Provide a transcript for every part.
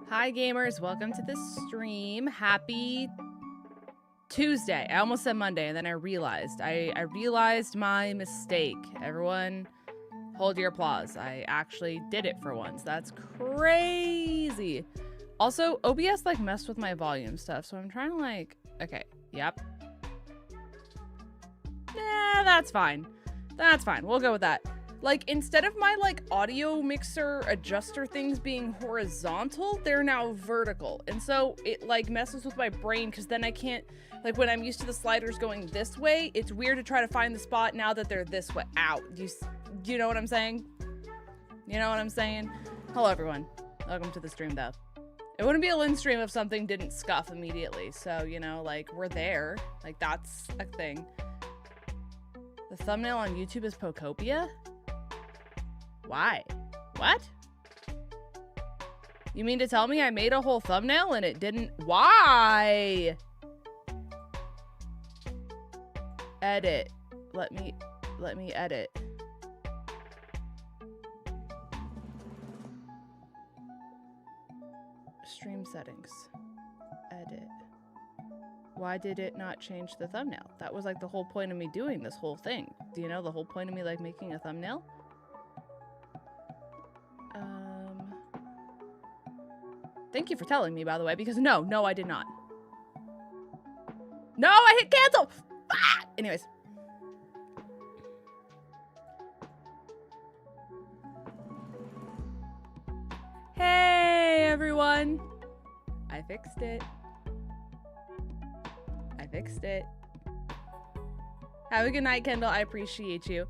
Hi gamers, welcome to the stream. Happy Tuesday. I almost said Monday and then I realized. I realized my mistake. Everyone hold your applause. I actually did it for once. That's crazy. Also, OBS like messed with my volume stuff, so I'm trying to like, okay, yep. Nah, that's fine. That's fine. We'll go with that. Like, instead of my, like, audio mixer adjuster things being horizontal, they're now vertical. And so it, like, messes with my brain because then I can't, like, when I'm used to the sliders going this way, it's weird to try to find the spot now that they're this way. Ow. Do you know what I'm saying? You know what I'm saying? Hello, everyone. Welcome to the stream, though. It wouldn't be a Lynn stream if something didn't scuff immediately. So, you know, like, we're there. Like, that's a thing. The thumbnail on YouTube is Pokopia? Why? What? You mean to tell me I made a whole thumbnail and it didn't? Why? Edit. Let me edit. Stream settings. Edit. Why did it not change the thumbnail? That was like the whole point of me doing this whole thing. Do you know the whole point of me like making a thumbnail? Thank you for telling me, by the way, because no, I did not. No, I hit cancel! Ah! Anyways. Hey, everyone. I fixed it. I fixed it. Have a good night, Kendall. I appreciate you.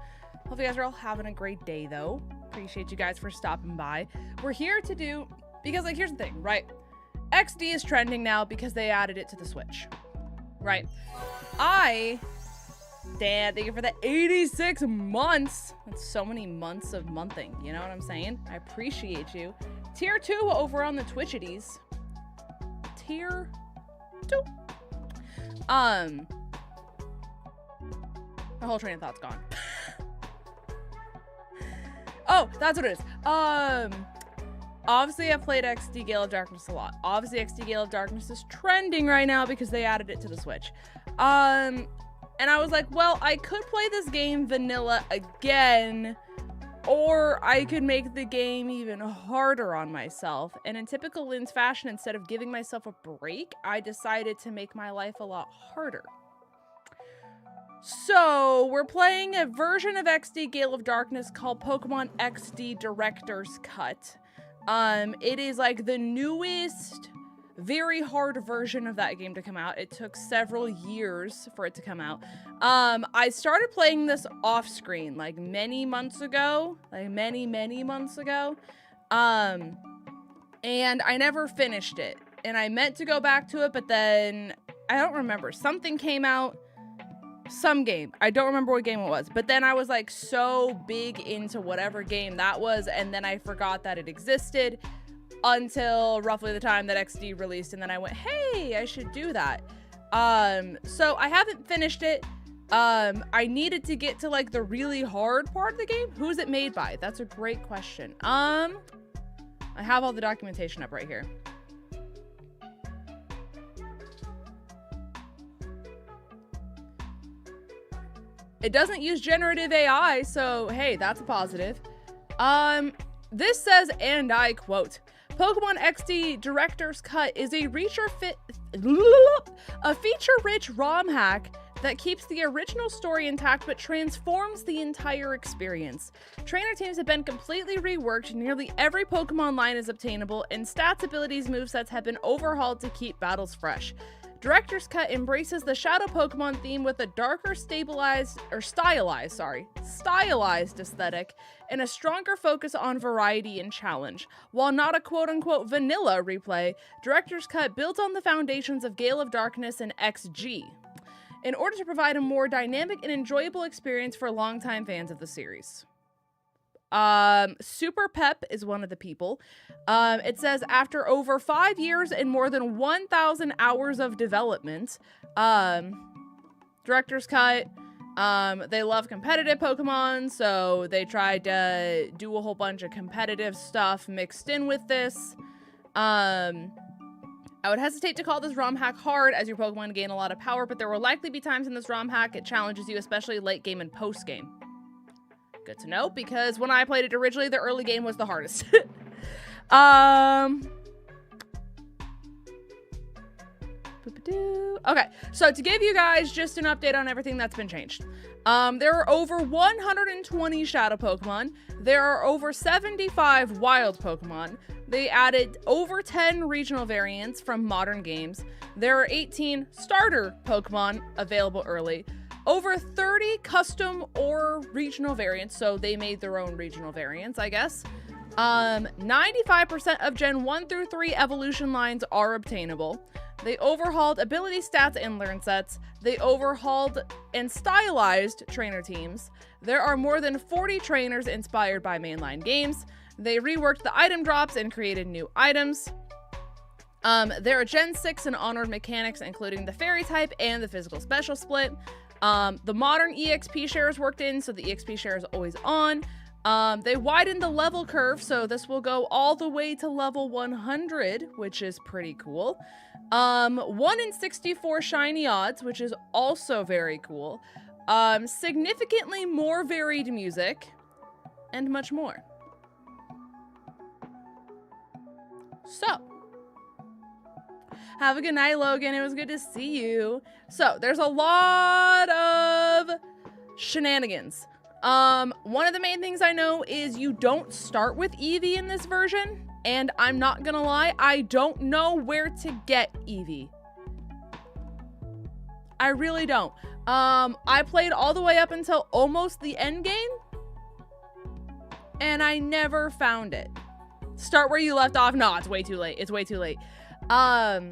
Hope you guys are all having a great day, though. Appreciate you guys for stopping by. We're here to do... Because, like, here's the thing, right? XD is trending now because they added it to the Switch, right? Dan, thank you for the 86 months. That's so many months of monthing, you know what I'm saying? I appreciate you. Tier 2 over on the Twitchities. Tier 2. My whole train of thought's gone. Oh, that's what it is. Obviously, I've played XD Gale of Darkness a lot. Obviously, XD Gale of Darkness is trending right now because they added it to the Switch. And I was like, well, I could play this game vanilla again, or I could make the game even harder on myself. And in typical Lynn's fashion, instead of giving myself a break, I decided to make my life a lot harder. So, we're playing a version of XD Gale of Darkness called Pokemon XD Director's Cut. It is like the newest, very hard version of that game to come out. It took several years for it to come out. I started playing this off screen like many months ago, many months ago. And I never finished it. And I meant to go back to it, but then I don't remember. Something came out. Some game. I don't remember what game it was. But then I was like so big into whatever game that was, and then I forgot that it existed until roughly the time that XD released, and then I went, hey, I should do that. So I haven't finished it. I needed to get to like the really hard part of the game. Who's it made by? That's a great question. I have all the documentation up right here. It doesn't use generative AI, so hey, that's a positive. This says, and I quote, Pokemon XD Director's Cut is a feature-rich ROM hack that keeps the original story intact but transforms the entire experience. Trainer teams have been completely reworked, nearly every Pokemon line is obtainable, and stats, abilities, movesets have been overhauled to keep battles fresh. Director's Cut embraces the Shadow Pokemon theme with a darker stylized aesthetic and a stronger focus on variety and challenge. While not a quote-unquote vanilla replay, Director's Cut builds on the foundations of Gale of Darkness and XG in order to provide a more dynamic and enjoyable experience for longtime fans of the series. Super Pep is one of the people. It says, after over 5 years and more than 1,000 hours of development, Director's Cut, they love competitive Pokemon, so they tried to do a whole bunch of competitive stuff mixed in with this. I would hesitate to call this ROM hack hard, as your Pokemon gain a lot of power, but there will likely be times in this ROM hack it challenges you, especially late game and post game. Good to know, because when I played it originally, the early game was the hardest. Okay, so to give you guys just an update on everything that's been changed. There are over 120 Shadow Pokemon. There are over 75 Wild Pokemon. They added over 10 regional variants from modern games. There are 18 starter Pokemon available early. Over 30 custom or regional variants, so they made their own regional variants, I guess. 95% of Gen 1 through 3 evolution lines are obtainable. They overhauled ability stats and learn sets. They overhauled and stylized trainer teams. There are more than 40 trainers inspired by mainline games. They reworked the item drops and created new items. There are Gen 6 and Onward mechanics, including the Fairy type and the physical special split. The modern EXP share is worked in, so the EXP share is always on. They widened the level curve, so this will go all the way to level 100, which is pretty cool. 1 in 64 shiny odds, which is also very cool. Significantly more varied music, and much more. So, have a good night, Logan. It was good to see you. So, there's a lot of shenanigans. One of the main things I know is you don't start with Eevee in this version. And I'm not gonna lie, I don't know where to get Eevee. I really don't. I played all the way up until almost the end game. And I never found it. Start where you left off. No, it's way too late. It's way too late. I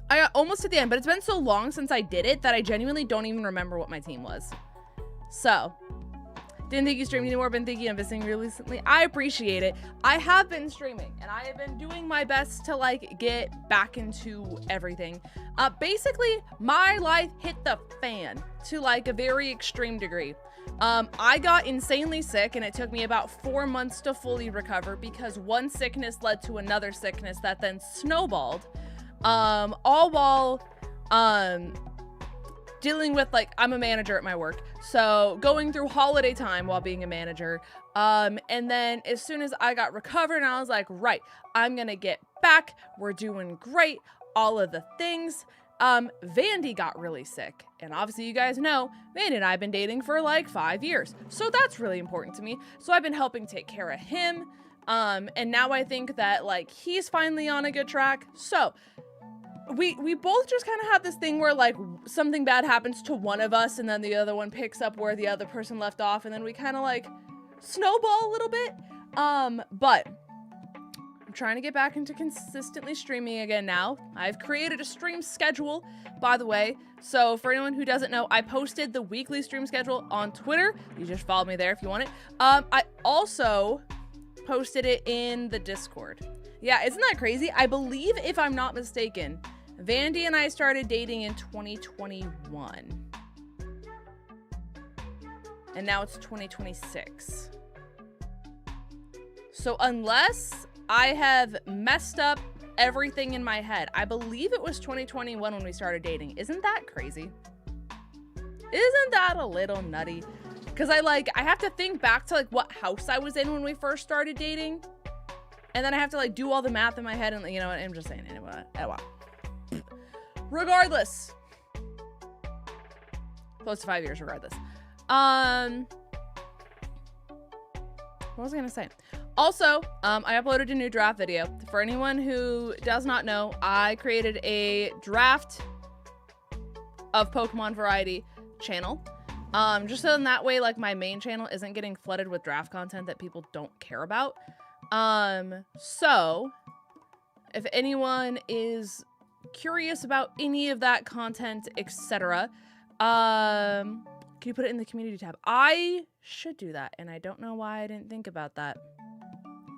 got almost to the end, but it's been so long since I did it that I genuinely don't even remember what my team was. So, didn't think you streamed anymore, been thinking of visiting really recently. I appreciate it. I have been streaming, and I have been doing my best to, like, get back into everything. Basically, my life hit the fan to, like, a very extreme degree. I got insanely sick, and it took me about 4 months to fully recover because one sickness led to another sickness that then snowballed. All while, dealing with, like, I'm a manager at my work, so going through holiday time while being a manager, and then as soon as I got recovered, I was like, right, I'm gonna get back, we're doing great, all of the things. Vandy got really sick, and obviously you guys know, Vandy and I have been dating for like 5 years, so that's really important to me, so I've been helping take care of him, and now I think that, like, he's finally on a good track, so we both just kind of have this thing where, like, something bad happens to one of us and then the other one picks up where the other person left off, and then we kind of, like, snowball a little bit. But I'm trying to get back into consistently streaming again now. I've created a stream schedule, by the way. So for anyone who doesn't know, I posted the weekly stream schedule on Twitter. You just follow me there if you want it. I also posted it in the Discord. Yeah, isn't that crazy? I believe, if I'm not mistaken, Vandy and I started dating in 2021. And now it's 2026. So unless I have messed up everything in my head, I believe it was 2021 when we started dating. Isn't that crazy? Isn't that a little nutty? Because I have to think back to, like, what house I was in when we first started dating. And then I have to, like, do all the math in my head, and, you know what, I'm just saying, anyway, oh, wow. Regardless. Close to 5 years, regardless. What was I gonna say? Also, I uploaded a new draft video. For anyone who does not know, I created a draft of Pokemon variety channel. Just so in that way, like, my main channel isn't getting flooded with draft content that people don't care about. So if anyone is curious about any of that content, etc., can you put it in the community tab? I should do that, and I don't know why I didn't think about that.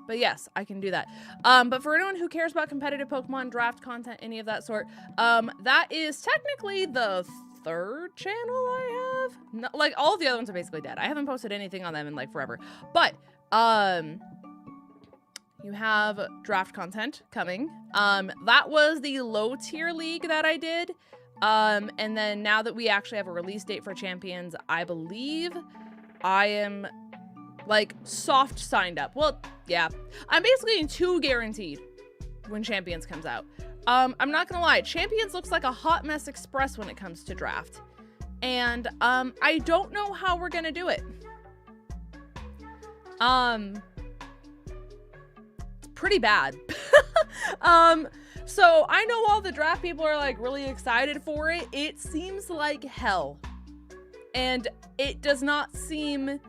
But yes, I can do that. But for anyone who cares about competitive Pokemon draft content, any of that sort, that is technically the third channel I have. No, like, all of the other ones are basically dead. I haven't posted anything on them in, like, forever. But, you have draft content coming. That was the low tier league that I did. And then now that we actually have a release date for Champions, I believe I am like soft signed up. Well, yeah, I'm basically getting 2 guaranteed when Champions comes out. I'm not gonna lie, Champions looks like a hot mess express when it comes to draft. And I don't know how we're gonna do it. It's pretty bad. So I know all the draft people are like really excited for it. It seems like hell. And it does not seem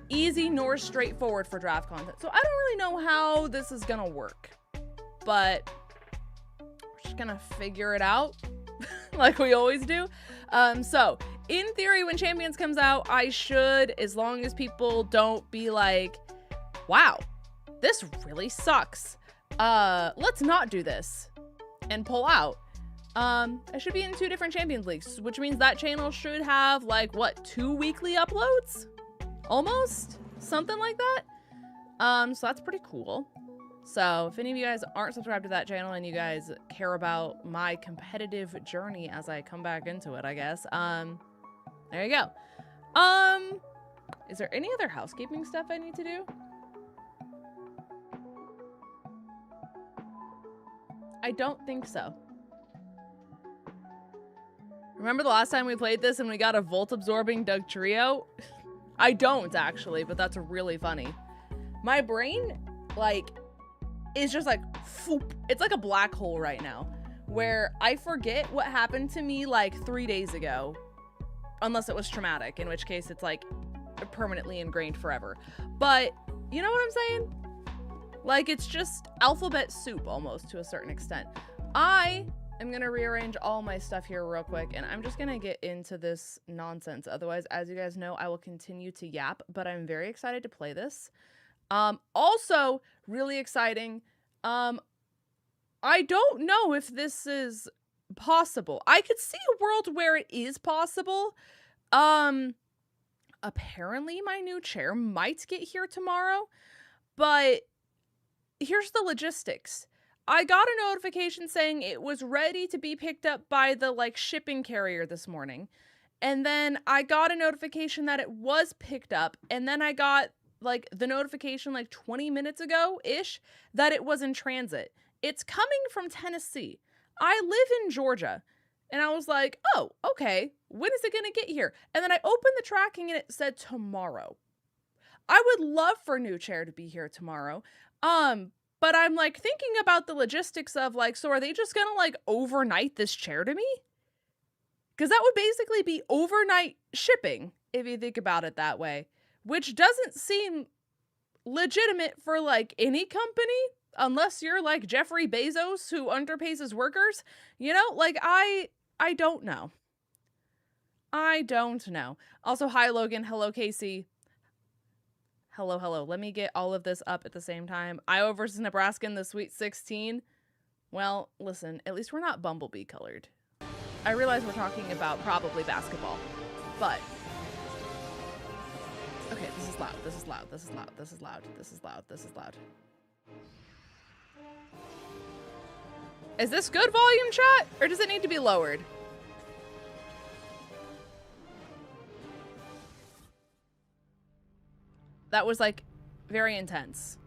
easy nor straightforward for draft content. So I don't really know how this is gonna work. But we're just gonna figure it out like we always do. So in theory, when Champions comes out, I should, as long as people don't be like, wow, this really sucks. Let's not do this and pull out. I should be in 2 different Champions Leagues, which means that channel should have like, what, 2 weekly uploads? Almost? Something like that? So that's pretty cool. So if any of you guys aren't subscribed to that channel and you guys care about my competitive journey as I come back into it, I guess, there you go. Is there any other housekeeping stuff I need to do? I don't think so. Remember the last time we played this and we got a volt-absorbing Dugtrio? I don't, actually, but that's really funny. My brain, like, is just like, foop. It's like a black hole right now, where I forget what happened to me like 3 days ago, unless it was traumatic, in which case it's like permanently ingrained forever. But you know what I'm saying? Like, it's just alphabet soup almost to a certain extent. I am gonna rearrange all my stuff here real quick, and I'm just gonna get into this nonsense. Otherwise, as you guys know, I will continue to yap, but I'm very excited to play this. Also really exciting. I don't know if this is possible. I could see a world where it is possible. Apparently my new chair might get here tomorrow, but here's the logistics. I got a notification saying it was ready to be picked up by the like shipping carrier this morning. And then I got a notification that it was picked up, and then I got like the notification like 20 minutes ago-ish that it was in transit. It's coming from Tennessee. I live in Georgia. And I was like, oh, okay. When is it going to get here? And then I opened the tracking and it said tomorrow. I would love for new chair to be here tomorrow. But I'm like thinking about the logistics of like, so are they just going to like overnight this chair to me? Because that would basically be overnight shipping if you think about it that way. Which doesn't seem legitimate for like any company, unless you're like Jeffrey Bezos who underpays his workers. You know, like I don't know. I don't know. Also, hi Logan, hello Casey. Hello, hello. Let me get all of this up at the same time. Iowa versus Nebraska in the Sweet 16. Well, listen, at least we're not Bumblebee colored. I realize we're talking about probably basketball, but okay, this is loud, this is loud, this is loud, this is loud, this is loud, this is loud. Is this good volume, chat? Or does it need to be lowered? That was like very intense.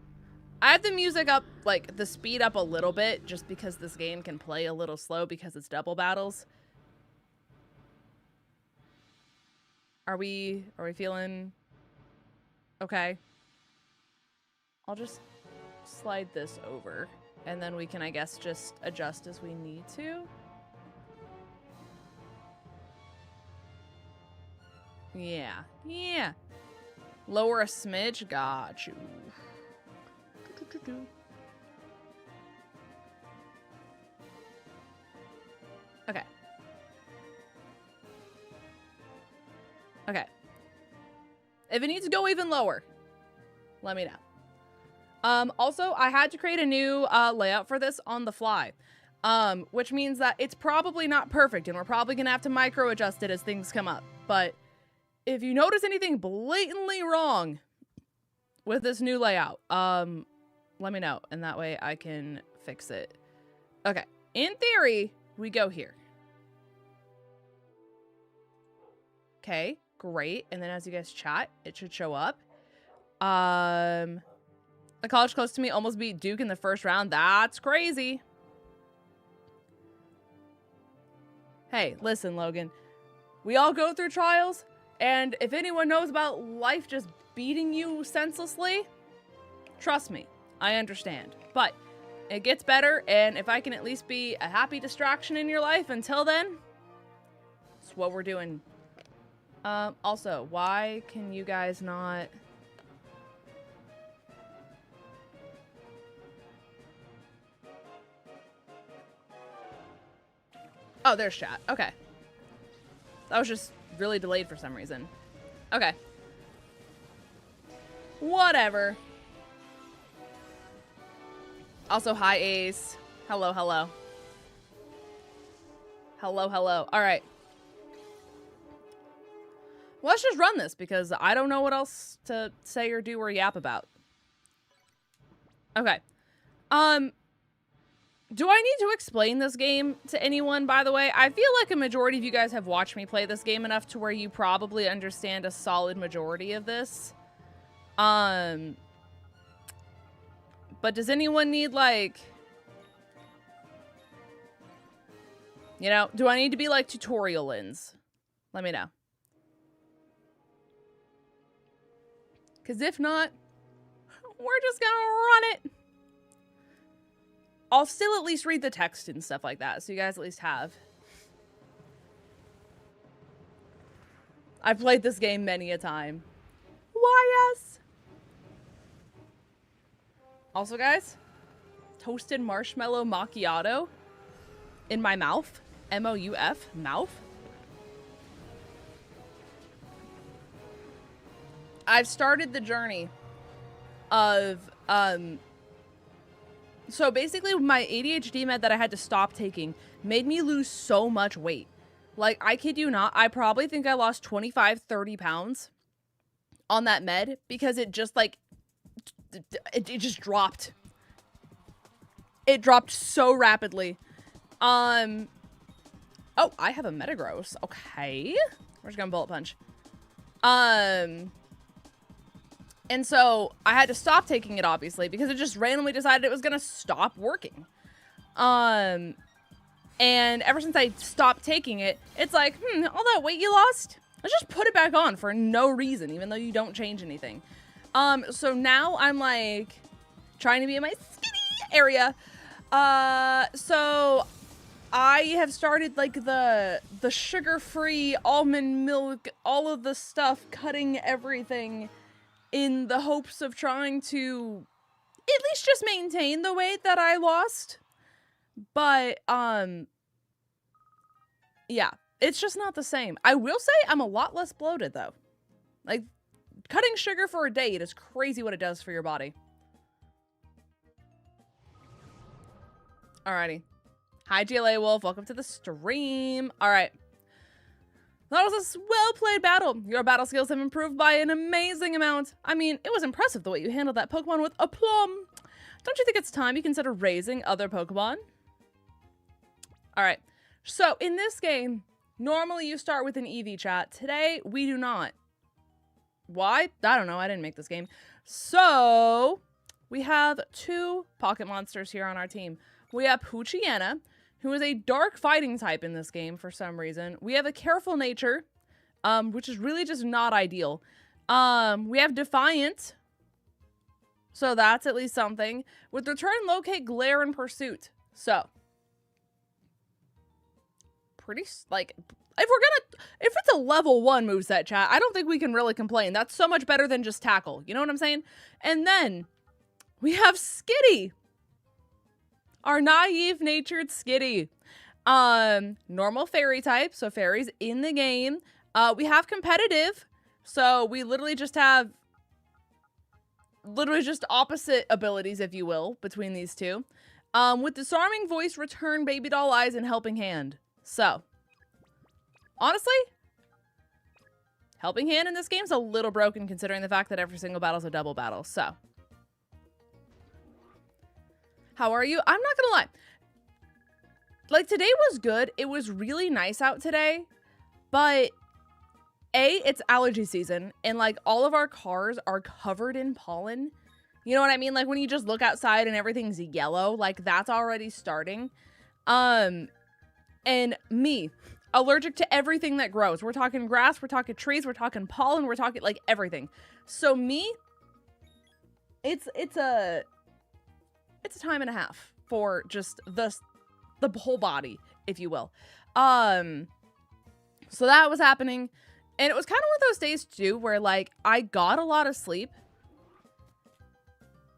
I have the music up, like the speed up a little bit, just because this game can play a little slow because it's double battles. Are we feeling okay? I'll just slide this over, and then we can, I guess, just adjust as we need to. Yeah, yeah. Lower a smidge, got you. Okay. Okay. If it needs to go even lower, let me know. Also, I had to create a new layout for this on the fly, which means that it's probably not perfect, and we're probably gonna have to micro adjust it as things come up. But if you notice anything blatantly wrong with this new layout, let me know, and that way I can fix it. Okay, in theory, we go here. Okay, great. And then as you guys chat, it should show up. A college close to me almost beat Duke in the first round. That's crazy. Hey, listen, Logan. We all go through trials, and if anyone knows about life just beating you senselessly, trust me, I understand. But it gets better, and if I can at least be a happy distraction in your life until then, that's what we're doing. Also, why can you guys not... Oh, there's chat. Okay. That was just really delayed for some reason. Okay. Whatever. Also, hi, Ace. Hello, hello. Hello, hello. All right. Let's just run this because I don't know what else to say or do or yap about. Okay. Do I need to explain this game to anyone, by the way? I feel like a majority of you guys have watched me play this game enough to where you probably understand a solid majority of this. But does anyone need, like... You know, do I need to be, like, tutorial-ins? Let me know. Because if not, we're just gonna run it. I'll still at least read the text and stuff like that, so you guys at least have. I've played this game many a time. Why, yes? Also, guys, toasted marshmallow macchiato in my mouth. M-O-U-F, mouth. I've started the journey of, so basically my ADHD med that I had to stop taking made me lose so much weight. Like, I kid you not, I probably think I lost 25, 30 pounds on that med because it just, like, it just dropped. It dropped so rapidly. Oh, I have a Metagross. Okay. We're just gonna bullet punch. And so I had to stop taking it, obviously, because it just randomly decided it was going to stop working. And ever since I stopped taking it, it's like, all that weight you lost, let's just put it back on for no reason, even though you don't change anything. So now I'm, like, trying to be in my skinny area. So I have started, like, the sugar-free almond milk, all of the stuff, cutting everything in the hopes of trying to at least just maintain the weight that I lost. But, yeah, it's just not the same. I will say I'm a lot less bloated, though. Like, cutting sugar for a day, it is crazy what it does for your body. Alrighty. Hi, GLA Wolf. Welcome to the stream. Alright. That was a well-played battle. Your battle skills have improved by an amazing amount. I mean, it was impressive the way you handled that Pokemon with aplomb. Don't you think it's time you consider raising other Pokemon? Alright, so in this game, normally you start with an Eevee chat. Today, we do not. Why? I don't know, I didn't make this game. So, we have two pocket monsters here on our team. We have Poochyena, who is a dark fighting type in this game for some reason. We have a careful nature, which is really just not ideal. We have Defiant, so that's at least something. With Return, Locate, Glare, and Pursuit. So, pretty, like, if it's a level 1 moveset, chat, I don't think we can really complain. That's so much better than just Tackle. You know what I'm saying? And then, we have Skitty. Our naive-natured Skitty. Normal fairy type, so fairies in the game. We have competitive, so we literally just have opposite abilities, if you will, between these two. With Disarming Voice, Return, Baby Doll Eyes, and Helping Hand. So, honestly, Helping Hand in this game is a little broken considering the fact that every single battle is a double battle, so. How are you? I'm not gonna lie. Like, today was good. It was really nice out today. But, it's allergy season. And, like, all of our cars are covered in pollen. You know what I mean? Like, when you just look outside and everything's yellow, like, that's already starting. And me, allergic to everything that grows. We're talking grass, we're talking trees, we're talking pollen, we're talking, like, everything. So me, it's a time and a half for just the whole body, if you will. So that was happening. And it was kind of one of those days too where, like, I got a lot of sleep,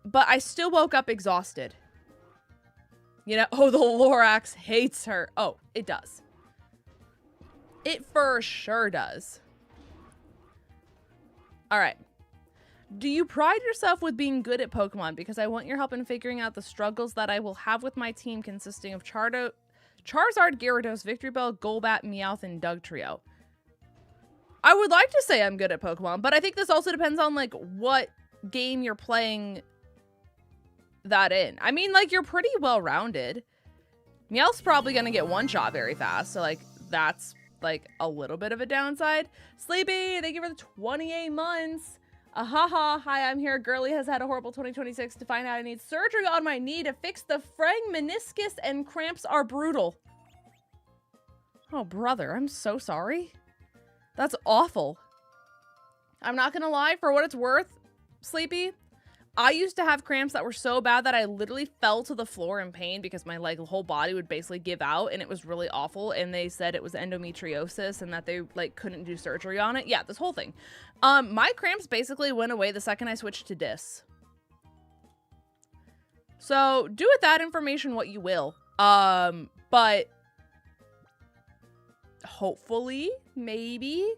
but I still woke up exhausted. You know, oh, the Lorax hates her. Oh, it does. It for sure does. All right. Do you pride yourself with being good at Pokemon? Because I want your help in figuring out the struggles that I will have with my team consisting of Charizard, Gyarados, Victreebel, Golbat, Meowth, and Dugtrio. I would like to say I'm good at Pokemon, but I think this also depends on, like, what game you're playing that in. I mean, like, you're pretty well-rounded. Meowth's probably gonna get one-shot very fast, so, like, that's, like, a little bit of a downside. Sleepy, thank you for the 28 months. Ahaha, hi, I'm here. Girly has had a horrible 2026 to find out I need surgery on my knee to fix the fraying meniscus and cramps are brutal. Oh, brother, I'm so sorry. That's awful. I'm not gonna lie, for what it's worth, Sleepy, I used to have cramps that were so bad that I literally fell to the floor in pain because my, like, whole body would basically give out, and it was really awful, and they said it was endometriosis and that they, like, couldn't do surgery on it. Yeah, this whole thing. My cramps basically went away the second I switched to dis. So, do with that information what you will. But hopefully, maybe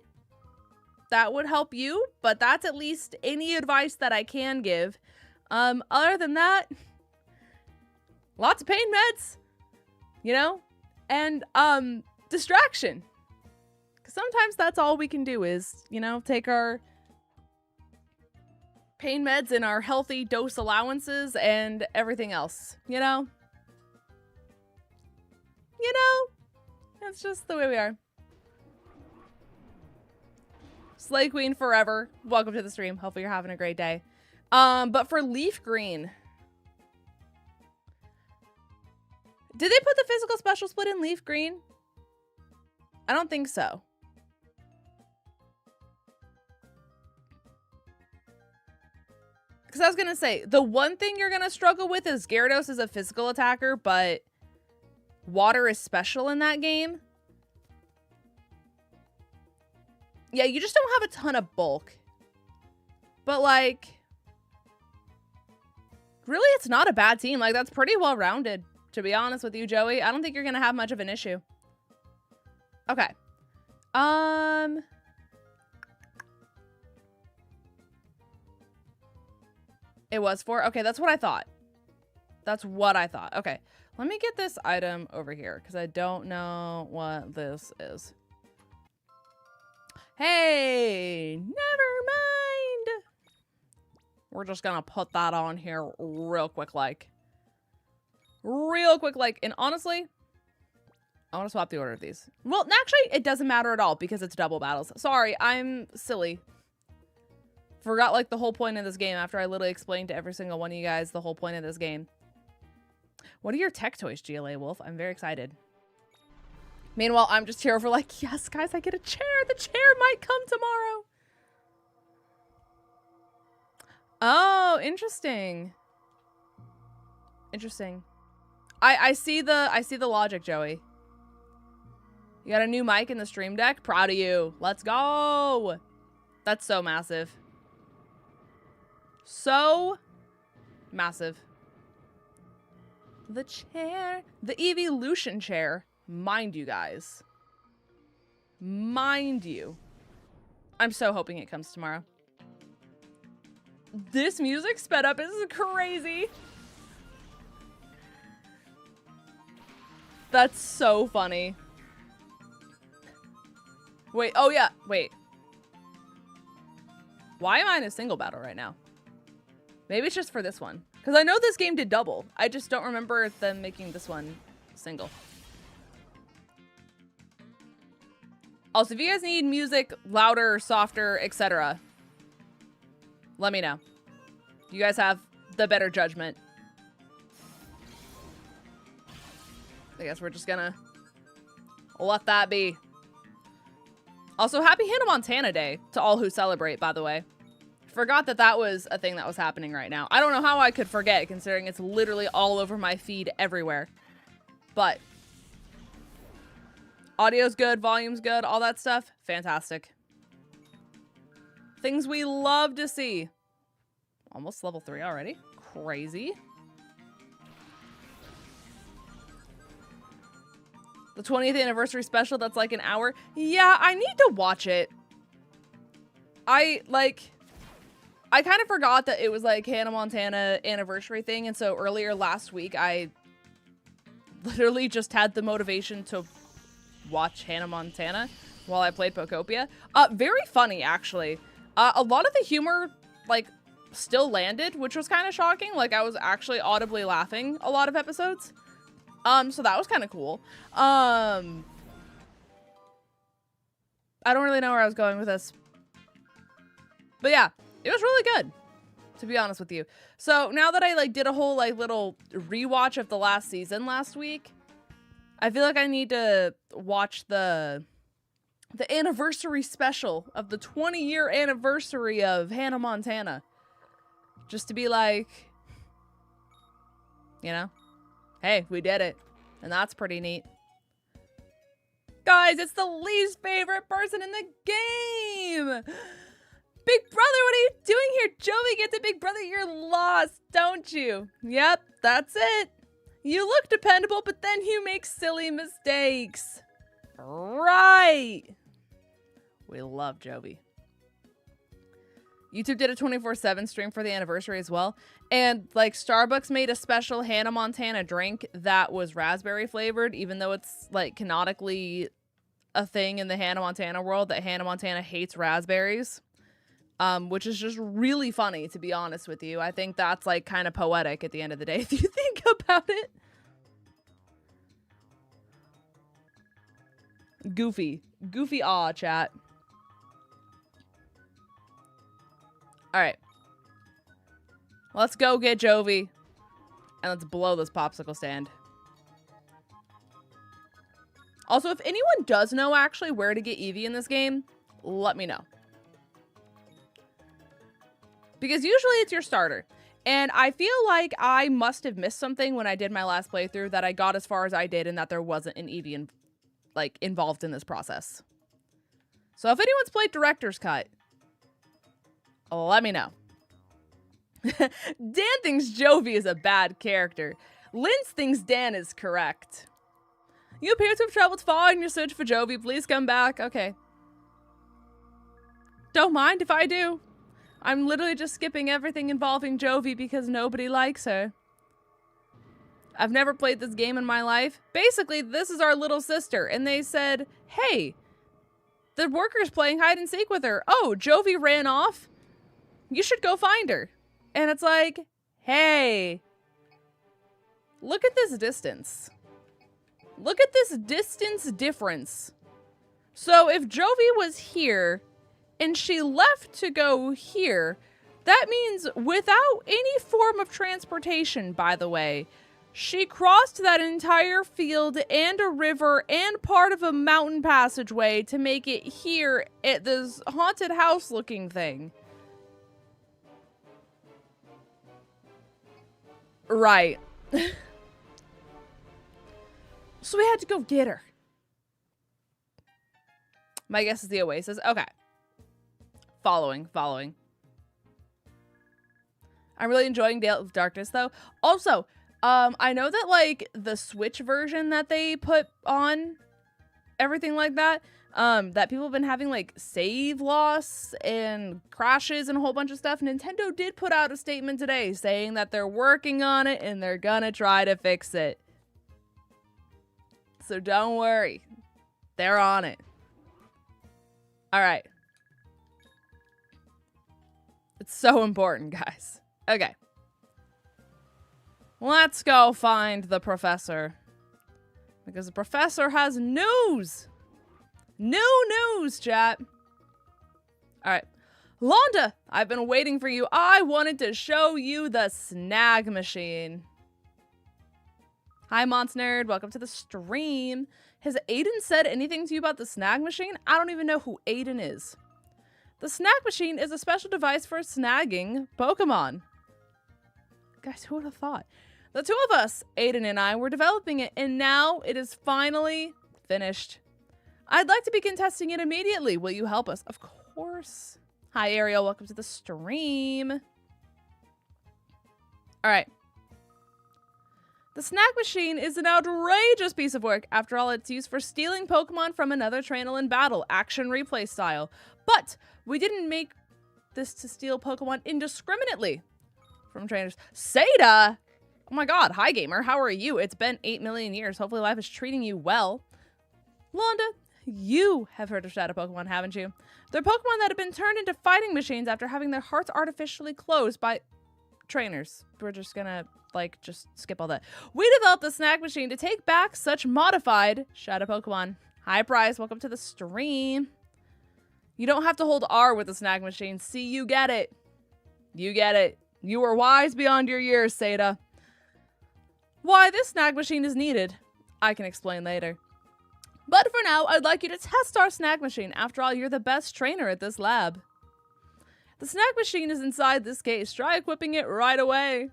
that would help you, but that's at least any advice that I can give. Other than that, lots of pain meds, you know, and distraction. Because sometimes that's all we can do is, you know, take our pain meds and our healthy dose allowances and everything else, you know? You know, it's just the way we are. Slay Queen forever. Welcome to the stream. Hopefully you're having a great day. But for Leaf Green, did they put the physical special split in Leaf Green? I don't think so. Because I was going to say, the one thing you're going to struggle with is Gyarados is a physical attacker, but water is special in that game. Yeah, you just don't have a ton of bulk. But, like, really, it's not a bad team. Like, that's pretty well-rounded, to be honest with you, Joey. I don't think you're going to have much of an issue. Okay. It was 4? Okay, that's what I thought. That's what I thought. Okay, let me get this item over here, because I don't know what this is. Hey, never mind. We're just gonna put that on here real quick, like. Real quick, like. And honestly, I want to swap the order of these. Well, actually, it doesn't matter at all because it's double battles. Sorry, I'm silly. Forgot, like, the whole point of this game after I literally explained to every single one of you guys the whole point of this game. What are your tech toys, GLA Wolf? I'm very excited. Meanwhile, I'm just here for, like, yes, guys, I get a chair. The chair might come tomorrow. Oh, interesting. Interesting. I see the logic, Joey. You got a new mic in the stream deck? Proud of you. Let's go. That's so massive. So massive. The chair. The Evolution chair. Mind you, guys. Mind you. I'm so hoping it comes tomorrow. This music sped up is crazy. That's so funny. Wait, oh yeah, wait. Why am I in a single battle right now? Maybe it's just for this one. Because I know this game did double. I just don't remember them making this one single. Also, if you guys need music louder, softer, etc., let me know. You guys have the better judgment. I guess we're just gonna let that be. Also, happy Hannah Montana Day to all who celebrate, by the way. Forgot that that was a thing that was happening right now. I don't know how I could forget, considering it's literally all over my feed everywhere. But audio's good, volume's good, all that stuff. Fantastic. Things we love to see. Almost level 3 already. Crazy. The 20th anniversary special that's like an hour. Yeah, I need to watch it. I kind of forgot that it was like Hannah Montana anniversary thing. And so earlier last week, I literally just had the motivation to watch Hannah Montana while I played Pokopia. Very funny, actually. A lot of the humor, like, still landed, which was kind of shocking. Like, I was actually audibly laughing a lot of episodes. So that was kind of cool. I don't really know where I was going with this. But yeah, it was really good, to be honest with you. So now that I like did a whole like little rewatch of the last season last week, I feel like I need to watch the anniversary special of the 20-year anniversary of Hannah Montana. Just to be like, you know, hey, we did it. And that's pretty neat. Guys, it's the least favorite person in the game. Big brother, what are you doing here? Jovi gets it, big brother, you're lost, don't you? Yep, that's it. You look dependable, but then you make silly mistakes. Right. We love Jovi. YouTube did a 24/7 stream for the anniversary as well. And like Starbucks made a special Hannah Montana drink that was raspberry flavored, even though it's like canonically a thing in the Hannah Montana world that Hannah Montana hates raspberries. Which is just really funny, to be honest with you. I think that's like kind of poetic at the end of the day, if you think about it. Goofy aw, chat. All right. Let's go get Jovi. And let's blow this popsicle stand. Also, if anyone does know actually where to get Eevee in this game, let me know. Because usually it's your starter. And I feel like I must have missed something when I did my last playthrough that I got as far as I did and that there wasn't an Eevee involved in this process. So if anyone's played Director's Cut, let me know. Dan thinks Jovi is a bad character. Linz thinks Dan is correct. You appear to have traveled far in your search for Jovi. Please come back. Okay. Don't mind if I do. I'm literally just skipping everything involving Jovi because nobody likes her. I've never played this game in my life. Basically, this is our little sister. And they said, hey, the worker's playing hide and seek with her. Oh, Jovi ran off? You should go find her. And it's like, hey, look at this distance. Look at this distance difference. So if Jovi was here and she left to go here, that means without any form of transportation, by the way, she crossed that entire field and a river and part of a mountain passageway to make it here at this haunted house looking thing. Right. So we had to go get her. My guess is the Oasis. Okay. Following. I'm really enjoying Gale of Darkness, though. Also, I know that, like, the Switch version that they put on, everything like that, that people have been having, like, save loss and crashes and a whole bunch of stuff. Nintendo did put out a statement today saying that they're working on it and they're gonna try to fix it. So don't worry. They're on it. All right. It's so important, guys. Okay. Let's go find the professor. Because the professor has news. New news, chat. Alright. Londa, I've been waiting for you. I wanted to show you the snag machine. Hi, Mons Nerd. Welcome to the stream. Has Aiden said anything to you about the snag machine? I don't even know who Aiden is. The snag machine is a special device for snagging Pokemon. Guys, who would have thought? The two of us, Aiden and I, were developing it, and now it is finally finished. I'd like to begin testing it immediately. Will you help us? Of course. Hi, Ariel. Welcome to the stream. All right. The snag machine is an outrageous piece of work. After all, it's used for stealing Pokemon from another trainer in battle, action replay style. But we didn't make this to steal Pokemon indiscriminately from trainers. Seda! Oh my god, hi gamer, how are you? It's been 8 million years. Hopefully life is treating you well. Londa, you have heard of Shadow Pokemon, haven't you? They're Pokemon that have been turned into fighting machines after having their hearts artificially closed by trainers. We're just gonna, like, just skip all that. We developed the snag machine to take back such modified Shadow Pokemon. Hi, Bryce. Welcome to the stream. You don't have to hold R with the snag machine. See, you get it. You get it. You are wise beyond your years, Seda. Why this snag machine is needed, I can explain later. But for now, I'd like you to test our snag machine. After all, you're the best trainer at this lab. The snag machine is inside this case. Try equipping it right away.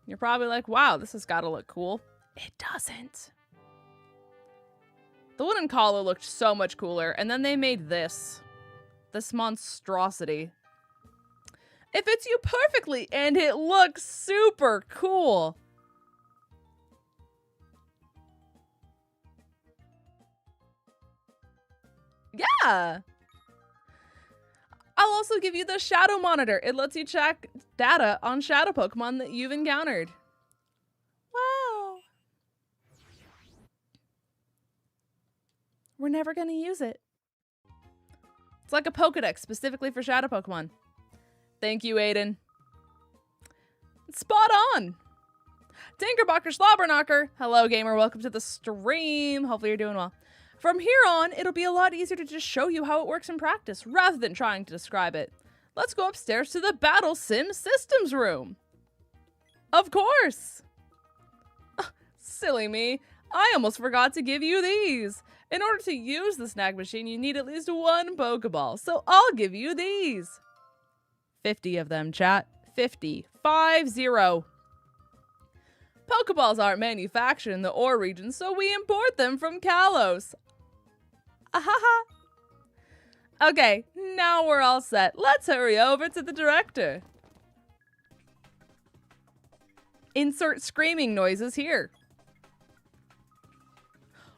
You're probably like, wow, this has got to look cool. It doesn't. The wooden collar looked so much cooler, and then they made this monstrosity. It fits you perfectly, and it looks super cool. Yeah. I'll also give you the Shadow Monitor. It lets you check data on Shadow Pokemon that you've encountered. Wow. We're never going to use it. It's like a Pokedex specifically for Shadow Pokemon. Thank you, Aiden. Spot on. Tinkerbocker Slobberknocker. Hello, gamer. Welcome to the stream. Hopefully you're doing well. From here on, it'll be a lot easier to just show you how it works in practice, rather than trying to describe it. Let's go upstairs to the Battle Sim Systems room. Of course! Silly me. I almost forgot to give you these. In order to use the snag machine, you need at least 1 Pokeball, so I'll give you these. 50 of them, chat. 50. 50. Pokeballs aren't manufactured in the ore region, so we import them from Kalos. Ahaha. Okay, now we're all set. Let's hurry over to the director. Insert screaming noises here.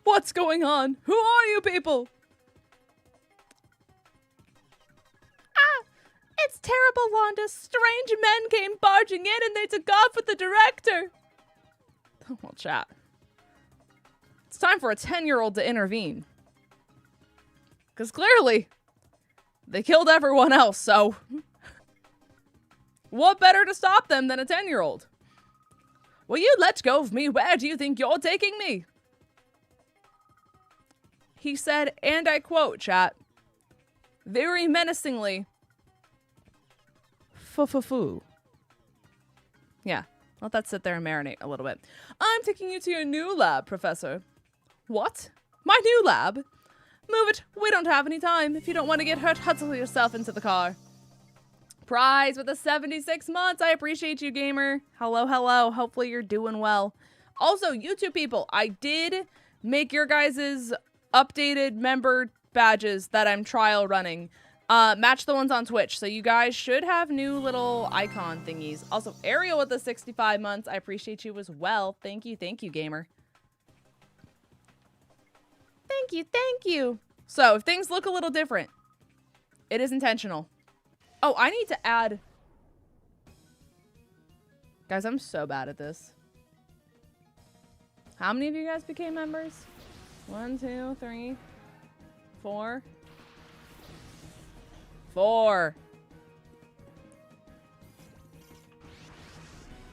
What's going on? Who are you people? Ah, it's terrible, Londa. Strange men came barging in and they took off with the director. Well, chat. It's time for a 10-year-old to intervene. Because clearly, they killed everyone else, so... what better to stop them than a 10-year-old? Will you let go of me? Where do you think you're taking me? He said, and I quote, chat, very menacingly, "Fu-fu-fu." Yeah, let that sit there and marinate a little bit. I'm taking you to your new lab, Professor. What? My new lab? Move it. We don't have any time. If you don't want to get hurt, hustle yourself into the car. Prize with the 76 months. I appreciate you, gamer. Hello, hello. Hopefully you're doing well. Also, YouTube people, I did make your guys' updated member badges that I'm trial running. Match the ones on Twitch. So you guys should have new little icon thingies. Also, Ariel with the 65 months. I appreciate you as well. Thank you, gamer. Thank you. So, if things look a little different, it is intentional. Oh, I need to add... Guys, I'm so bad at this. How many of you guys became members? 1, 2, 3, 4. 4.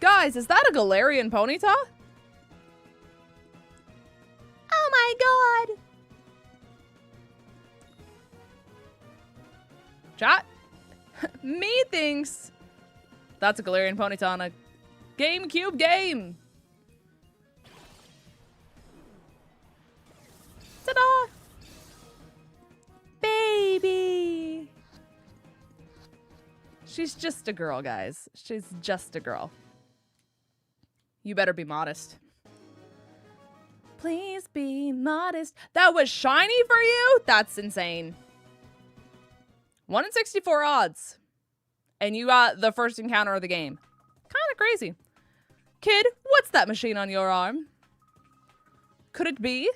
Guys, is that a Galarian Ponyta? Oh my god! Chat? Me thinks that's a Galarian Ponyta on a GameCube game. Ta-da! Baby! She's just a girl, guys. She's just a girl. You better be modest. Please be modest. That was shiny for you? That's insane. 1 in 64 odds. And you got the first encounter of the game. Kind of crazy. Kid, what's that machine on your arm? Could it be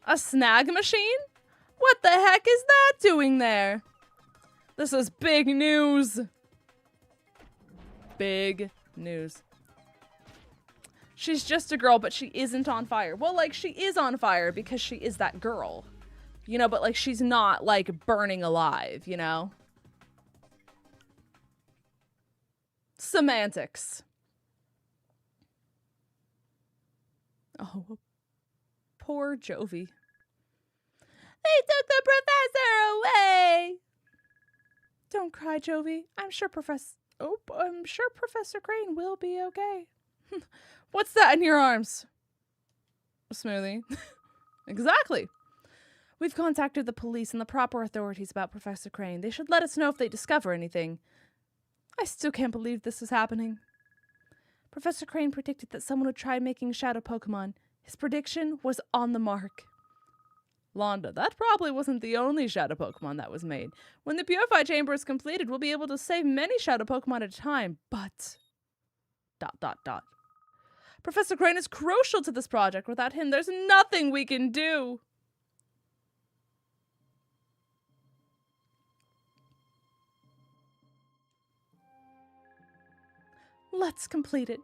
a snag machine? What the heck is that doing there? This is big news. Big news. She's just a girl, but she isn't on fire. Well, like, she is on fire because she is that girl. You know, but, like, she's not, like, burning alive, you know? Semantics. Oh, poor Jovie. They took the professor away! Don't cry, Jovie. I'm sure Professor Crane will be okay. What's that in your arms? Smoothie. Exactly. We've contacted the police and the proper authorities about Professor Crane. They should let us know if they discover anything. I still can't believe this is happening. Professor Crane predicted that someone would try making shadow Pokemon. His prediction was on the mark. Londa, that probably wasn't the only shadow Pokemon that was made. When the Purify Chamber is completed, we'll be able to save many shadow Pokemon at a time, but... ... Professor Crane is crucial to this project. Without him, there's nothing we can do. Let's complete it.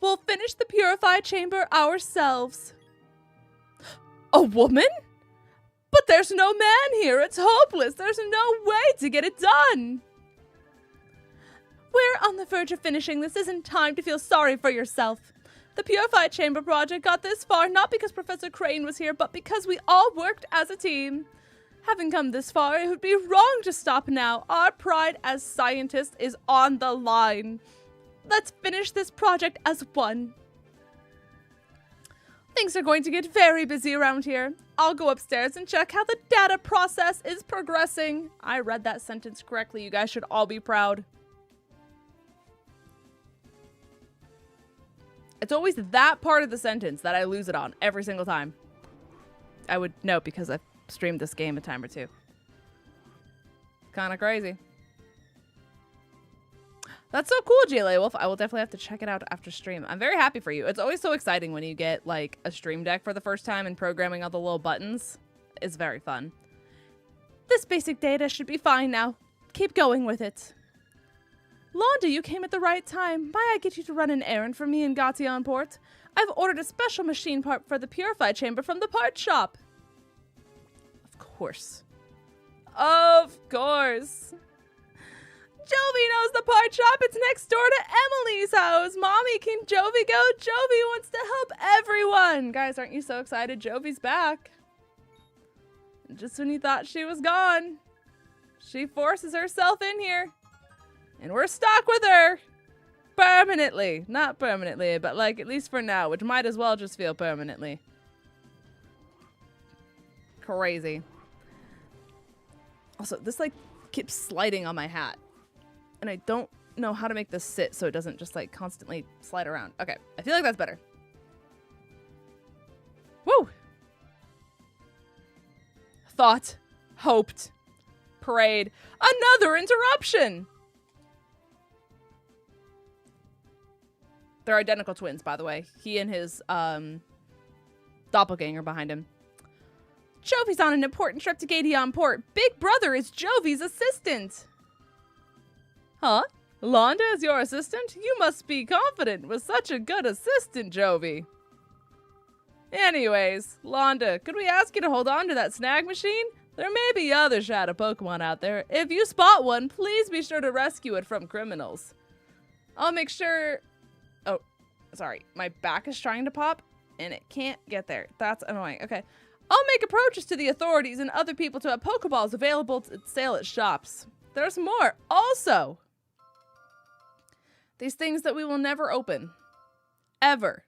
We'll finish the Purify Chamber ourselves. A woman? But there's no man here. It's hopeless. There's no way to get it done. We're on the verge of finishing. This isn't time to feel sorry for yourself. The Purify Chamber project got this far not because Professor Crane was here, but because we all worked as a team. Having come this far, it would be wrong to stop now. Our pride as scientists is on the line. Let's finish this project as one. Things are going to get very busy around here. I'll go upstairs and check how the data process is progressing. I read that sentence correctly. You guys should all be proud. It's always that part of the sentence that I lose it on every single time. I would know because I've streamed this game a time or two. Kind of crazy. That's so cool, GLA Wolf. I will definitely have to check it out after stream. I'm very happy for you. It's always so exciting when you get like a stream deck for the first time and programming all the little buttons is very fun. This basic data should be fine now. Keep going with it. Londa, you came at the right time. Might I get you to run an errand for me in 𝗏𝗏𝗄𝗏? I've ordered a special machine part for the Purify Chamber from the part shop. Of course. Of course. Jovie knows the part shop. It's next door to Emily's house. Mommy, can Jovie go? Jovie wants to help everyone. Guys, aren't you so excited? Jovie's back. Just when you thought she was gone, she forces herself in here. And we're stuck with her. Permanently. Not permanently, but like at least for now, which might as well just feel permanently. Crazy. Also, this like keeps sliding on my hat. And I don't know how to make this sit so it doesn't just like constantly slide around. Okay, I feel like that's better. Woo! Thought, hoped, prayed. Another interruption! They're identical twins, by the way. He and his doppelganger behind him. Jovie's on an important trip to 𝗏𝗏𝗄𝗏. Big Brother is Jovie's assistant. Huh? Londa is your assistant? You must be confident with such a good assistant, Jovie. Anyways, Londa, could we ask you to hold on to that snag machine? There may be other shadow Pokemon out there. If you spot one, please be sure to rescue it from criminals. I'll make sure Sorry, my back is trying to pop and it can't get there. That's annoying. Okay. I'll make approaches to the authorities and other people to have Pokeballs available to sale at shops. There's more. Also, these things that we will never open. Ever.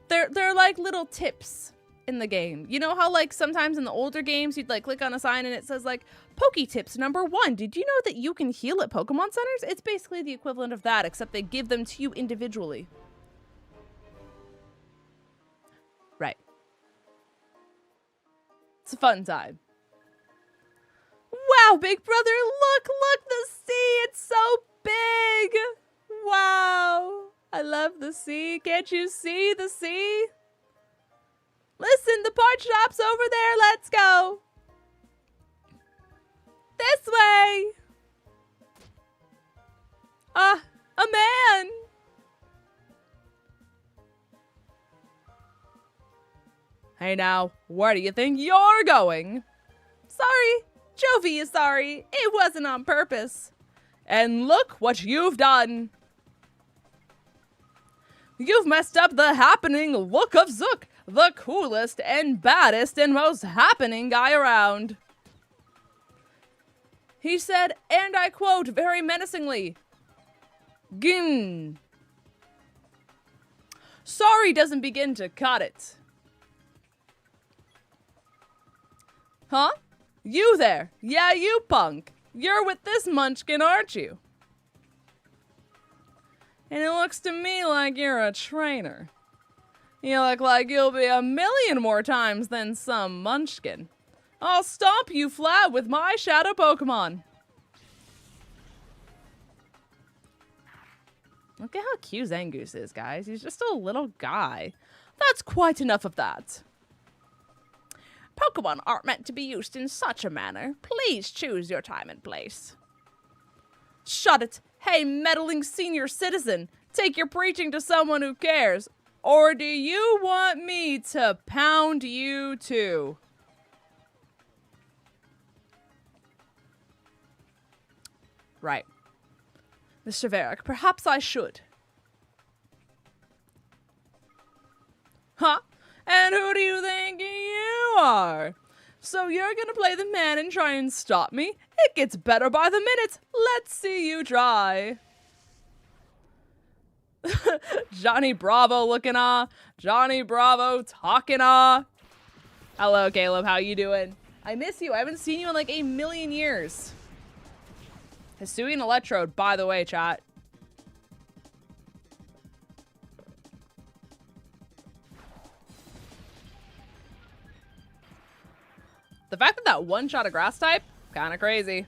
They're like little tips in the game. You know how like sometimes in the older games you'd like click on a sign and it says like Poke Tips #1. Did you know that you can heal at Pokemon centers? It's basically the equivalent of that, except they give them to you individually. Right. It's a fun time. Wow, big brother, look, the sea. It's so big. Wow. I love the sea. Can't you see the sea? Listen, the pawn shop's over there. Let's go. This way. A man. Hey now, where do you think you're going? Sorry. Jovi is sorry. It wasn't on purpose. And look what you've done. You've messed up the happening look of Zook, the coolest and baddest and most happening guy around. He said, and I quote very menacingly, Gin. Sorry doesn't begin to cut it. Huh? You there? Yeah, you punk. You're with this munchkin, aren't you? And it looks to me like you're a trainer. You look like you'll be a million more times than some munchkin. I'll stomp you flat with my shadow Pokemon. Look at how cute Zangoose is, guys. He's just a little guy. That's quite enough of that. Pokemon aren't meant to be used in such a manner. Please choose your time and place. Shut it. Hey, meddling senior citizen. Take your preaching to someone who cares. Or do you want me to pound you too? Right. Mr. Varick, perhaps I should. Huh? And who do you think you are? So you're gonna play the man and try and stop me? It gets better by the minute. Let's see you try. Johnny Bravo looking Johnny Bravo talking Hello, Caleb. How you doing? I miss you. I haven't seen you in like 1,000,000 years. Hisuian Electrode, by the way, chat. The fact that that one-shot a grass type, kind of crazy.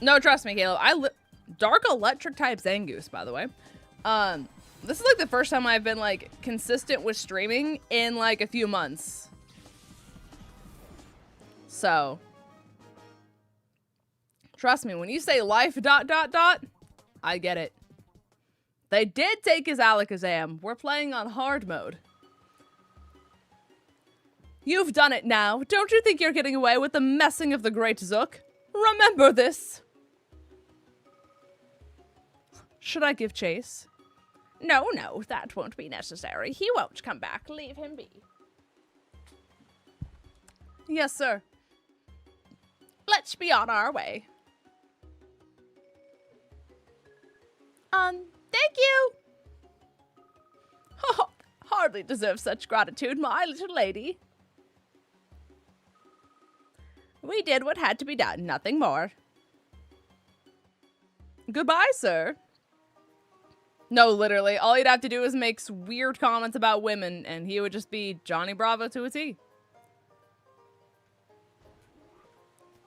No, trust me, Caleb. Dark electric type Zangoose, by the way. This is like the first time I've been like consistent with streaming in like a few months. So, trust me, when you say life ... I get it. They did take his Alakazam. We're playing on hard mode. You've done it now. Don't you think you're getting away with the messing of the great Zook? Remember this. Should I give chase? No, that won't be necessary. He won't come back. Leave him be. Yes, sir. Let's be on our way. Thank you. Oh, hardly deserve such gratitude, my little lady. We did what had to be done, nothing more. Goodbye, sir. No, literally, all he'd have to do is make weird comments about women, and he would just be Johnny Bravo to a T.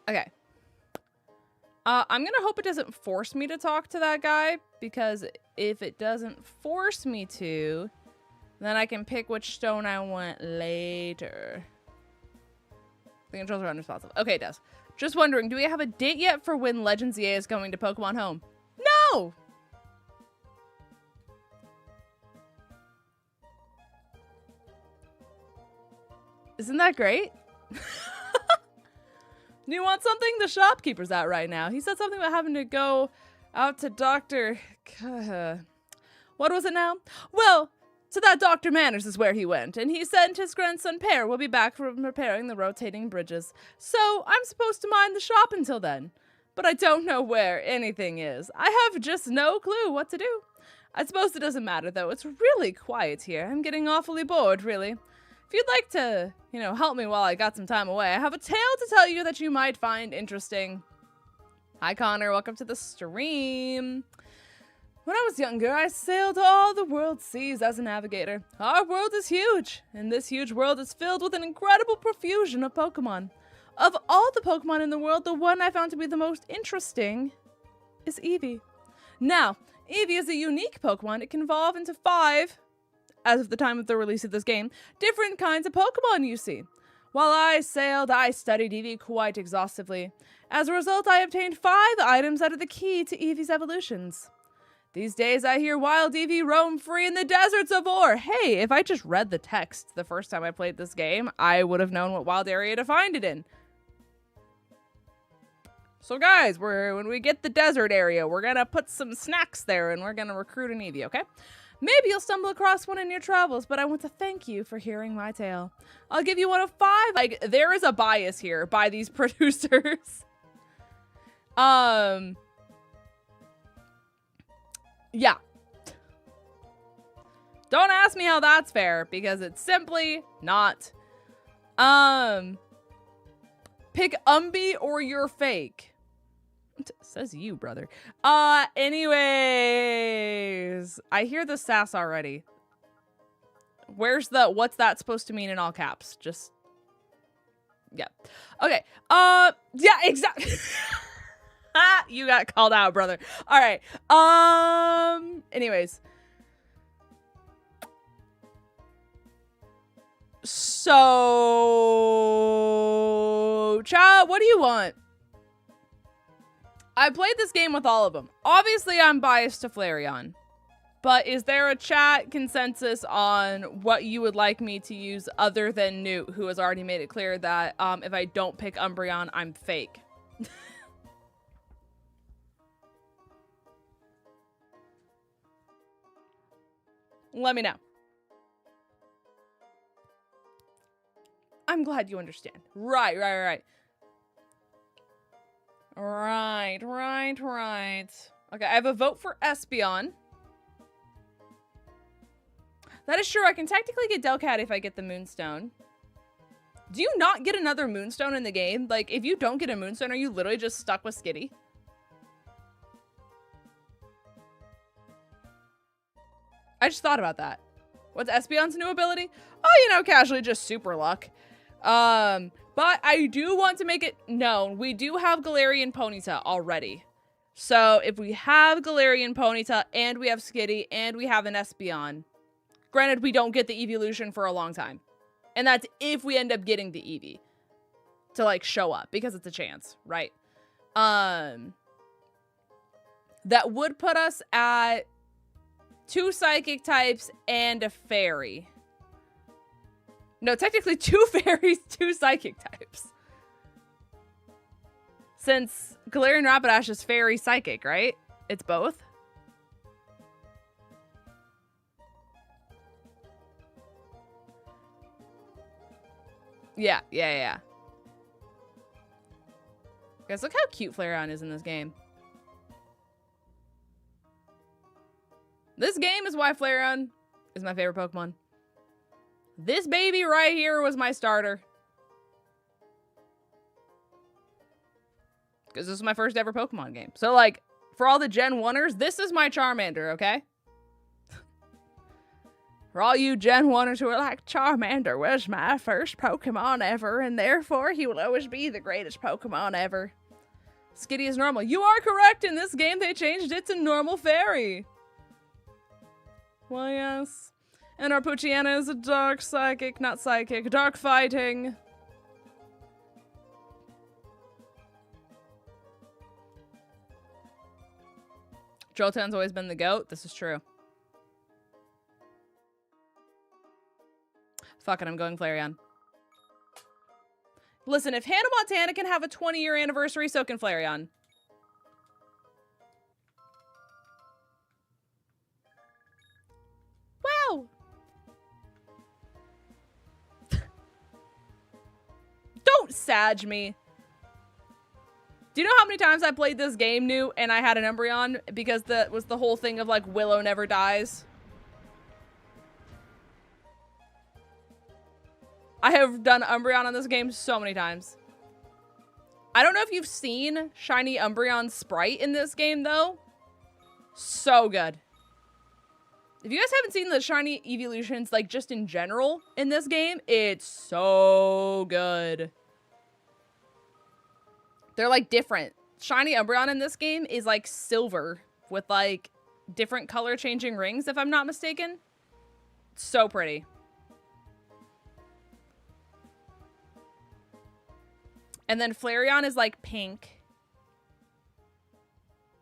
Okay. I'm gonna hope it doesn't force me to talk to that guy, because if it doesn't force me to, then I can pick which stone I want later. The controls are unresponsive. Okay, it does. Just wondering, do we have a date yet for when Legends EA is going to Pokemon Home? No! Isn't that great? Do you want something? The shopkeeper's out right now. He said something about having to go Out to Dr. What was it now? Well, so that Dr. Manners is where he went, and he sent his grandson Pear will be back from repairing the rotating bridges. So I'm supposed to mind the shop until then. But I don't know where anything is. I have just no clue what to do. I suppose it doesn't matter, though. It's really quiet here. I'm getting awfully bored, really. If you'd like to, help me while I got some time away, I have a tale to tell you that you might find interesting. Hi, Connor. Welcome to the stream. When I was younger, I sailed all the world's seas as a navigator. Our world is huge, and this huge world is filled with an incredible profusion of Pokemon. Of all the Pokemon in the world, the one I found to be the most interesting is Eevee. Now, Eevee is a unique Pokemon. It can evolve into 5, as of the time of the release of this game, different kinds of Pokemon you see. While I sailed, I studied Eevee quite exhaustively. As a result, I obtained 5 items that are the key to Eevee's evolutions. These days, I hear wild Eevee roam free in the deserts of Ore. Hey, if I just read the text the first time I played this game, I would have known what wild area to find it in. So guys, when we get the desert area, we're gonna put some snacks there and we're gonna recruit an Eevee, okay? Maybe you'll stumble across one in your travels, but I want to thank you for hearing my tale. I'll give you 1 of 5. Like, there is a bias here by these producers. Yeah. Don't ask me how that's fair, because it's simply not. Pick Umbee or you're fake. Says you, brother. Anyways, I hear the sass already. What's that supposed to mean in all caps? Just, yeah. Okay. Yeah, exactly. You got called out, brother. All right. Anyways. So, chat, what do you want? I played this game with all of them. Obviously, I'm biased to Flareon. But is there a chat consensus on what you would like me to use other than Newt, who has already made it clear that if I don't pick Umbreon, I'm fake? Let me know. I'm glad you understand. Right. Okay, I have a vote for Espeon. That is true. I can technically get Delcat if I get the Moonstone. Do you not get another Moonstone in the game? Like, if you don't get a Moonstone, are you literally just stuck with Skitty? I just thought about that. What's Espeon's new ability? Oh, casually just super luck. But I do want to make it known, we do have Galarian Ponyta already. So if we have Galarian Ponyta and we have Skitty and we have an Espeon, granted we don't get the evolution for a long time. And that's if we end up getting the Eevee to like show up, because it's a chance, right? That would put us at 2 psychic types and a fairy. No, technically 2 fairies, 2 psychic types. Since Galarian Rapidash is fairy psychic, right? It's both. Yeah. Guys, look how cute Flareon is in this game. This game is why Flareon is my favorite Pokemon. This baby right here was my starter. Because this is my first ever Pokemon game. So, like, for all the Gen 1ers, this is my Charmander, okay? For all you Gen 1ers who are like, Charmander was my first Pokemon ever, and therefore he will always be the greatest Pokemon ever. Skitty is normal. You are correct. In this game, they changed it to normal fairy. Well, yes. And our Poochyena is a dark psychic, not psychic, dark fighting. Jolteon's always been the GOAT. This is true. Fuck it, I'm going Flareon. Listen, if Hannah Montana can have a 20-year anniversary, so can Flareon. 𝗟𝗡𝚗𝚗𝚗𝚗. Do you know how many times I played this game, New, and I had an Umbreon because that was the whole thing of like Willow never dies? I have done Umbreon on this game so many times. I don't know if you've seen Shiny Umbreon Sprite in this game, though. So good. If you guys haven't seen the Shiny evolutions, like, just in general in this game, it's so good. They're, like, different. Shiny Umbreon in this game is, like, silver with, like, different color-changing rings, if I'm not mistaken. So pretty. And then Flareon is, like, pink.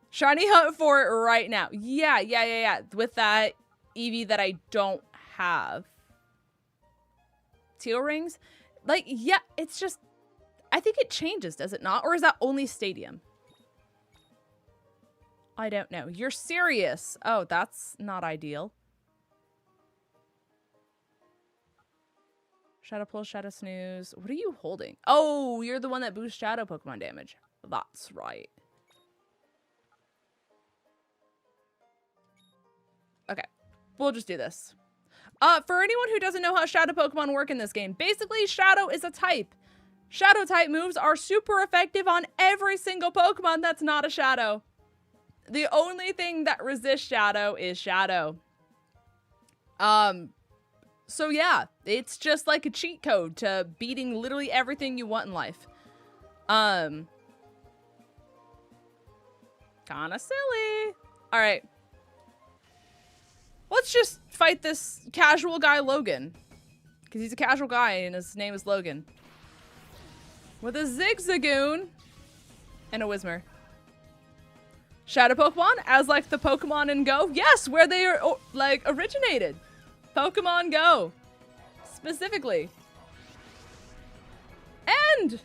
Shiny hunt for it right now. Yeah. With that Eevee that I don't have. Teal rings? Like, yeah, it's just... I think it changes, does it not? Or is that only Stadium? I don't know. You're serious. Oh, that's not ideal. Shadow Pulse, Shadow Snooze. What are you holding? Oh, you're the one that boosts Shadow Pokemon damage. That's right. Okay. We'll just do this. For anyone who doesn't know how Shadow Pokemon work in this game, basically Shadow is a type. Shadow type moves are super effective on every single Pokemon that's not a Shadow. The only thing that resists Shadow is Shadow. So yeah, it's just like a cheat code to beating literally everything you want in life. Kinda silly. All right. Let's just fight this casual guy, Logan. Because he's a casual guy and his name is Logan. With a Zigzagoon and a Whismur. Shadow Pokemon, as like the Pokemon in Go. Yes, where they are like originated. Pokemon Go. Specifically. And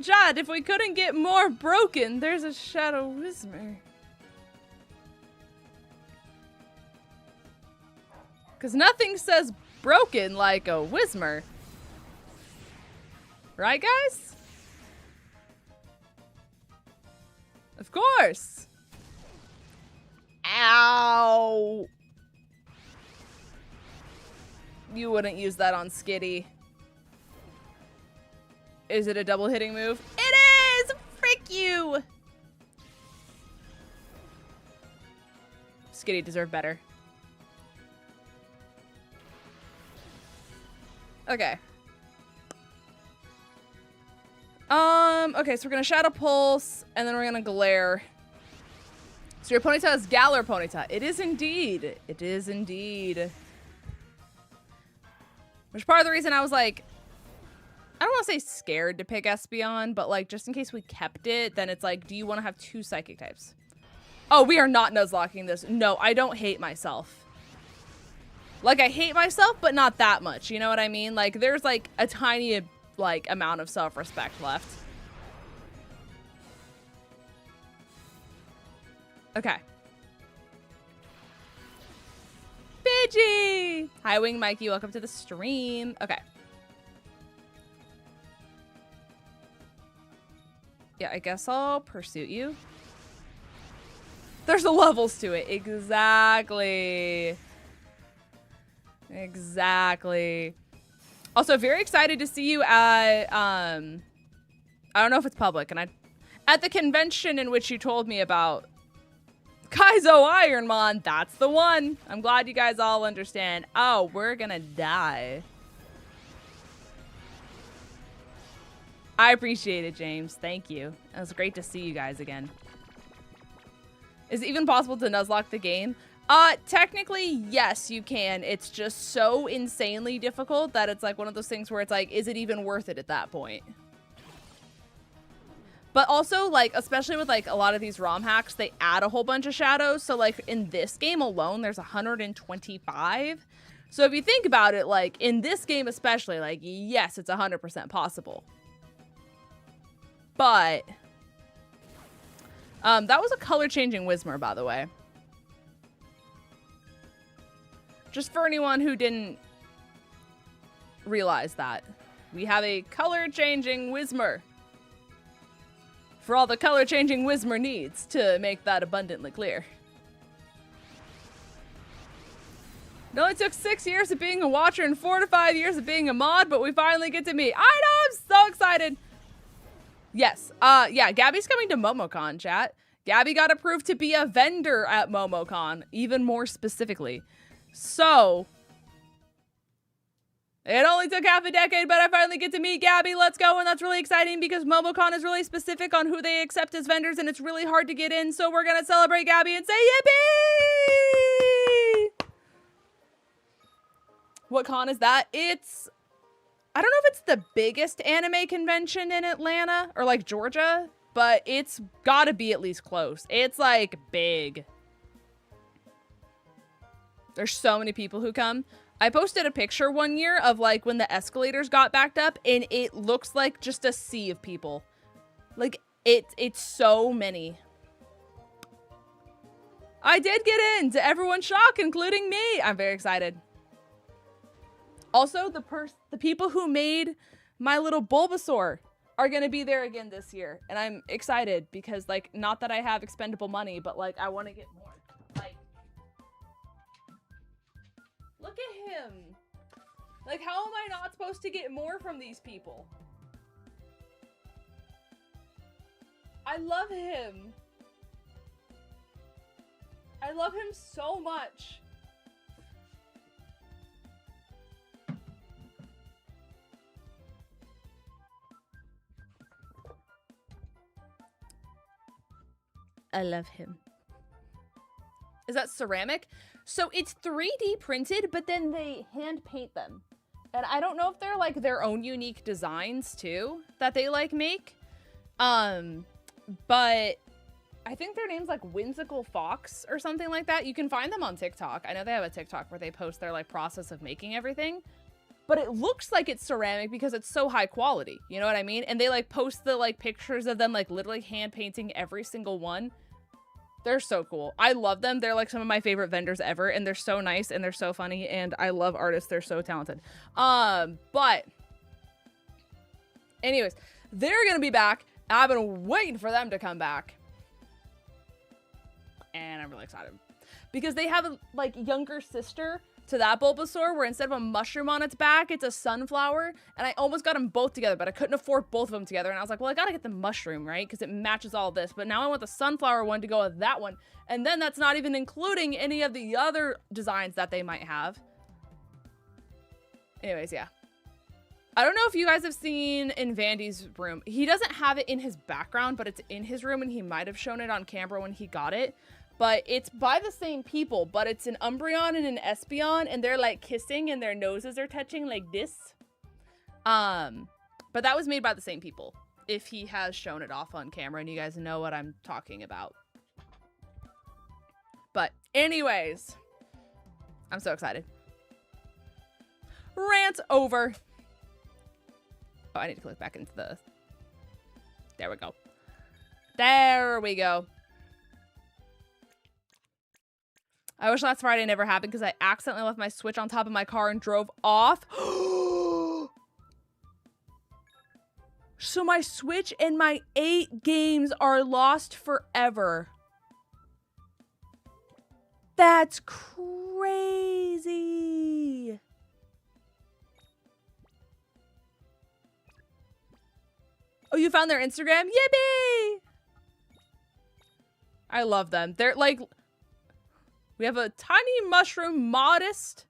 Jad, if we couldn't get more broken, there's a Shadow Whismur. Because nothing says broken like a Whismur. Right, guys? Of course. Ow. You wouldn't use that on Skitty. Is it a double hitting move? It is! Frick you! Skitty deserved better. Okay. Okay, so we're gonna Shadow Pulse, and then we're gonna Glare. So your Ponyta is Gale or Ponyta? It is indeed. It is indeed. Which part of the reason I was like, I don't want to say scared to pick Espeon, but like just in case we kept it, then it's like, do you want to have 2 Psychic types? Oh, we are not Nuzlocking this. No, I don't hate myself. Like, I hate myself, but not that much. You know what I mean? Like, there's like a tiny like amount of self-respect left. Okay. Pidgey! Hi, Wing Mikey. Welcome to the stream. Okay. Yeah, I guess I'll pursue you. There's the levels to it. Exactly. Exactly. Also, very excited to see you at, I don't know if it's public, and at the convention in which you told me about Kaizo Ironmon. That's the one. I'm glad you guys all understand. Oh, we're gonna die. I appreciate it, James. Thank you. It was great to see you guys again. Is it even possible to Nuzlocke the game? Technically, yes, you can. It's just so insanely difficult that it's like one of those things where it's like, is it even worth it at that point? But also, like, especially with, like, a lot of these ROM hacks, they add a whole bunch of shadows. So, like, in this game alone, there's 125. So if you think about it, like, in this game especially, like, yes, it's 100% possible. But that was a color-changing Whismur, by the way. Just for anyone who didn't realize that. We have a color-changing Whismur. For all the color-changing Whismur needs to make that abundantly clear. It only took 6 years of being a watcher and 4 to 5 years of being a mod, but we finally get to meet. I know, I'm so excited. Yes, yeah, Gabby's coming to MomoCon, chat. Gabby got approved to be a vendor at MomoCon, even more specifically. So, it only took half a decade, but I finally get to meet Gabby. Let's go, and that's really exciting because MomoCon is really specific on who they accept as vendors, and it's really hard to get in, so we're gonna celebrate Gabby and say yippee! What con is that? It's, I don't know if it's the biggest anime convention in Atlanta or like Georgia, but it's gotta be at least close. It's like big. There's so many people who come. I posted a picture one year of like when the escalators got backed up and it looks like just a sea of people. Like it's so many. I did get in, to everyone's shock, including me. I'm very excited. Also, the people who made my little Bulbasaur are gonna be there again this year, and I'm excited because, like, not that I have expendable money, but like I want to get more. Like, look at him. Like, how am I not supposed to get more from these people? I love him. I love him so much. I love him. Is that ceramic? So it's 3D printed, but then they hand paint them. And I don't know if they're like their own unique designs too that they like make. But I think their name's like 𝗏𝗟𝗡𝗏 or something like that. You can find them on TikTok. I know they have a TikTok where they post their like process of making everything. But it looks like it's ceramic because it's so high quality. You know what I mean? And they like post the like pictures of them like literally hand painting every single one. They're so cool. I love them. They're like some of my favorite vendors ever, and they're so nice and they're so funny, and I love artists. They're so talented. But anyways, they're gonna be back. I've been waiting for them to come back. And I'm really excited because they have a like younger sister to that Bulbasaur where instead of a mushroom on its back, it's a sunflower. And I almost got them both together, but I couldn't afford both of them together. And I was like, well, I gotta get the mushroom, right? Because it matches all this. But now I want the sunflower one to go with that one. And then that's not even including any of the other designs that they might have. Anyways, yeah. I don't know if you guys have seen in Vandy's room. He doesn't have it in his background, but it's in his room, and he might have shown it on camera when he got it. But it's by the same people, but it's an Umbreon and an Espeon, and they're like kissing and their noses are touching like this. But that was made by the same people, if he has shown it off on camera and you guys know what I'm talking about. But anyways, I'm so excited. Rant over. Oh, I need to click back into the... There we go. There we go. I wish last Friday never happened because I accidentally left my Switch on top of my car and drove off. So my Switch and my 8 games are lost forever. That's crazy. Oh, you found their Instagram? Yippee! I love them. They're like... We have a tiny mushroom, modest,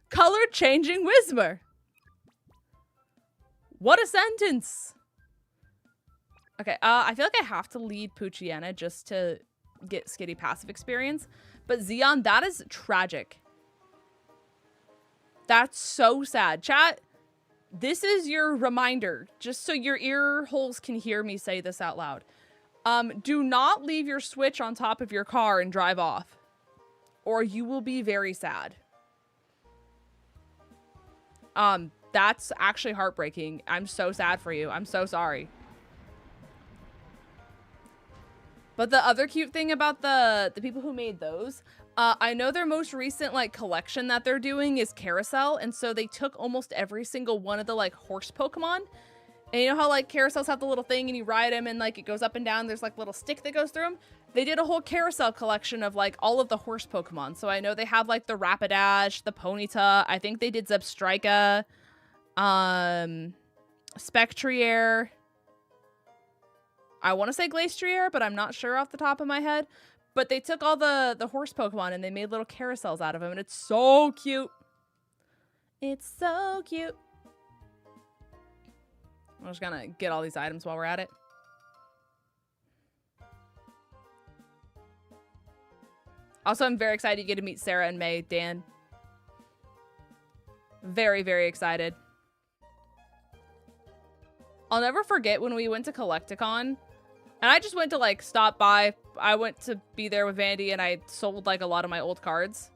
color-changing Whismur. What a sentence. Okay, I feel like I have to lead Poochyena just to get Skitty passive experience. But Zeon, that is tragic. That's so sad. Chat, this is your reminder, just so your ear holes can hear me say this out loud. Do not leave your Switch on top of your car and drive off, or you will be very sad. That's actually heartbreaking. I'm so sad for you. I'm so sorry. But the other cute thing about the people who made those, I know their most recent, like, collection that they're doing is Carousel, and so they took almost every single one of the, like, horse Pokemon. And you know how, like, carousels have the little thing and you ride them and, like, it goes up and down, there's, like, little stick that goes through them? They did a whole carousel collection of, like, all of the horse Pokemon. So I know they have, like, the Rapidash, the Ponyta, I think they did 𝗑𝗍, Spectrier. I want to say Glastrier, but I'm not sure off the top of my head. But they took all the horse Pokemon and they made little carousels out of them, and it's so cute. It's so cute. I'm just gonna get all these items while we're at it. Also, I'm very excited you get to meet Sarah and May, Dan. Very, very excited. I'll never forget when we went to Collecticon. And I just went to, like, stop by. I went to be there with Vandy, and I sold, like, a lot of my old cards.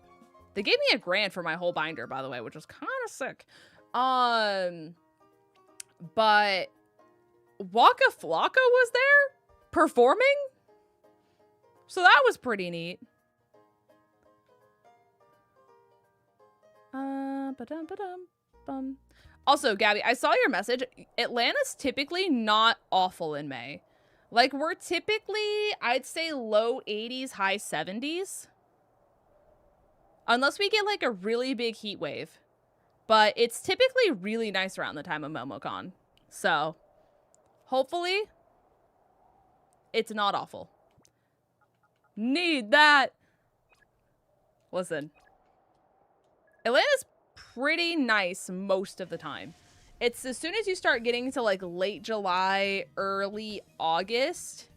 They gave me $1,000 for my whole binder, by the way, which was kind of sick. But Waka Flocka was there performing. So that was pretty neat. Also, Gabby, I saw your message. Atlanta's typically not awful in May. Like, we're typically, I'd say, low 80s, high 70s. Unless we get, like, a really big heat wave. But it's typically really nice around the time of MomoCon. So, hopefully, it's not awful. Need that. Listen. Atlanta's pretty nice most of the time. It's as soon as you start getting to, like, late July, early August,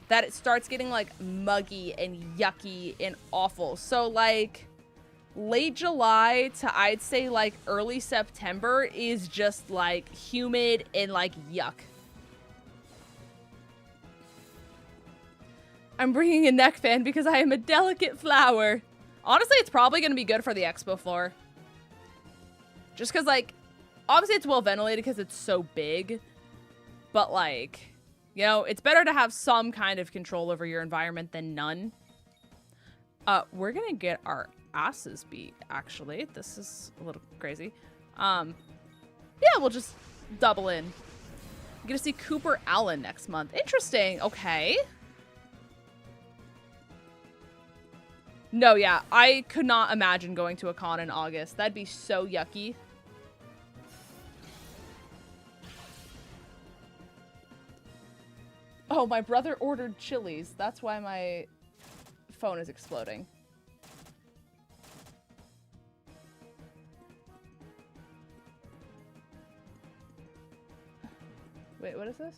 that it starts getting, like, muggy and yucky and awful. So, like, late July to, I'd say, like, early September is just, like, humid and, like, yuck. I'm bringing a neck fan because I am a delicate flower. Honestly, it's probably going to be good for the expo floor. Just because, like, obviously it's well ventilated because it's so big. But, like, you know, it's better to have some kind of control over your environment than none. We're going to get our asses beat, actually. This is a little crazy. Yeah, we'll just double in. We're going to see Cooper Allen next month. Interesting. Okay. No, yeah. I could not imagine going to a con in August. That'd be so yucky. Oh, my brother ordered chilies. That's why my phone is exploding. Wait, what is this?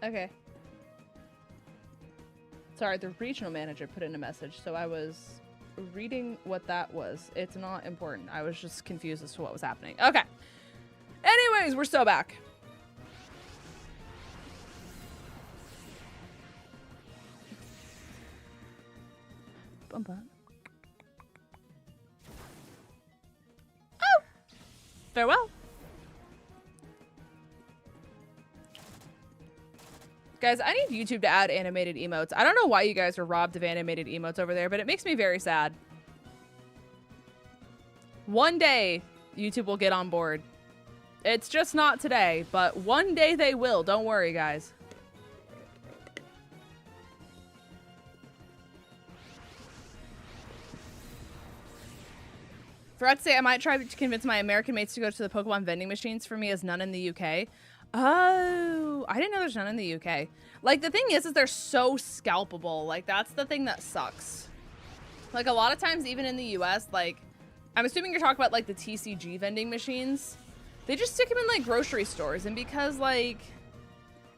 Okay. Sorry, the regional manager put in a message, so I was reading what that was. It's not important. I was just confused as to what was happening. Okay. Anyways, we're so back. Oh! Farewell. Guys, I need YouTube to add animated emotes. I don't know why you guys are robbed of animated emotes over there, but it makes me very sad. One day, YouTube will get on board. It's just not today, but one day they will. Don't worry, guys. Forgot to say, I might try to convince my American mates to go to the Pokemon vending machines for me as none in the UK. Oh, I didn't know there's none in the UK. Like, the thing is they're so scalpable. Like, that's the thing that sucks. Like, a lot of times, even in the US, like, I'm assuming you're talking about, like, the TCG vending machines. They just stick them in, like, grocery stores. And because, like,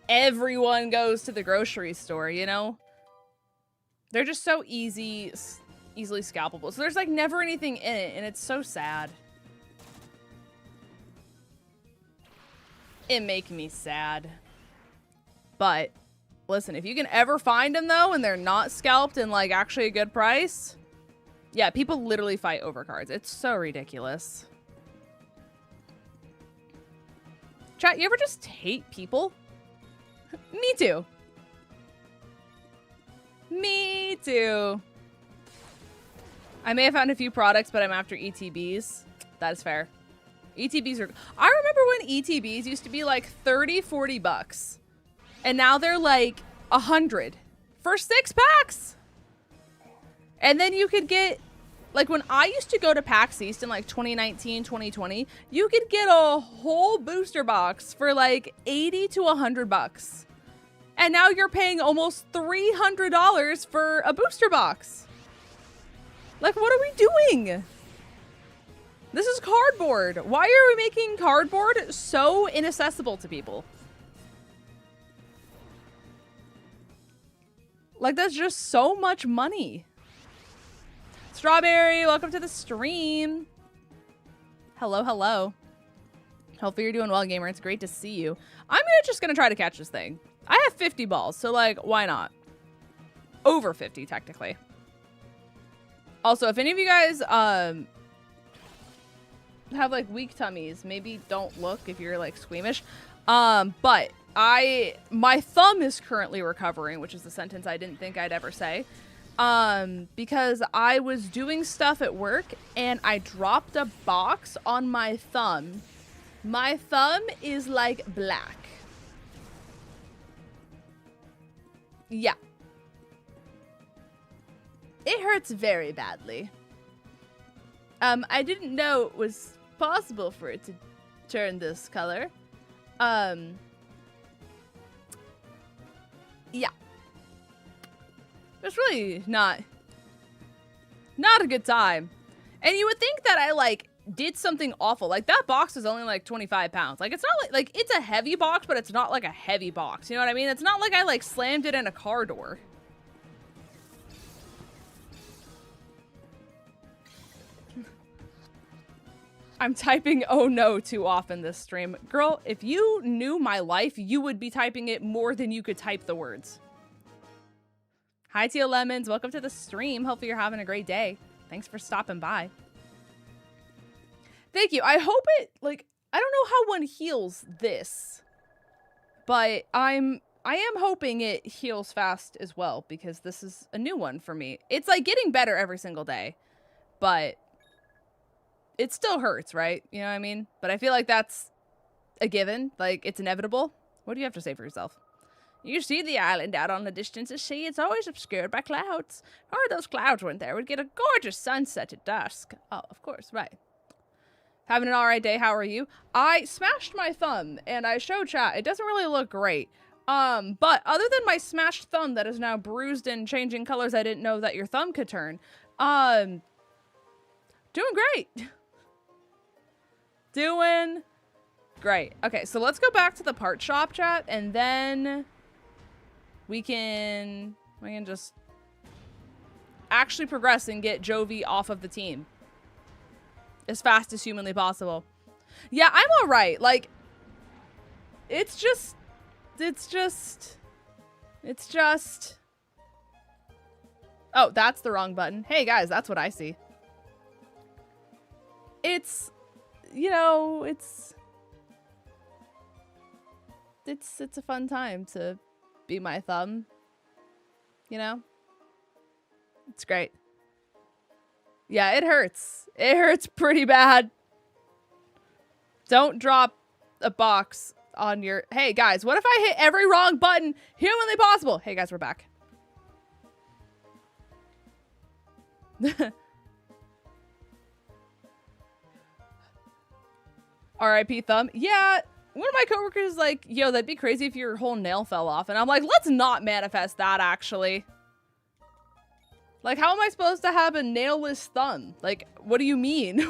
everyone goes to the grocery store, you know? They're just so easily scalpable. So there's like never anything in it, and it's so sad. It make me sad. But listen, if you can ever find them though, and they're not scalped and like actually a good price, yeah, people literally fight over cards. It's so ridiculous. Chat, you ever just hate people? Me too. Me too. I may have found a few products, but I'm after ETBs. That is fair. ETBs are... I remember when ETBs used to be like 30, 40 bucks. And now they're like 100 for 6 packs. And then you could get... Like when I used to go to PAX East in like 2019, 2020, you could get a whole booster box for like 80 to 100 bucks. And now you're paying almost $300 for a booster box. Like, what are we doing? This is cardboard. Why are we making cardboard so inaccessible to people? Like, that's just so much money. Strawberry, welcome to the stream. Hello, hello. Hopefully you're doing well, gamer. It's great to see you. I'm just gonna try to catch this thing. I have 50 balls, so like, why not? Over 50, technically. Also, if any of you guys have like weak tummies, maybe don't look if you're like squeamish. But my thumb is currently recovering, which is a sentence I didn't think I'd ever say. Because I was doing stuff at work and I dropped a box on my thumb. My thumb is like black. Yeah. It hurts very badly. I didn't know it was possible for it to turn this color. Yeah. It's really not a good time. And you would think that I like did something awful. Like that box is only like 25 pounds. Like it's not like it's a heavy box, but it's not like a heavy box. You know what I mean? It's not like I like slammed it in a car door. I'm typing "oh no" too often this stream. Girl, if you knew my life, you would be typing it more than you could type the words. Hi, Teal Lemons. Welcome to the stream. Hopefully you're having a great day. Thanks for stopping by. Thank you. I hope it, like, I don't know how one heals this, but I am hoping it heals fast as well, because this is a new one for me. It's like getting better every single day, but it still hurts, right? You know what I mean? But I feel like that's a given. Like, it's inevitable. What do you have to say for yourself? You see the island out on the distance of sea. It's always obscured by clouds. Or those clouds weren't there. We'd get a gorgeous sunset at dusk. Oh, of course, right. Having an alright day. How are you? I smashed my thumb, and I showed chat. It doesn't really look great. But other than my smashed thumb that is now bruised and changing colors I didn't know that your thumb could turn, doing great. Doing great. Okay, so let's go back to the part shop, chat, and then we can just actually progress and get Jovi off of the team as fast as humanly possible. Yeah, I'm all right. Like, it's just, oh, that's the wrong button. Hey guys, that's what I see. It's, you know, it's a fun time to be my thumb, you know? It's great. Yeah, it hurts. It hurts pretty bad. Don't drop a box on your... Hey, guys, what if I hit every wrong button humanly possible? Hey, guys, we're back. R.I.P. thumb. Yeah, one of my coworkers is like, yo, that'd be crazy if your whole nail fell off. And I'm like, let's not manifest that, actually. Like, how am I supposed to have a nailless thumb? Like, what do you mean?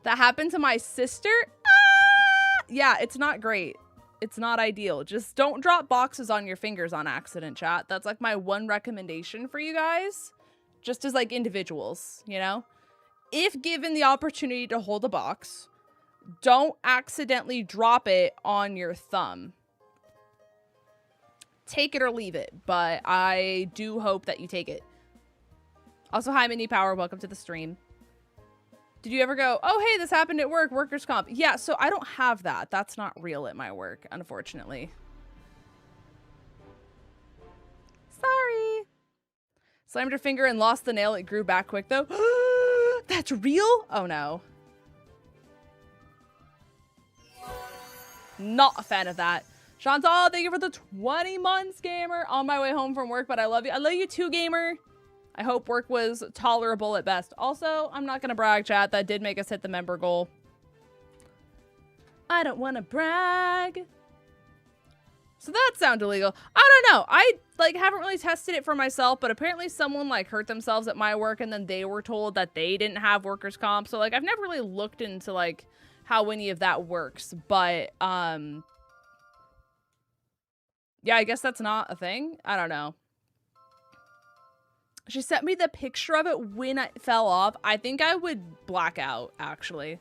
That happened to my sister? Ah! Yeah, it's not great. It's not ideal. Just don't drop boxes on your fingers on accident, chat. That's like my one recommendation for you guys. Just as like individuals, you know? If given the opportunity to hold a box, don't accidentally drop it on your thumb. Take it or leave it, but I do hope that you take it. Also, hi, Mini Power. Welcome to the stream. Did you ever go, oh, hey, this happened at work, workers' comp? Yeah, so I don't have that. That's not real at my work, unfortunately. Sorry. Slammed her finger and lost the nail. It grew back quick, though. That's real? Oh, no. Not a fan of that. Chantal, thank you for the 20 months, gamer. On my way home from work, but I love you. I love you too, gamer. I hope work was tolerable at best. Also, I'm not going to brag, chat. That did make us hit the member goal. I don't want to brag. So that sounded illegal. I don't know. I like haven't really tested it for myself, but apparently someone like hurt themselves at my work and then they were told that they didn't have workers' comp. So like I've never really looked into like how any of that works, but yeah, I guess that's not a thing. I don't know. She sent me the picture of it when it fell off. I think I would black out, actually.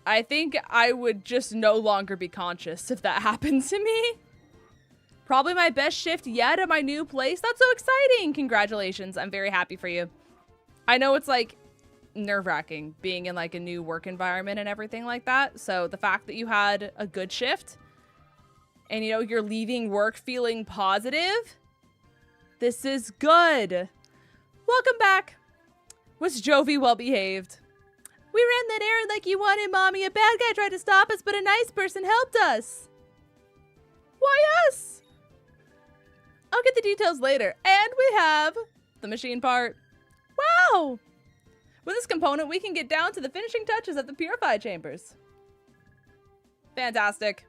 I think I would just no longer be conscious if that happened to me. Probably my best shift yet at my new place. That's so exciting. Congratulations. I'm very happy for you. I know it's like nerve-wracking being in like a new work environment and everything like that. So the fact that you had a good shift and, you know, you're leaving work feeling positive, this is good. Welcome back. Was Jovi well behaved? We ran that errand like you wanted, Mommy. A bad guy tried to stop us, but a nice person helped us. Why us? I'll get the details later. And we have the machine part. Wow. With this component, we can get down to the finishing touches of the purified chambers. Fantastic.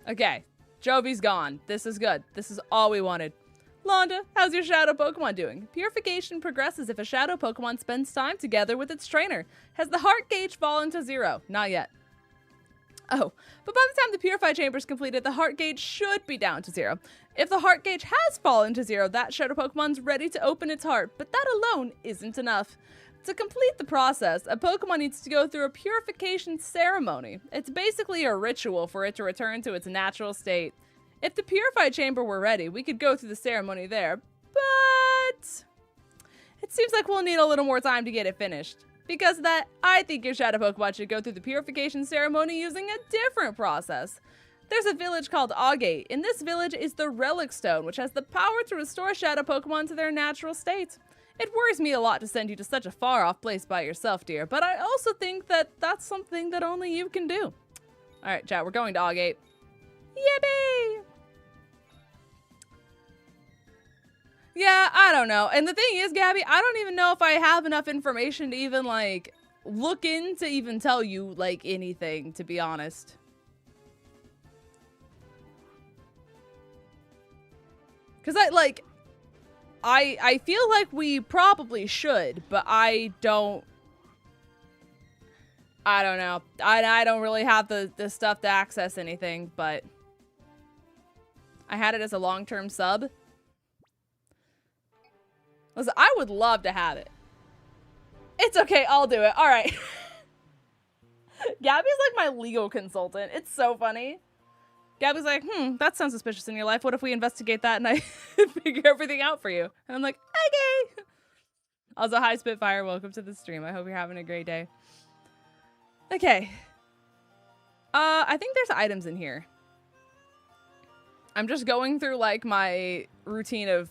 Okay. Jovi's gone. This is good. This is all we wanted. Londa, how's your shadow Pokemon doing? Purification progresses if a shadow Pokemon spends time together with its trainer. Has the heart gauge fallen to 0? Not yet. Oh, but by the time the purified chamber is completed, the heart gauge should be down to 0. If the heart gauge has fallen to 0, that shadow Pokemon's ready to open its heart, but that alone isn't enough. To complete the process, a Pokemon needs to go through a purification ceremony. It's basically a ritual for it to return to its natural state. If the purified chamber were ready, we could go through the ceremony there, but it seems like we'll need a little more time to get it finished. Because of that, I think your shadow Pokemon should go through the purification ceremony using a different process. There's a village called 𝗂𝗡. In this village is the Relic Stone, which has the power to restore shadow Pokemon to their natural state. It worries me a lot to send you to such a far-off place by yourself, dear, but I also think that that's something that only you can do. Alright, chat, we're going to 𝗂𝗡. Yippee! Yeah, I don't know. And the thing is, Gabby, I don't even know if I have enough information to even, like, look in to even tell you, like, anything, to be honest. Because I feel like we probably should, but I don't know. I don't really have the stuff to access anything, but I had it as a long-term sub. Listen, I would love to have it. It's okay, I'll do it. All right. Gabby's like my legal consultant. It's so funny. Gabby's like, that sounds suspicious in your life. What if we investigate that and I figure everything out for you? And I'm like, okay. Also, hi Spitfire, welcome to the stream. I hope you're having a great day. Okay. I think there's items in here. I'm just going through like my routine of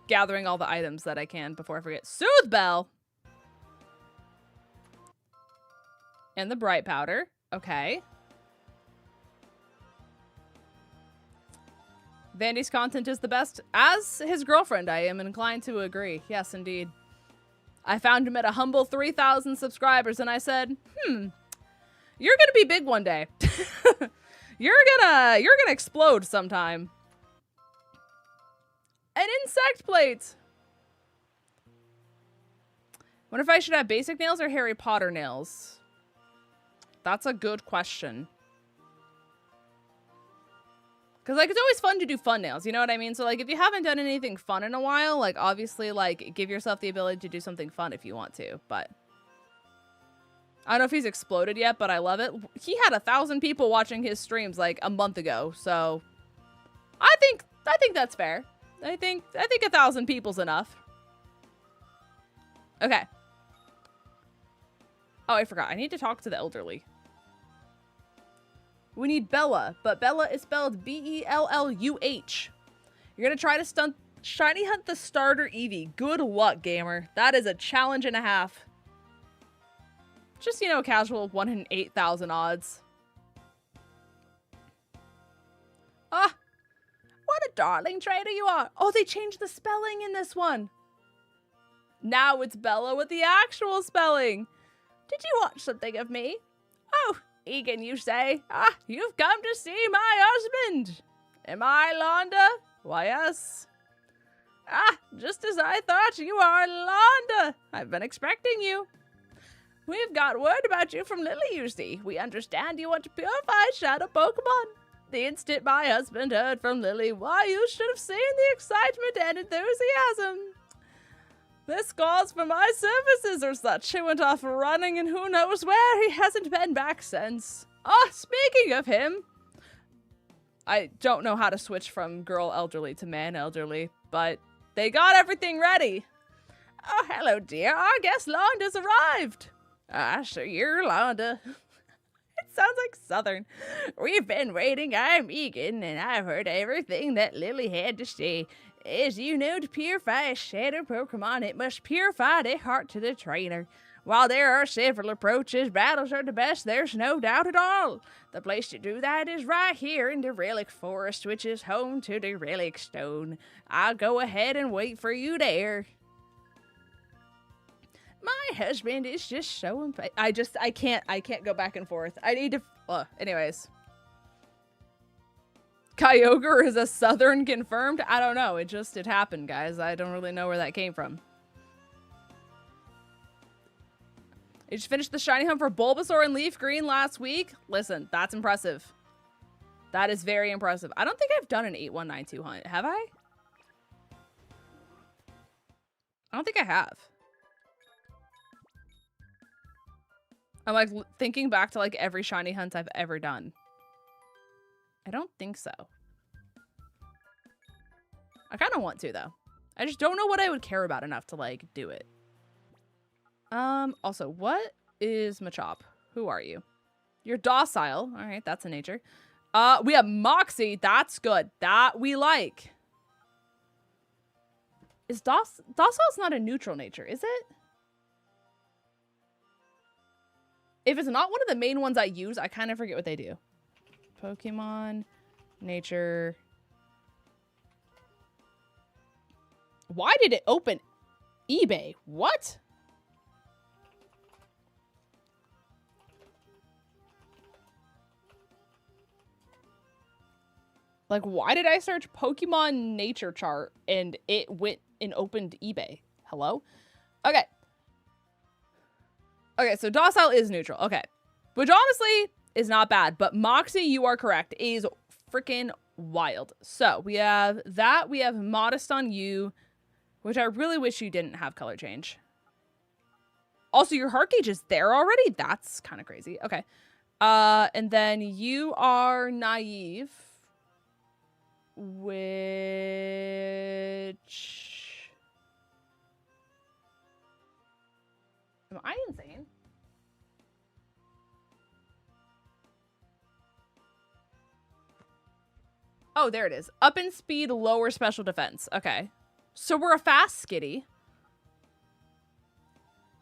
gathering all the items that I can before I forget. Soothe Bell! And the Bright Powder. Okay. Vandy's content is the best. As his girlfriend, I am inclined to agree. Yes, indeed. I found him at a humble 3,000 subscribers and I said, you're gonna be big one day. You're gonna explode sometime. An insect plate! Wonder if I should have basic nails or Harry Potter nails. That's a good question. Because, like, it's always fun to do fun nails, you know what I mean? So, like, if you haven't done anything fun in a while, like, obviously, like, give yourself the ability to do something fun if you want to, but... I don't know if he's exploded yet, but I love it. He had 1,000 people watching his streams, like, a month ago, so... I think that's fair. I think 1,000 people's enough. Okay. Oh, I forgot. I need to talk to the elderly. We need Bella, but Bella is spelled B-E-L-L-U-H. You're gonna try to shiny hunt the starter Eevee. Good luck, gamer. That is a challenge and a half. Just, you know, casual 1 in 8,000 odds. Ah! What a darling trader you are. Oh, they changed the spelling in this one. Now it's Bella with the actual spelling. Did you watch something of me? Oh, Egan, you say? Ah, you've come to see my husband. Am I Londa? Why, yes. Ah, just as I thought, you are Londa. I've been expecting you. We've got word about you from Lily, you see. We understand you want to purify shadow Pokemon. The instant my husband heard from Lily, why, you should have seen the excitement and enthusiasm. This calls for my services or such. He went off running and who knows where. He hasn't been back since. Oh, speaking of him. I don't know how to switch from girl elderly to man elderly, but they got everything ready. Oh, hello, dear. Our guest Londa's arrived. Ah, so you're Londa. It sounds like Southern. We've been waiting. I'm Egan, and I've heard everything that Lily had to say. As you know, to purify a shadow Pokemon, it must purify the heart to the trainer. While there are several approaches, battles are the best, there's no doubt at all. The place to do that is right here in the Relic Forest, which is home to the Relic Stone. I'll go ahead and wait for you there. My husband is just so impatient. I can't go back and forth. I need to, anyways. Kyogre is a Southern confirmed? I don't know. It happened, guys. I don't really know where that came from. I just finished the shiny hunt for Bulbasaur and Leaf Green last week. Listen, that's impressive. That is very impressive. I don't think I've done an 8192 hunt. Have I? I don't think I have. I'm like thinking back to like every shiny hunt I've ever done. I don't think so. I kind of want to though. I just don't know what I would care about enough to like do it. Also, what is Machop? Who are you? You're docile. All right, that's a nature. We have Moxie. That's good. That we like. Is docile's not a neutral nature, is it? If it's not one of the main ones I use, I kind of forget what they do. Pokemon, nature. Why did it open eBay? What? Like, why did I search Pokemon nature chart and it went and opened eBay? Hello? Okay. Okay, so docile is neutral. Okay. Which honestly is not bad, but Moxie, you are correct, is freaking wild. So we have that. We have Modest on you, which I really wish you didn't have color change. Also, your heart gauge is there already? That's kind of crazy. Okay. And then you are naive, which... Am I insane? Oh, there it is. Up in speed, lower special defense. Okay. So we're a fast skitty.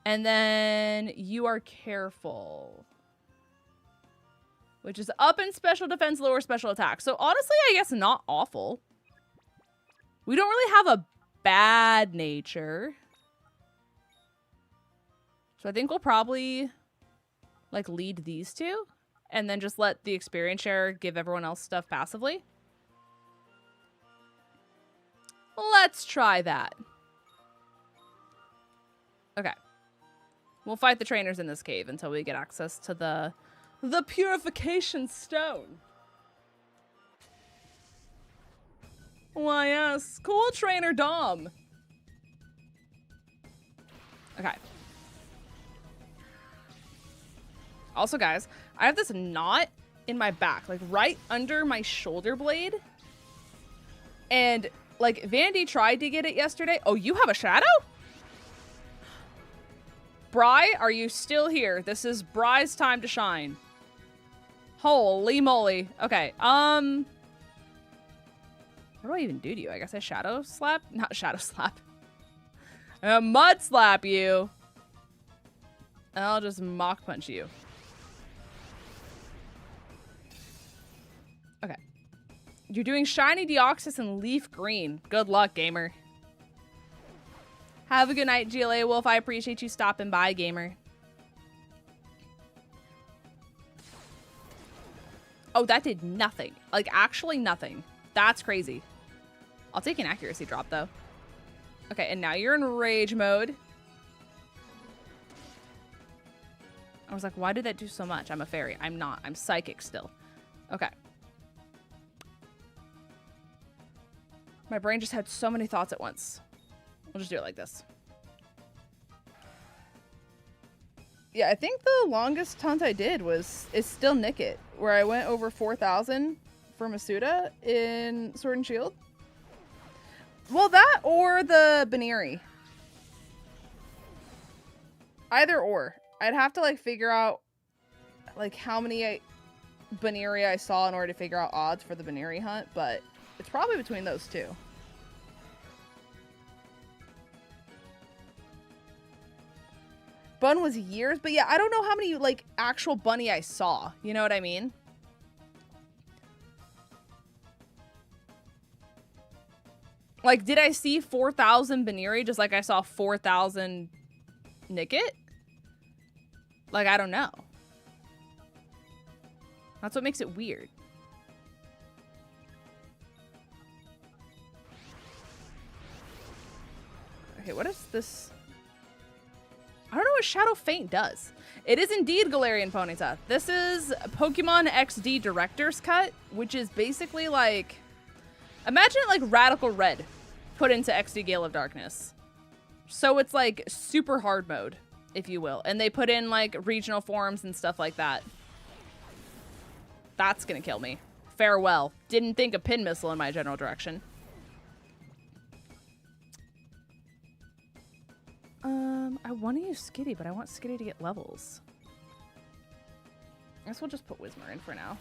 And then you are careful. Which is up in special defense, lower special attack. So honestly, I guess not awful. We don't really have a bad nature. So I think we'll probably like lead these two and then just let the experience share give everyone else stuff passively. Let's try that. Okay. We'll fight the trainers in this cave until we get access to the The purification stone. Why, yes. Cool trainer Dom. Okay. Also, guys, I have this knot in my back, like right under my shoulder blade. And, like, Vandy tried to get it yesterday. Oh, you have a shadow? Bri, are you still here? This is Bri's time to shine. Holy moly. Okay, what do I even do to you? I guess I shadow slap? Not shadow slap. Mud slap you. And I'll just mock punch you. Okay. You're doing shiny Deoxys and leaf green. Good luck, gamer. Have a good night, GLA Wolf. I appreciate you stopping by, gamer. Oh, that did nothing. Like, actually nothing. That's crazy. I'll take an accuracy drop, though. Okay, and now you're in rage mode. I was like, why did that do so much? I'm a fairy. I'm not. I'm psychic still. Okay. My brain just had so many thoughts at once. We'll just do it like this. Yeah, I think the longest taunt I did is still Nick It, where I went over 4,000 for Masuda in Sword and Shield. Well, that or the Baneri. Either or. I'd have to, like, figure out, like, how many Baneri I saw in order to figure out odds for the Baneri hunt, but it's probably between those two. Bun was years, but yeah, I don't know how many, like, actual bunny I saw. You know what I mean? Like, did I see 4,000 Baneri just like I saw 4,000 Nick It? Like, I don't know. That's what makes it weird. Okay, what is this? I don't know what Shadow Feint does. It is indeed Galarian Ponyta. This is Pokemon XD Director's Cut, which is basically like... Imagine it like Radical Red put into XD Gale of Darkness. So it's like super hard mode, if you will. And they put in like regional forms and stuff like that. That's gonna kill me. Farewell. Didn't think a pin missile in my general direction. I want to use Skitty, but I want Skitty to get levels. I guess we'll just put Whismur in for now.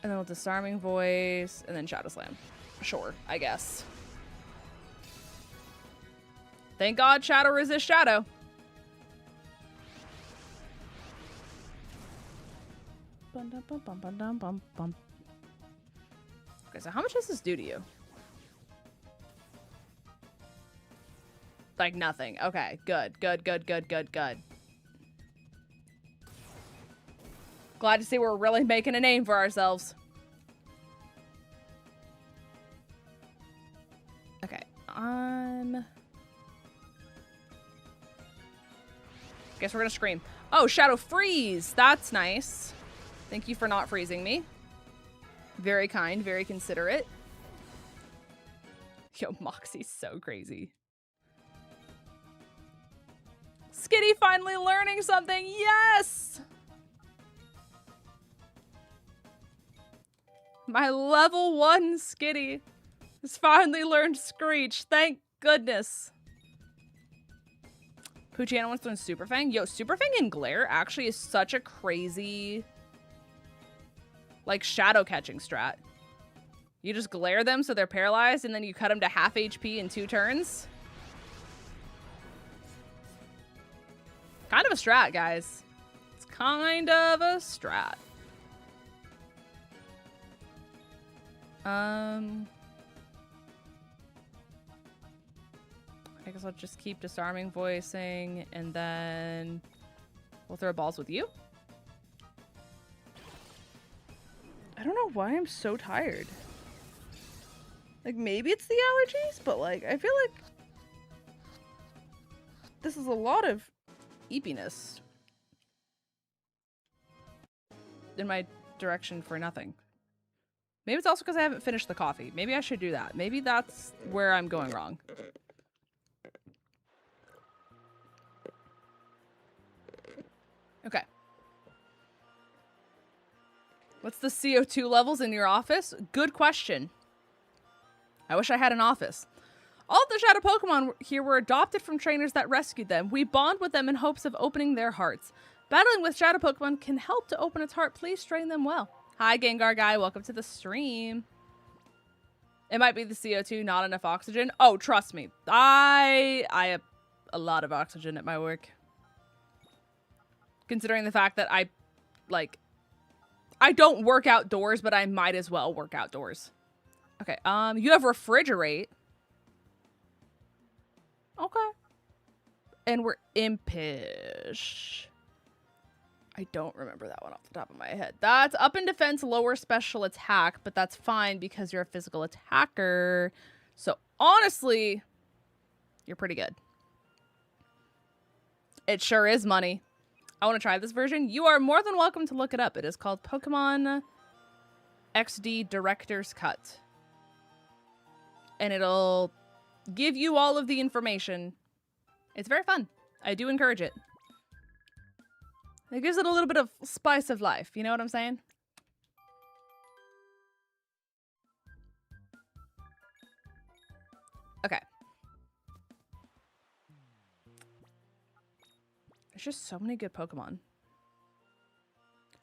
And then we'll Disarming Voice, and then Shadow Slam. Sure, I guess. Thank God Shadow resists Shadow. Okay, so how much does this do to you? Like nothing. Okay, good, good, good, good, good, good. Glad to see we're really making a name for ourselves. Okay, guess we're gonna scream. Oh, Shadow Freeze! That's nice. Thank you for not freezing me. Very kind, very considerate. Yo, Moxie's so crazy. Skitty finally learning something! Yes! My level 1 Skitty has finally learned Screech. Thank goodness. Poochiana wants to learn Super Fang. Yo, Super Fang and Glare actually is such a crazy, like, shadow catching strat. You just glare them so they're paralyzed, and then you cut them to half HP in 2 turns. Kind of a strat, guys. It's kind of a strat. I guess I'll just keep Disarming Voicing, and then we'll throw balls with you. I don't know why I'm so tired. Like, maybe it's the allergies, but, like, I feel like This is a lot of eepiness in my direction for nothing. Maybe it's also because I haven't finished the coffee. Maybe I should do that. Maybe that's where I'm going wrong. Okay. What's the CO2 levels in your office? Good question. I wish I had an office. All of the shadow Pokemon here were adopted from trainers that rescued them. We bond with them in hopes of opening their hearts. Battling with shadow Pokemon can help to open its heart. Please train them well. Hi, Gengar guy. Welcome to the stream. It might be the CO2, not enough oxygen. Oh, trust me. I have a lot of oxygen at my work. Considering the fact that I don't work outdoors, but I might as well work outdoors. Okay, you have refrigerate. Okay. And we're impish. I don't remember that one off the top of my head. That's up in defense, lower special attack, but that's fine because you're a physical attacker. So honestly, you're pretty good. It sure is money. I want to try this version. You are more than welcome to look it up. It is called Pokemon XD Director's Cut. And it'll give you all of the information. It's very fun. I do encourage it. It gives it a little bit of spice of life. You know what I'm saying? Okay. There's just so many good Pokemon.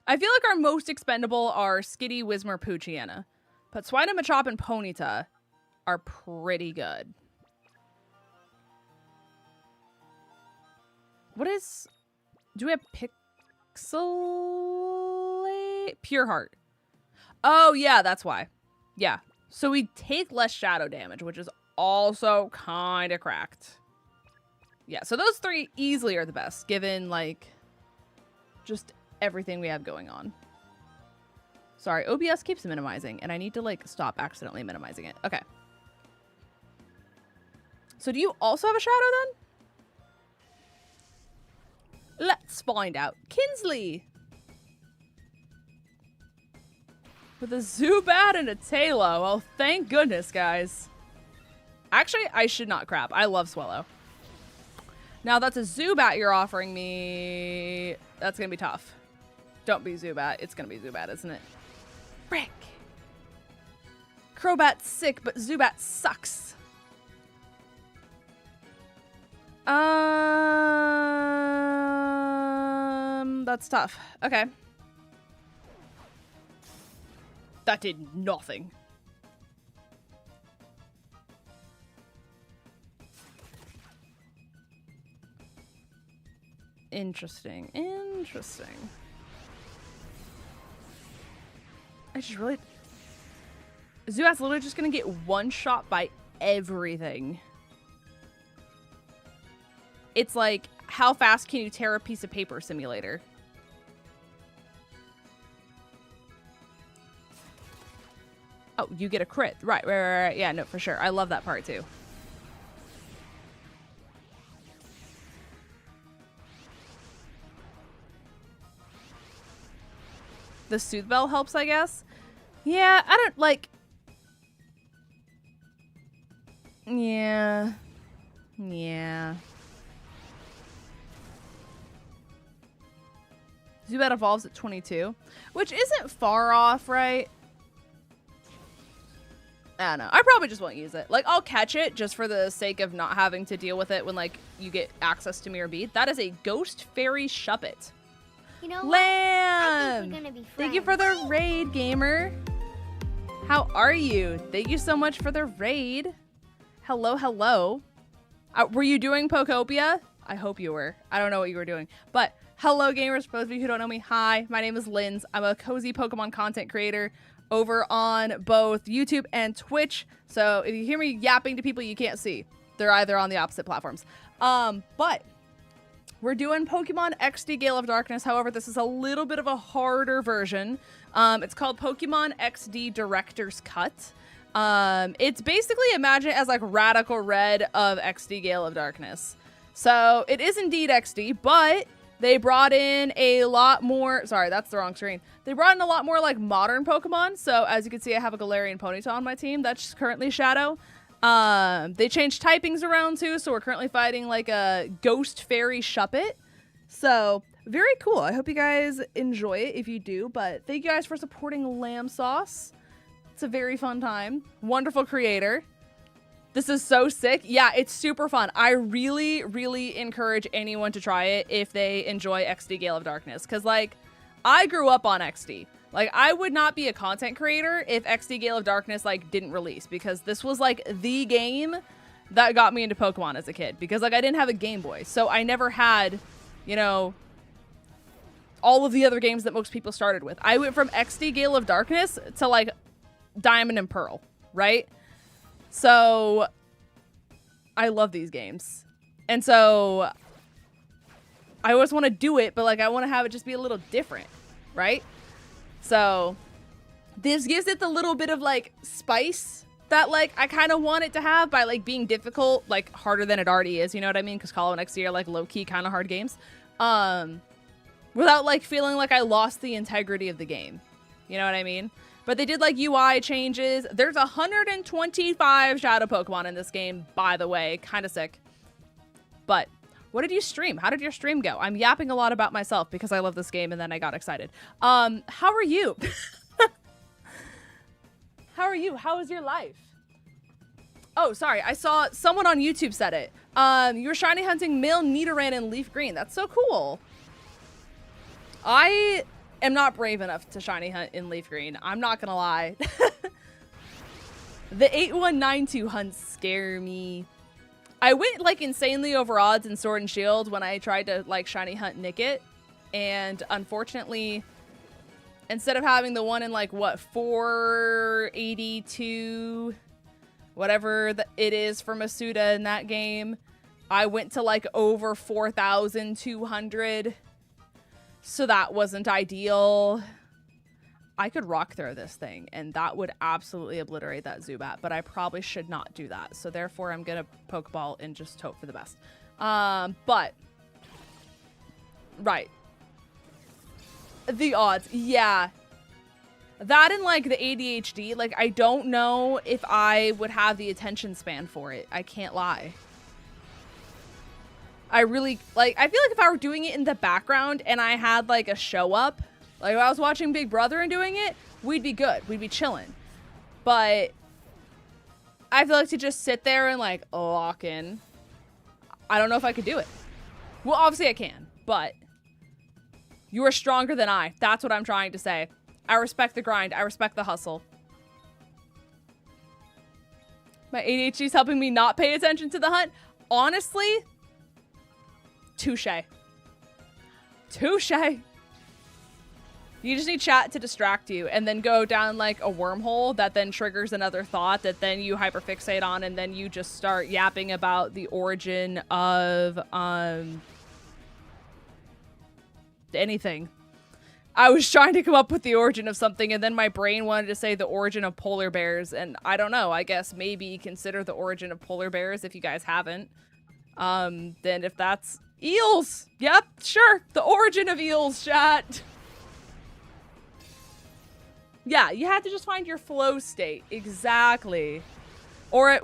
I feel like our most expendable are Skitty, Whismur, Poochyena. But Swinub, Machop, and Ponyta are pretty good. What is... Do we have Pure Heart? Oh, yeah, that's why. Yeah. So we take less shadow damage, which is also kind of cracked. Yeah, so those three easily are the best, given, like, just everything we have going on. Sorry, OBS keeps minimizing, and I need to, like, stop accidentally minimizing it. Okay. So do you also have a shadow, then? Let's find out. Kinsley! With a Zubat and a Taillow. Oh, thank goodness, guys. Actually, I should not crap. I love Swellow. Now, that's a Zubat you're offering me. That's going to be tough. Don't be Zubat. It's going to be Zubat, isn't it? Frick. Crobat's sick, but Zubat sucks. That's tough. Okay. That did nothing. Interesting. Interesting. I just really... Zubat's literally just gonna get one shot by everything. It's like, how fast can you tear a piece of paper simulator? Oh, you get a crit. Right. Yeah, no, for sure. I love that part too. The Soothe Bell helps, I guess. Yeah, I don't like... Yeah. Yeah. Zubat evolves at 22, which isn't far off, right? I don't know. I probably just won't use it. Like, I'll catch it just for the sake of not having to deal with it when, like, you get access to Mirror Bead. That is a Ghost Fairy Shuppet. You know what? Lamb! I think we're gonna be friends. Thank you for the raid, gamer. How are you? Thank you so much for the raid. Hello, hello. Were you doing Pokopia? I hope you were. I don't know what you were doing. But hello, gamers. For those of you who don't know me, hi. My name is Linz. I'm a cozy Pokemon content creator over on both YouTube and Twitch. So if you hear me yapping to people you can't see, they're either on the opposite platforms. But we're doing Pokemon XD Gale of Darkness. However, this is a little bit of a harder version. It's called Pokemon XD Director's Cut. It's basically, imagine it as like Radical Red of XD Gale of Darkness. So it is indeed XD, but they brought in a lot more, sorry, that's the wrong screen. They brought in a lot more like modern Pokemon. So as you can see, I have a Galarian and Ponyta on my team. That's currently Shadow. They changed typings around too. So we're currently fighting like a Ghost Fairy Shuppet. So very cool. I hope you guys enjoy it if you do, but thank you guys for supporting Lamb Sauce. It's a very fun time. Wonderful creator. This is so sick. Yeah, it's super fun. I really, really encourage anyone to try it if they enjoy XD Gale of Darkness. Because, like, I grew up on XD. Like, I would not be a content creator if XD Gale of Darkness, like, didn't release. Because this was, like, the game that got me into Pokemon as a kid. Because, like, I didn't have a Game Boy. So I never had, you know, all of the other games that most people started with. I went from XD Gale of Darkness to, like, Diamond and Pearl, right? So I love these games. And so I always want to do it, but like I want to have it just be a little different, right? So this gives it the little bit of like spice that like I kind of want it to have by like being difficult, like harder than it already is, you know what I mean? Because Call of XD are like low-key kind of hard games. Without like feeling like I lost the integrity of the game. You know what I mean? But they did like UI changes. There's 125 Shadow Pokemon in this game, by the way. Kind of sick. But what did you stream? How did your stream go? I'm yapping a lot about myself because I love this game and then I got excited. How are you? How are you? How is your life? Oh, sorry. I saw someone on YouTube said it. You were shiny hunting male Nidoran in Leaf Green. That's so cool. I am not brave enough to shiny hunt in Leaf Green. I'm not gonna lie. The 8192 hunts scare me. I went like insanely over odds in Sword and Shield when I tried to like shiny hunt Nickit, and unfortunately, instead of having the one in like what 482, whatever it is for Masuda in that game, I went to like over 4,200. So that wasn't ideal. I could rock throw this thing, and that would absolutely obliterate that Zubat, but I probably should not do that. So therefore, I'm going to Pokeball and just hope for the best. But, right. The odds, yeah. That and, like, the ADHD, like, I don't know if I would have the attention span for it. I can't lie. I really, like, I feel like if I were doing it in the background and I had, like, a show up, like, if I was watching Big Brother and doing it, we'd be good. We'd be chilling. But I feel like to just sit there and, like, lock in, I don't know if I could do it. Well, obviously I can, but you are stronger than I. That's what I'm trying to say. I respect the grind. I respect the hustle. My ADHD is helping me not pay attention to the hunt. Honestly, touche. Touche. You just need chat to distract you and then go down like a wormhole that then triggers another thought that then you hyperfixate on, and then you just start yapping about the origin of anything. I was trying to come up with the origin of something, and then my brain wanted to say the origin of polar bears, and I don't know. I guess maybe consider the origin of polar bears if you guys haven't. Then if that's eels. Yep, sure. The origin of eels, chat. Yeah, you have to just find your flow state. Exactly. Or at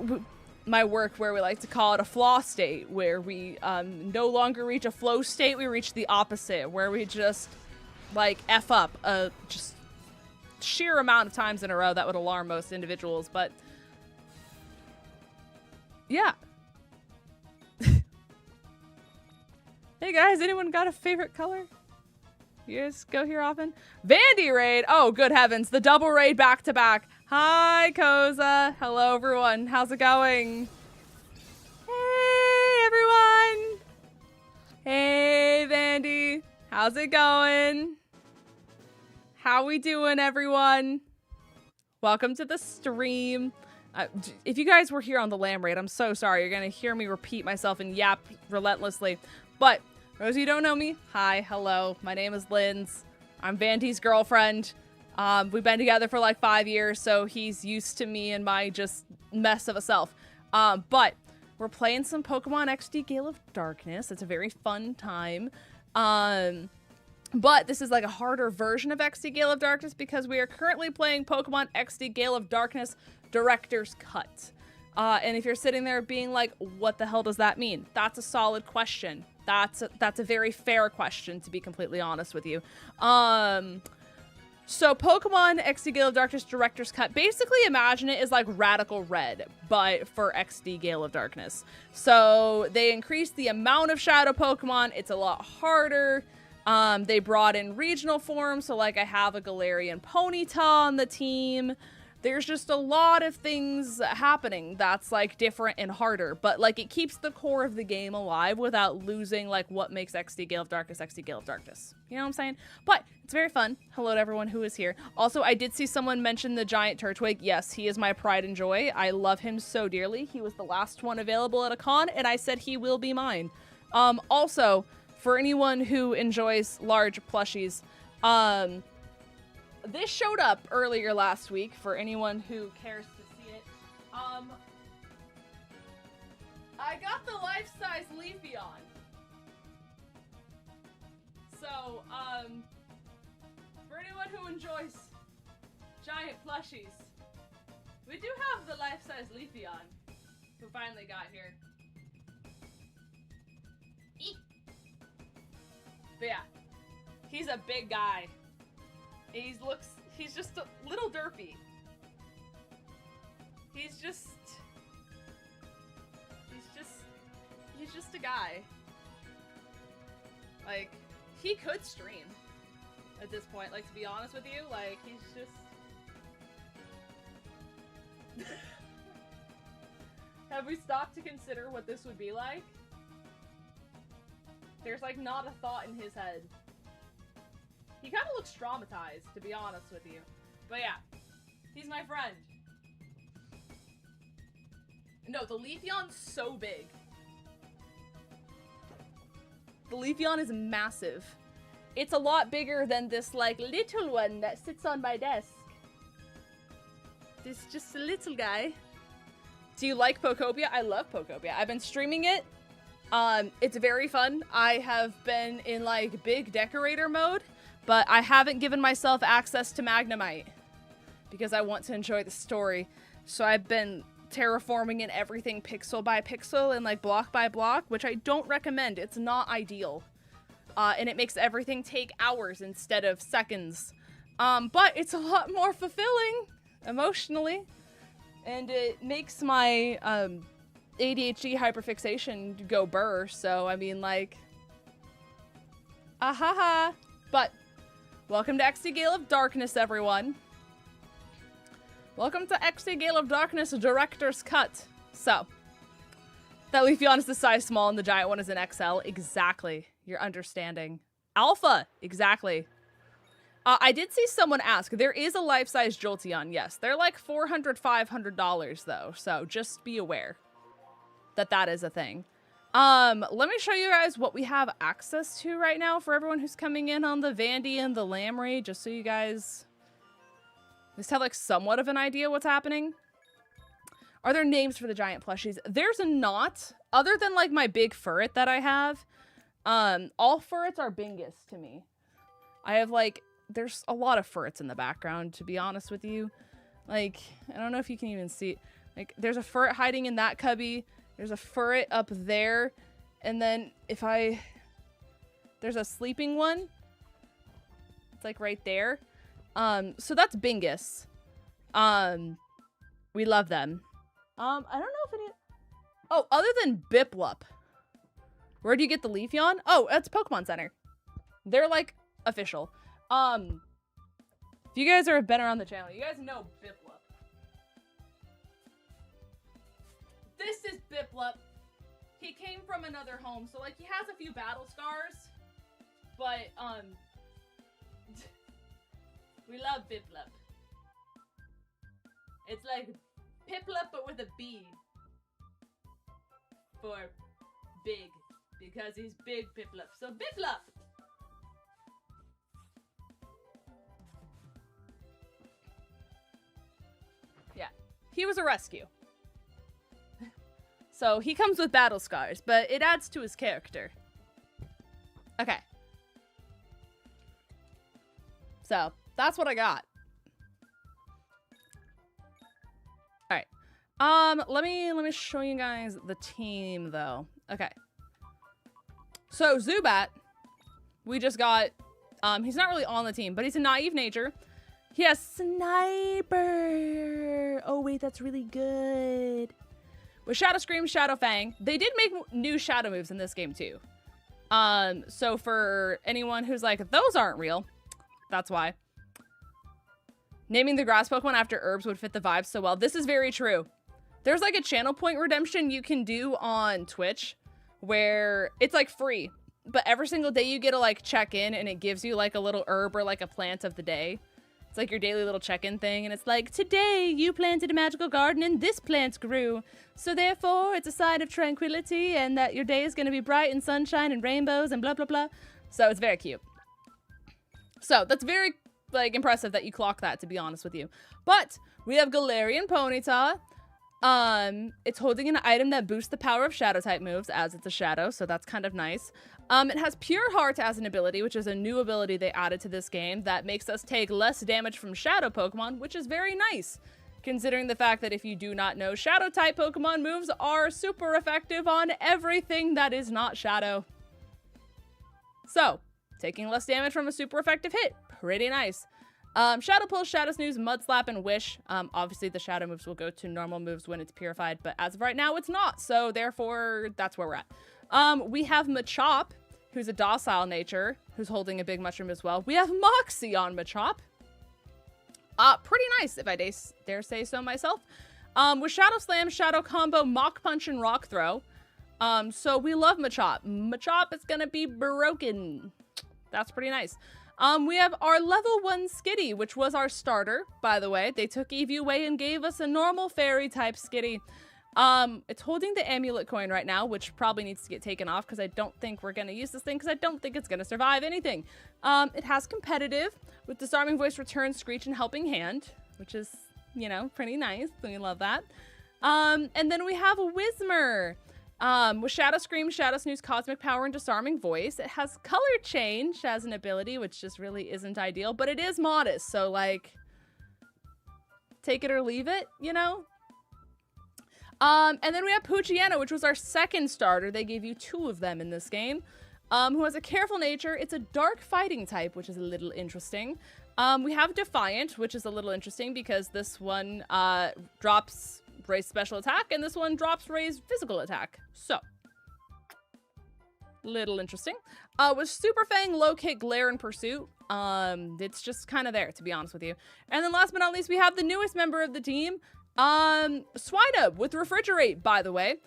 my work, where we like to call it a flaw state, where we no longer reach a flow state, we reach the opposite, where we just like F up just sheer amount of times in a row that would alarm most individuals, but yeah. Hey guys, anyone got a favorite color? You guys go here often? Vandy raid! Oh, good heavens, the double raid back to back. Hi, Koza. Hello, everyone. How's it going? Hey, everyone. Hey, Vandy. How's it going? How we doing, everyone? Welcome to the stream. If you guys were here on the lamb raid, I'm so sorry. You're going to hear me repeat myself and yap relentlessly. But for those of you who don't know me, hi, hello. My name is Linz. I'm Vandy's girlfriend. We've been together for like 5 years, so he's used to me and my just mess of a self. But We're playing some Pokemon XD Gale of Darkness. It's a very fun time. But this is like a harder version of XD Gale of Darkness because we are currently playing Pokemon XD Gale of Darkness Director's Cut. And if you're sitting there being like, what the hell does that mean? That's a solid question. That's a very fair question, to be completely honest with you. So Pokemon XD Gale of Darkness Director's Cut, basically imagine it as like Radical Red, but for XD Gale of Darkness. So they increased the amount of Shadow Pokemon. It's a lot harder. They brought in regional forms, so like I have a Galarian Ponyta on the team. There's just a lot of things happening that's like different and harder, but like it keeps the core of the game alive without losing like what makes XD Gale of Darkness XD Gale of Darkness. You know what I'm saying? But it's very fun. Hello to everyone who is here. Also, I did see someone mention the giant Turtwig. Yes, he is my pride and joy. I love him so dearly. He was the last one available at a con, and I said he will be mine. Also, for anyone who enjoys large plushies, this showed up earlier last week for anyone who cares to see it. I got the life-size Leafeon. So, for anyone who enjoys giant plushies, we do have the life-size Leafeon, who finally got here. Eek. But yeah, he's a big guy. He's just a little derpy. He's just a guy. Like, he could stream at this point, like, to be honest with you, like, he's just... Have we stopped to consider what this would be like? There's, like, not a thought in his head. He kind of looks traumatized, to be honest with you. But yeah, he's my friend. No, the Leafeon's so big. The Leafeon is massive. It's a lot bigger than this, like, little one that sits on my desk. This just a little guy. Do you like Pokopia? I love Pokopia. I've been streaming it. It's very fun. I have been in, like, big decorator mode. But I haven't given myself access to Magnemite because I want to enjoy the story. So I've been terraforming in everything pixel by pixel and like block by block, which I don't recommend. It's not ideal. And it makes everything take hours instead of seconds. But it's a lot more fulfilling emotionally. And it makes my ADHD hyperfixation go burr. So, I mean, like, ahaha. But welcome to XD Gale of Darkness, everyone. Welcome to XD Gale of Darkness Director's Cut. So, that Leafeon is the size small and the giant one is an XL. Exactly. You're understanding. Alpha. Exactly. I did see someone ask. There is a life-size Jolteon, yes. They're like $400, $500 though. So, just be aware that that is a thing. Let me show you guys what we have access to right now for everyone who's coming in on the Vandy and the Lamry, just so you guys just have like somewhat of an idea what's happening. Are there names for the giant plushies? There's not, other than like my big furret that I have. All furrets are Bingus to me. I have like, there's a lot of furrets in the background, to be honest with you. Like, I don't know if you can even see, like, there's a furret hiding in that cubby. There's a furret up there, and then if there's a sleeping one. It's like right there. So that's Bingus. We love them. I don't know if any, oh, other than Biplup. Where do you get the Leafeon? Oh, that's Pokemon Center. They're like official. If you guys are been around the channel, you guys know Biplup. This is Biplup. He came from another home, so like he has a few battle scars, but we love Biplup. It's like Piplup but with a B for big, because he's big Piplup. So Biplup. Yeah, he was a rescue. So he comes with battle scars, but it adds to his character. Okay. So that's what I got. All right. Let me show you guys the team though. Okay. So Zubat, we just got, he's not really on the team, but he's a naive nature. He has Sniper. Oh wait, that's really good. With Shadow Scream, Shadow Fang. They did make new shadow moves in this game too. So for anyone who's like, those aren't real, that's why. Naming the grass Pokemon after herbs would fit the vibe so well. This is very true. There's like a channel point redemption you can do on Twitch where it's like free, but every single day you get to like check in and it gives you like a little herb or like a plant of the day. It's like your daily little check-in thing, and it's like, today you planted a magical garden and this plant grew. So therefore, it's a sign of tranquility and that your day is going to be bright and sunshine and rainbows and blah, blah, blah. So it's very cute. So that's very, like, impressive that you clock that, to be honest with you. But we have Galarian Ponyta. It's holding an item that boosts the power of shadow type moves as it's a shadow, so that's kind of nice. It has Pure Heart as an ability, which is a new ability they added to this game that makes us take less damage from shadow Pokemon, which is very nice, considering the fact that if you do not know, shadow type Pokemon moves are super effective on everything that is not shadow. So, taking less damage from a super effective hit, pretty nice. Shadow Pulse, Shadow Snooze, Mud Slap, and Wish. Obviously the shadow moves will go to normal moves when it's purified, but as of right now, it's not. So therefore, that's where we're at. We have Machop, who's a docile nature, who's holding a big mushroom as well. We have Moxie on Machop. Pretty nice, if I dare say so myself. With Shadow Slam, Shadow Combo, Mach Punch, and Rock Throw. So we love Machop. Machop is gonna be broken. That's pretty nice. We have our level 1 Skitty, which was our starter, by the way. They took Eevee away and gave us a normal fairy type Skitty. It's holding the amulet coin right now, which probably needs to get taken off because I don't think we're going to use this thing because I don't think it's going to survive anything. It has competitive with Disarming Voice, Return, Screech, and Helping Hand, which is, you know, pretty nice. We love that. And then we have Whismur. With Shadow Scream, Shadow Snooze, Cosmic Power, and Disarming Voice. It has Color Change as an ability, which just really isn't ideal, but it is modest, so, like, take it or leave it, you know? And then we have Poochyena, which was our second starter. They gave you 2 of them in this game. Who has a careful nature. It's a dark fighting type, which is a little interesting. We have Defiant, which is a little interesting because this one drops raised special attack, and this one drops raised physical attack. So, little interesting. With Super Fang, Low Kick, Glare, and Pursuit, it's just kind of there, to be honest with you. And then last but not least, we have the newest member of the team, Swinub, with Refrigerate, by the way.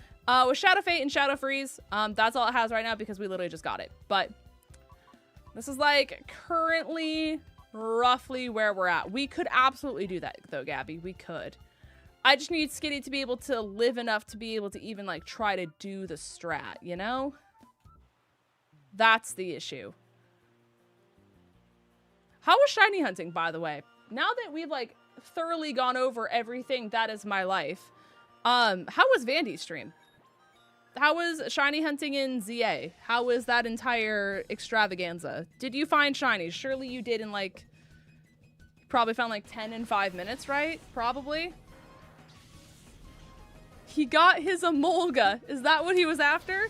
With Shadow Fate and Shadow Freeze. That's all it has right now because we literally just got it. But this is, like, currently roughly where we're at. We could absolutely do that, though, Gabby. We could. I just need Skitty to be able to live enough to be able to even, like, try to do the strat, you know? That's the issue. How was shiny hunting, by the way? Now that we've, like, thoroughly gone over everything that is my life, how was Vandy's stream? How was shiny hunting in ZA? How was that entire extravaganza? Did you find shinies? Surely you did in, like, probably found, like, 10 in 5 minutes, right? Probably. He got his Emolga. Is that what he was after?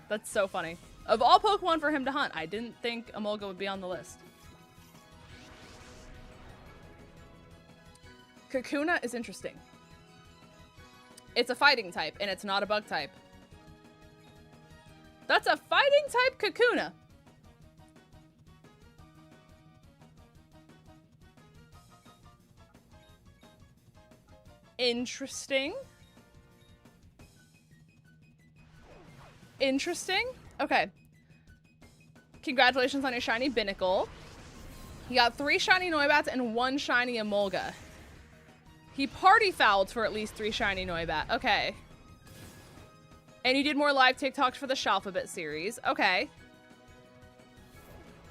That's so funny. Of all Pokemon for him to hunt, I didn't think Emolga would be on the list. Kakuna is interesting. It's a fighting type, and it's not a bug type. That's a fighting type Kakuna. Interesting. Interesting. Okay. Congratulations on your shiny Binnacle. You got 3 shiny Noibats and 1 shiny Emolga. He party fouled for at least 3 shiny Noibat. Okay. And you did more live TikToks for the 𝗟𝗡𝚅 series. Okay.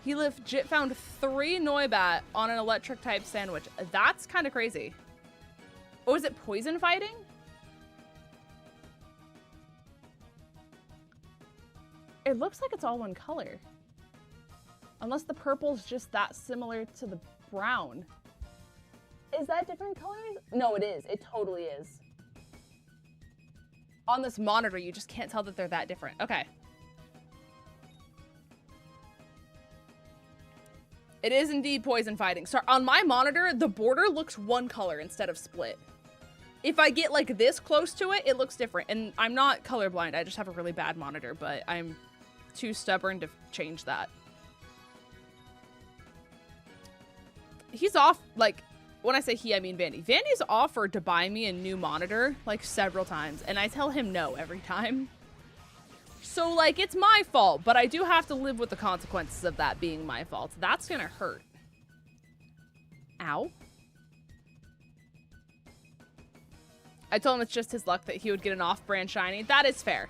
He legit found 3 Noibat on an electric type sandwich. That's kind of crazy. Oh, is it poison fighting? It looks like it's all one color. Unless the purple's just that similar to the brown. Is that different colors? No, it is. It totally is. On this monitor, you just can't tell that they're that different. Okay. It is indeed poison fighting. So on my monitor, the border looks one color instead of split. If I get like this close to it, it looks different. And I'm not colorblind. I just have a really bad monitor, but I'm too stubborn to change that. He's off, like, when I say he, I mean Vandy. Vandy's offered to buy me a new monitor, like, several times. And I tell him no every time. So, like, it's my fault, but I do have to live with the consequences of that being my fault. That's gonna hurt. Ow. I told him it's just his luck that he would get an off-brand shiny. That is fair.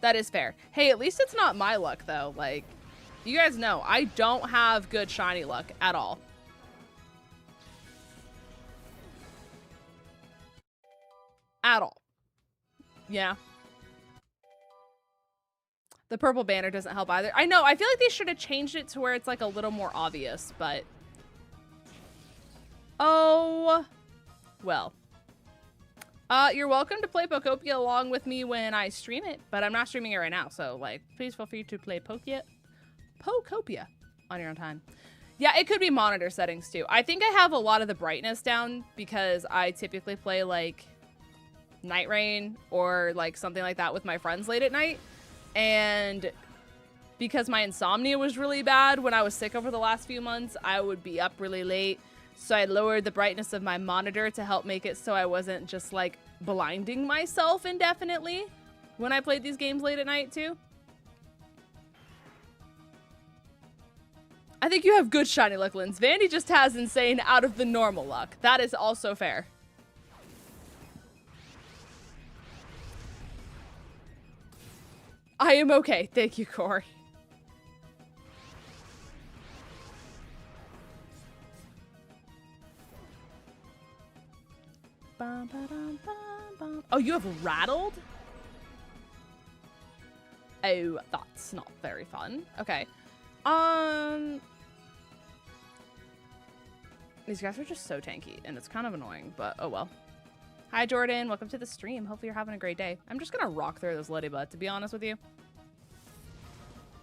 That is fair. Hey, at least it's not my luck, though. Like, you guys know, I don't have good shiny luck at all. At all. Yeah. The purple banner doesn't help either. I know, I feel like they should have changed it to where it's like a little more obvious, but... Oh... Well. You're welcome to play Pokopia along with me when I stream it, but I'm not streaming it right now, so, like, please feel free to play Pokopia on your own time. Yeah, it could be monitor settings, too. I think I have a lot of the brightness down because I typically play, like, Night Rain or, like, something like that with my friends late at night. And because my insomnia was really bad when I was sick over the last few months, I would be up really late. So I lowered the brightness of my monitor to help make it so I wasn't just, like, blinding myself indefinitely when I played these games late at night, too. I think you have good shiny luck, Linz. Vandy just has insane out of the normal luck. That is also fair. I am okay. Thank you, Corey. Bum, ba-dum, bum, bum. Oh, you have rattled? Oh, that's not very fun. Okay. These guys are just so tanky, and it's kind of annoying, but oh well. Hi, Jordan. Welcome to the stream. Hopefully you're having a great day. I'm just gonna rock through this ladybug, to be honest with you.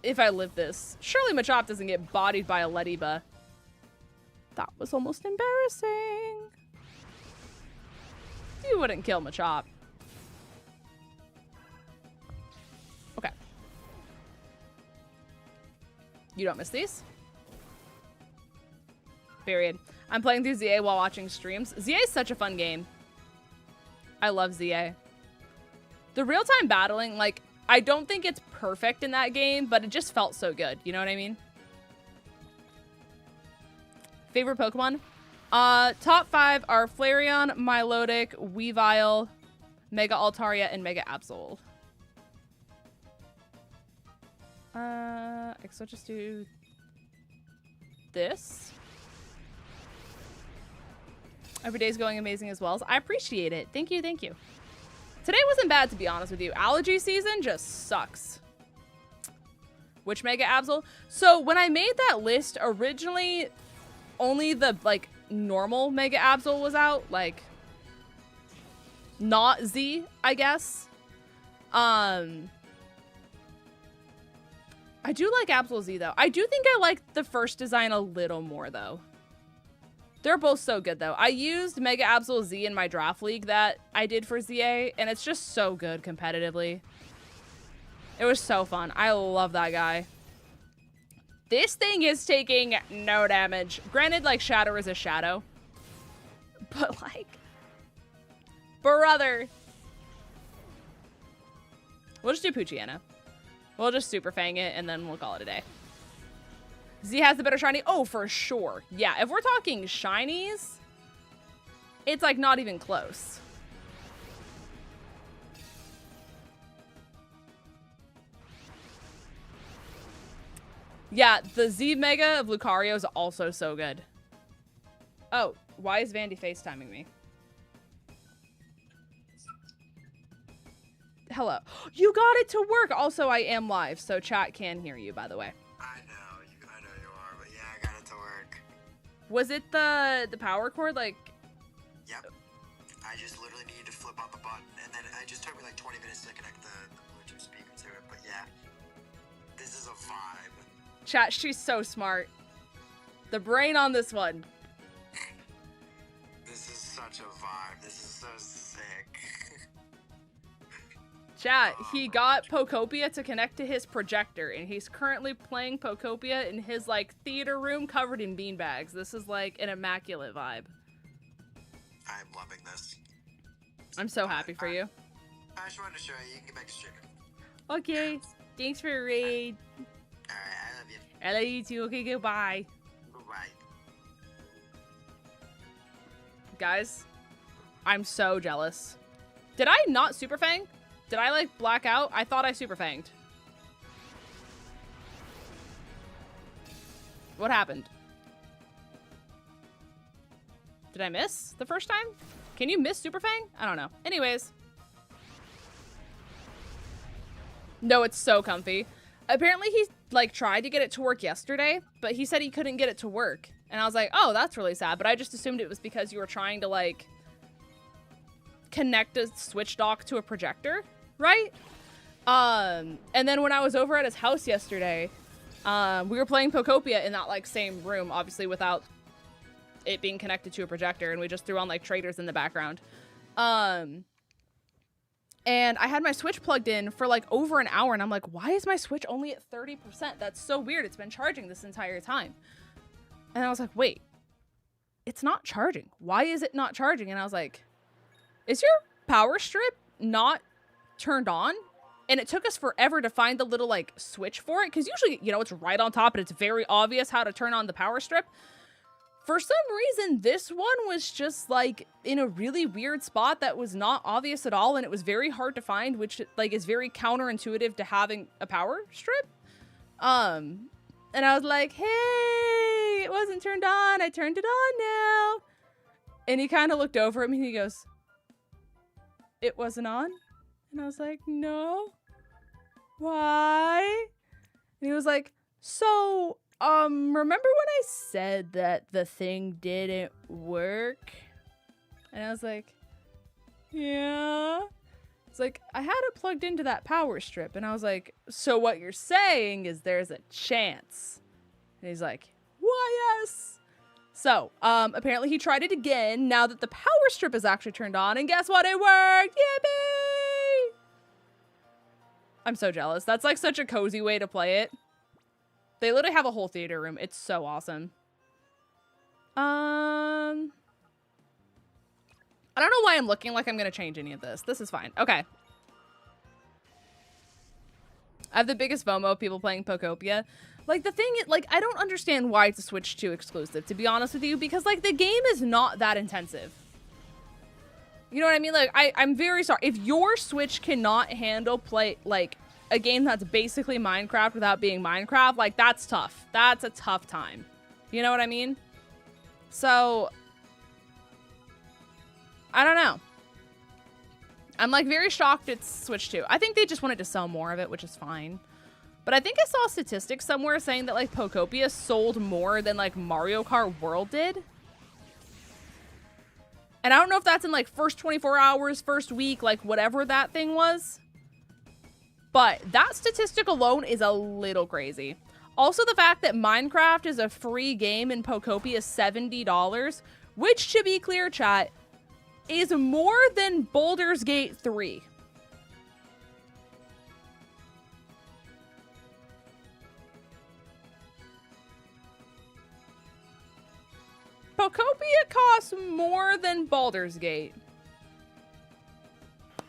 If I live this. Surely Machop doesn't get bodied by a ladybug. That was almost embarrassing. You wouldn't kill Machop. Okay. You don't miss these? Period. I'm playing through ZA while watching streams. ZA is such a fun game. I love ZA. The real-time battling, like, I don't think it's perfect in that game, but it just felt so good. You know what I mean? Favorite Pokemon? Top 5 are Flareon, Milotic, Weavile, Mega Altaria, and Mega Absol. I guess I'll just do this. Every day's going amazing as well. I appreciate it. Thank you, thank you. Today wasn't bad, to be honest with you. Allergy season just sucks. Which Mega Absol? So when I made that list, originally only the, like, normal Mega Absol was out. Like, not Z, I guess. I do like Absol Z, though. I do think I like the first design a little more, though. They're both so good, though. I used Mega Absol Z in my draft league that I did for ZA, and it's just so good competitively. It was so fun. I love that guy. This thing is taking no damage. Granted, like, Shadow is a Shadow. But, like, brother. We'll just do Poochyena. We'll just Super Fang it, and then we'll call it a day. Z has the better shiny? Oh, for sure. Yeah, if we're talking shinies, it's, like, not even close. Yeah, the Z Mega of Lucario is also so good. Oh, why is Vandy FaceTiming me? Hello. You got it to work. Also, I am live, so chat can hear you, by the way. I know you are, but yeah, I got it to work. Was it the power cord? Like. Yep. I just literally needed to flip on the button, and then it just took me like 20 minutes to connect the Bluetooth speaker to it. But yeah, this is a vibe. Chat, she's so smart. The brain on this one. This is such a vibe. This is so sick. Chat, he got 𝗏𝗏𝗘𝗏 to connect to his projector, and he's currently playing 𝗏𝗏𝗘𝗏 in his, like, theater room covered in beanbags. This is, like, an immaculate vibe. I'm loving this. I'm so happy for you. I just wanted to show you. You can get back to streaming. Okay. Thanks for the raid. Alright, I love you. I love you too. Okay, goodbye. Bye. Guys, I'm so jealous. Did I not Super Fang? Did I, like, black out? I thought I Super Fanged. What happened? Did I miss the first time? Can you miss Super Fang? I don't know. Anyways. No, it's so comfy. Apparently he, like, tried to get it to work yesterday, but he said he couldn't get it to work. And I was like, oh, that's really sad. But I just assumed it was because you were trying to, like, connect a Switch dock to a projector, right? And then when I was over at his house yesterday, we were playing 𝗏𝗏𝗘𝗏 in that, like, same room, obviously without it being connected to a projector, and we just threw on, like, traders in the background. And I had my Switch plugged in for, like, over an hour, and I'm like, why is my Switch only at 30%? That's so weird. It's been charging this entire time. And I was like, wait, it's not charging. Why is it not charging? And I was like, is your power strip not turned on? And it took us forever to find the little, like, switch for it, because usually, you know, it's right on top and it's very obvious how to turn on the power strip. For some reason, this one was just, like, in a really weird spot that was not obvious at all, and it was very hard to find, which, like, is very counterintuitive to having a power strip. And I was like, hey, it wasn't turned on. I turned it on now. And he kind of looked over at me and he goes, it wasn't on? And I was like, no. Why? And he was like, so, remember when I said that the thing didn't work? And I was like, yeah. It's like, I had it plugged into that power strip. And I was like, so what you're saying is there's a chance. And he's like, why, yes. So, apparently he tried it again now that the power strip is actually turned on. And guess what? It worked. Yippee! I'm so jealous. That's, like, such a cozy way to play it. They literally have a whole theater room. It's so awesome. I don't know why I'm looking like I'm going to change any of this. This is fine. Okay. I have the biggest FOMO of people playing 𝗏𝗏𝗘𝗏𝗏. Like, the thing is, like, I don't understand why it's a Switch 2 exclusive, to be honest with you, because, like, the game is not that intensive. You know what I mean? Like, I'm very sorry. If your Switch cannot handle like, a game that's basically Minecraft without being Minecraft, like, that's tough. That's a tough time. You know what I mean? So, I don't know. I'm, like, very shocked it's Switch 2. I think they just wanted to sell more of it, which is fine. But I think I saw statistics somewhere saying that, like, 𝗏𝗏𝗘𝗏𝗏 sold more than, like, Mario Kart World did. And I don't know if that's in, like, first 24 hours, first week, like, whatever that thing was. But that statistic alone is a little crazy. Also, the fact that Minecraft is a free game and 𝗏𝗏𝗘𝗏𝗏 is $70, which, to be clear, chat, is more than Baldur's Gate 3. 𝗏𝗏𝗘𝗏𝗏 costs more than Baldur's Gate.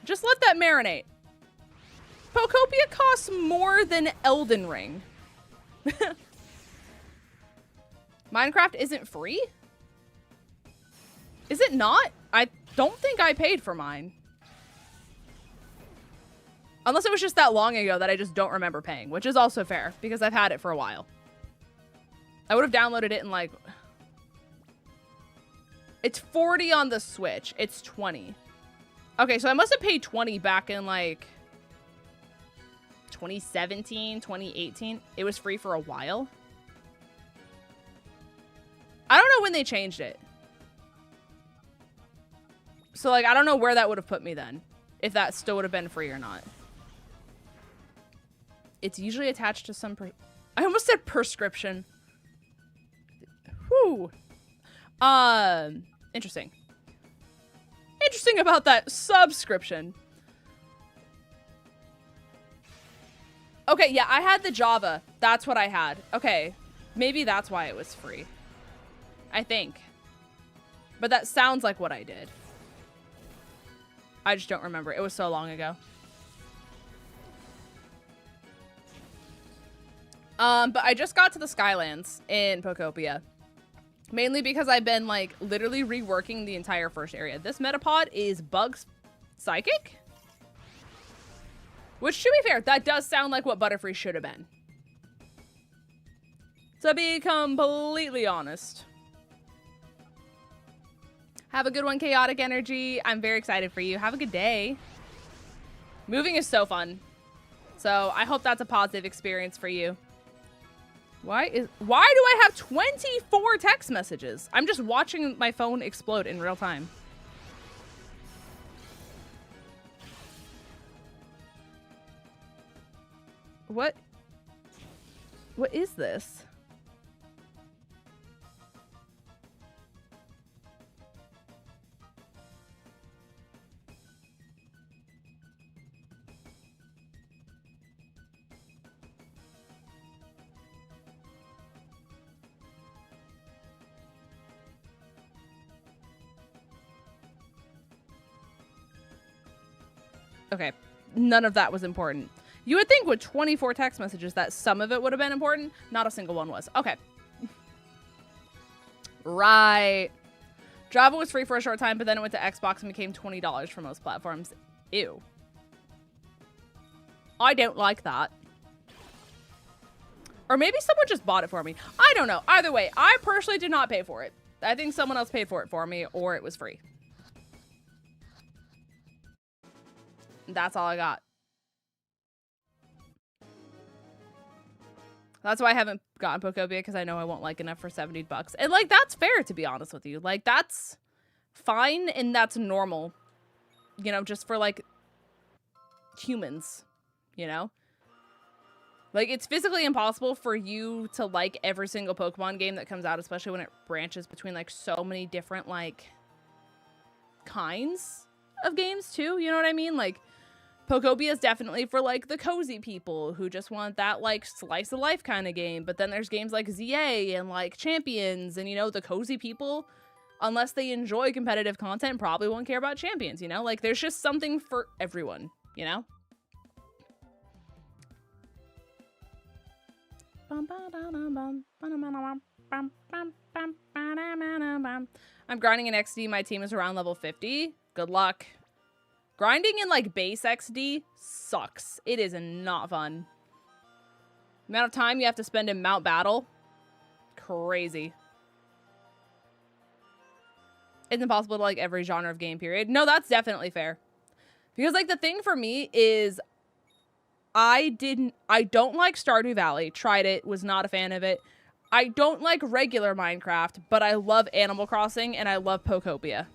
Just let that marinate. 𝗏𝗏𝗘𝗏𝗏 costs more than Elden Ring. Minecraft isn't free? Is it not? I don't think I paid for mine. Unless it was just that long ago that I just don't remember paying, which is also fair because I've had it for a while. I would have downloaded it in, like... It's 40 on the Switch. It's 20. Okay, so I must have paid 20 back in, like... 2017, 2018. It was free for a while. I don't know when they changed it. So, like, I don't know where that would have put me then. If that still would have been free or not. It's usually attached to some... I almost said prescription. Whew. Interesting. Interesting about that subscription. Okay, yeah, I had the Java. That's what I had. Okay. Maybe that's why it was free. I think. But that sounds like what I did. I just don't remember. It was so long ago. But I just got to the Skylands in Pokopia. Mainly because I've been, like, literally reworking the entire first area. This Metapod is Bug's Psychic? Which, to be fair, that does sound like what Butterfree should have been. To be completely honest. Have a good one, Chaotic Energy. I'm very excited for you. Have a good day. Moving is so fun. So I hope that's a positive experience for you. Why do I have 24 text messages? I'm just watching my phone explode in real time. What is this? Okay, none of that was important. You would think with 24 text messages that some of it would have been important. Not a single one was. Okay. Right. Java was free for a short time, but then it went to Xbox and became $20 for most platforms. Ew. I don't like that. Or maybe someone just bought it for me. I don't know. Either way, I personally did not pay for it. I think someone else paid for it for me, or it was free. That's all I got. That's why I haven't gotten Pokopia, because I know I won't like enough for $70. And, like, that's fair, to be honest with you. Like, that's fine and that's normal. You know, just for, like, humans. You know? Like, it's physically impossible for you to like every single Pokemon game that comes out, especially when it branches between, like, so many different, like, kinds of games, too. You know what I mean? Like, Pokopia is definitely for, like, the cozy people who just want that, like, slice of life kind of game. But then there's games like ZA and, like, Champions. And, you know, the cozy people, unless they enjoy competitive content, probably won't care about Champions, you know? Like, there's just something for everyone, you know? I'm grinding in XD. My team is around level 50. Good luck. Grinding in, like, base XD sucks. It is not fun. The amount of time you have to spend in Mount Battle, crazy. It's impossible to like every genre of game, period. No, that's definitely fair. Because, like, the thing for me is I don't like Stardew Valley. Tried it, was not a fan of it. I don't like regular Minecraft, but I love Animal Crossing and I love Pokopia.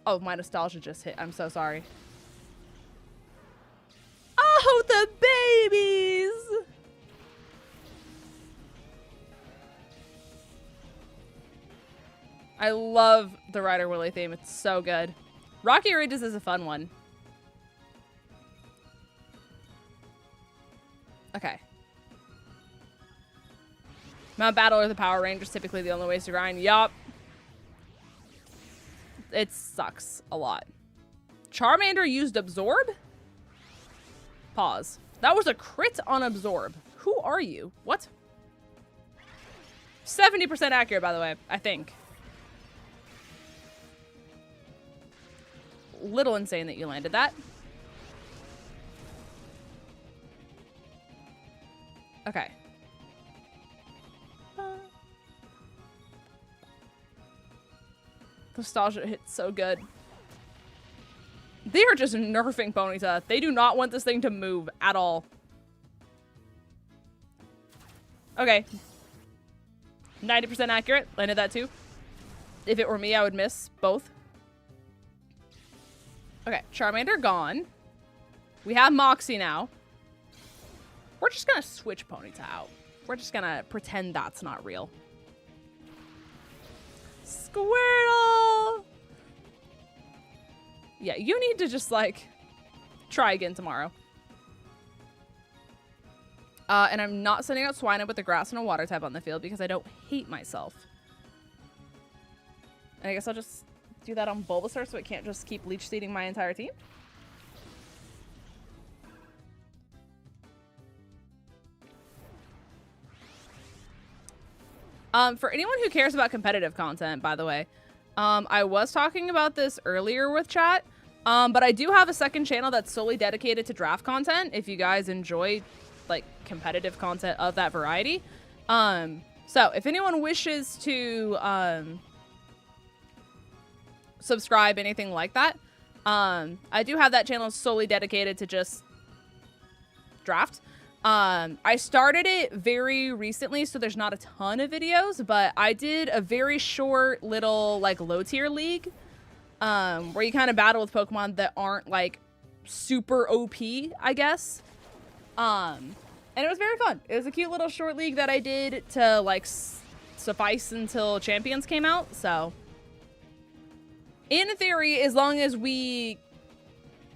Oh, my nostalgia just hit. I'm so sorry. Oh, the babies! I love the Ryder Willy theme. It's so good. Rocky Ridges is a fun one. Okay. Mount Battle or the Power Rangers, typically the only ways to grind. Yup. It sucks a lot. Charmander used Absorb? Pause. That was a crit on Absorb. Who are you? What? 70% accurate, by the way, I think. Little insane that you landed that. Okay. Nostalgia hits so good. They are just nerfing Ponyta. They do not want this thing to move at all. Okay. 90% accurate. Landed that too. If it were me, I would miss both. Okay, Charmander gone. We have Moxie now. We're just gonna switch Ponyta out. We're just gonna pretend that's not real. Squirtle! Yeah, you need to just, like, try again tomorrow. And I'm not sending out Swinub with the grass and a water type on the field because I don't hate myself. And I guess I'll just do that on Bulbasaur so it can't just keep leech seeding my entire team. For anyone who cares about competitive content, by the way, I was talking about this earlier with chat, but I do have a second channel that's solely dedicated to draft content if you guys enjoy, like, competitive content of that variety. So if anyone wishes to subscribe, anything like that, I do have that channel solely dedicated to just draft. I started it very recently, so there's not a ton of videos, but I did a very short little, like, low tier league, where you kind of battle with Pokemon that aren't, like, super OP, I guess. And it was very fun. It was a cute little short league that I did to, like, suffice until Champions came out, so. In theory, as long as we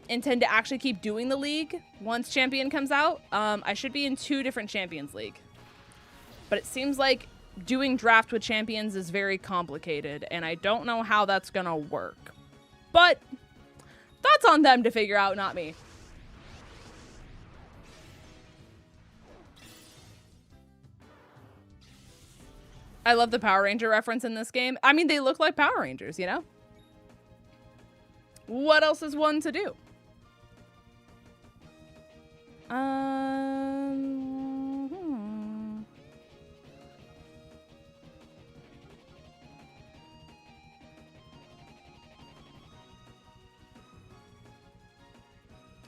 intend to actually keep doing the league once Champion comes out, I should be in 2 different Champions League. But it seems like doing draft with Champions is very complicated, and I don't know how that's gonna work. But that's on them to figure out, not me. I love the Power Ranger reference in this game. I mean, they look like Power Rangers, you know? What else is one to do? I'm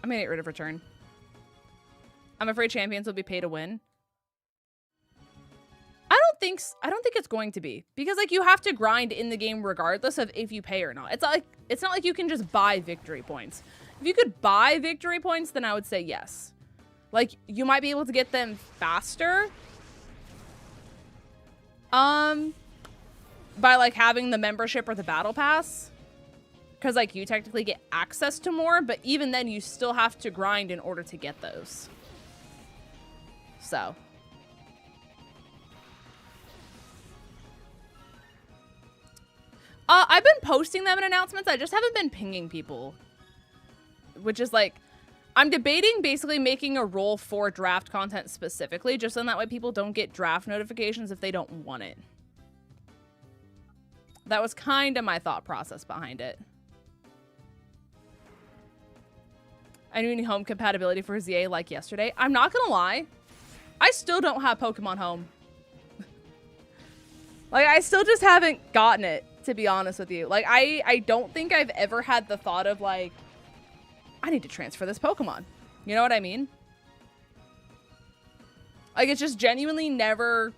gonna get rid of return. I'm afraid Champions will be pay to win. I don't think it's going to be, because, like, you have to grind in the game regardless of if you pay or not. It's not like you can just buy victory points. If you could buy victory points, then I would say yes. Like, you might be able to get them faster. By, like, having the membership or the battle pass. Because, like, you technically get access to more, but even then you still have to grind in order to get those. So. I've been posting them in announcements. I just haven't been pinging people. Which is, like, I'm debating basically making a role for draft content specifically, just so that way people don't get draft notifications if they don't want it. That was kind of my thought process behind it. I need home compatibility for ZA like yesterday. I'm not gonna lie. I still don't have Pokemon Home. Like, I still just haven't gotten it, to be honest with you. Like, I don't think I've ever had the thought of, like, I need to transfer this Pokemon. You know what I mean? Like, it's just genuinely never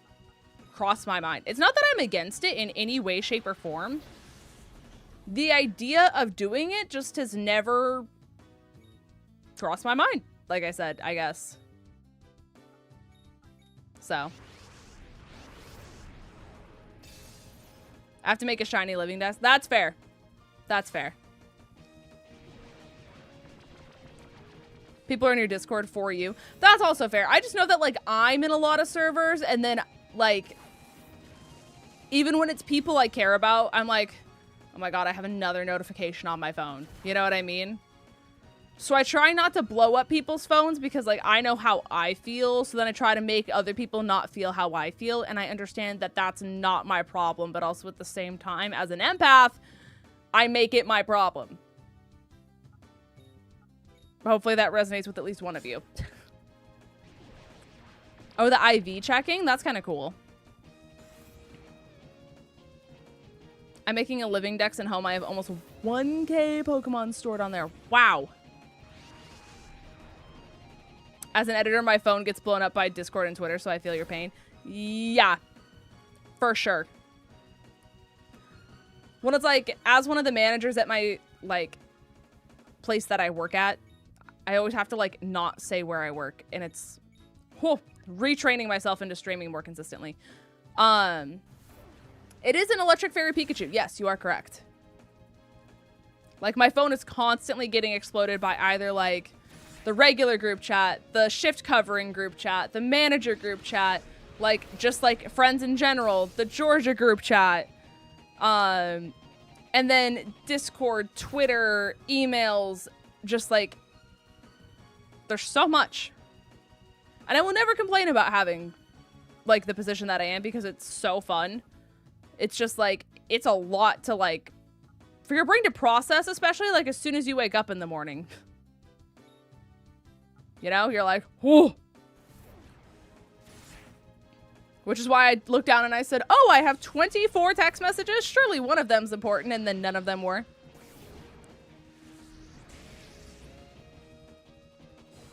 crossed my mind. It's not that I'm against it in any way, shape, or form. The idea of doing it just has never crossed my mind. Like I said, I guess. So. I have to make a shiny living desk. That's fair. That's fair. People are in your Discord for you. That's also fair. I just know that, like, I'm in a lot of servers, and then, like, even when it's people I care about, I'm like, oh my god, I have another notification on my phone. You know what I mean? So I try not to blow up people's phones because, like, I know how I feel. So then I try to make other people not feel how I feel. And I understand that that's not my problem. But also at the same time, as an empath, I make it my problem. Hopefully that resonates with at least one of you. Oh, the IV checking? That's kind of cool. I'm making a living dex and home. I have almost 1K Pokemon stored on there. Wow. As an editor, my phone gets blown up by Discord and Twitter, so I feel your pain. Yeah. For sure. When it's like, as one of the managers at my, like, place that I work at, I always have to, like, not say where I work. And it's retraining myself into streaming more consistently. It is an electric fairy Pikachu. Yes, you are correct. Like, my phone is constantly getting exploded by either, like, the regular group chat, the shift covering group chat, the manager group chat, like, just, like, friends in general, the Georgia group chat, and then Discord, Twitter, emails, just, like, there's so much. And I will never complain about having, like, the position that I am because it's so fun. It's just, like, it's a lot to, like, for your brain to process, especially, like, as soon as you wake up in the morning. You know? You're like, whoa. Which is why I looked down and I said, oh, I have 24 text messages. Surely one of them's important, and then none of them were.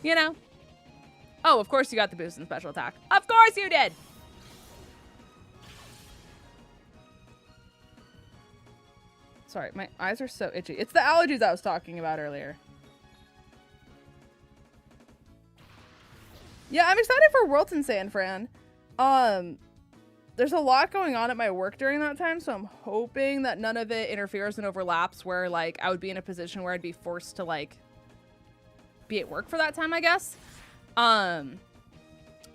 You know? Oh, of course you got the boost in special attack. Of course you did! Sorry, my eyes are so itchy. It's the allergies I was talking about earlier. Yeah, I'm excited for Worlton San Fran. There's a lot going on at my work during that time, so I'm hoping that none of it interferes and overlaps where, like, I would be in a position where I'd be forced to, like, be at work for that time, I guess. But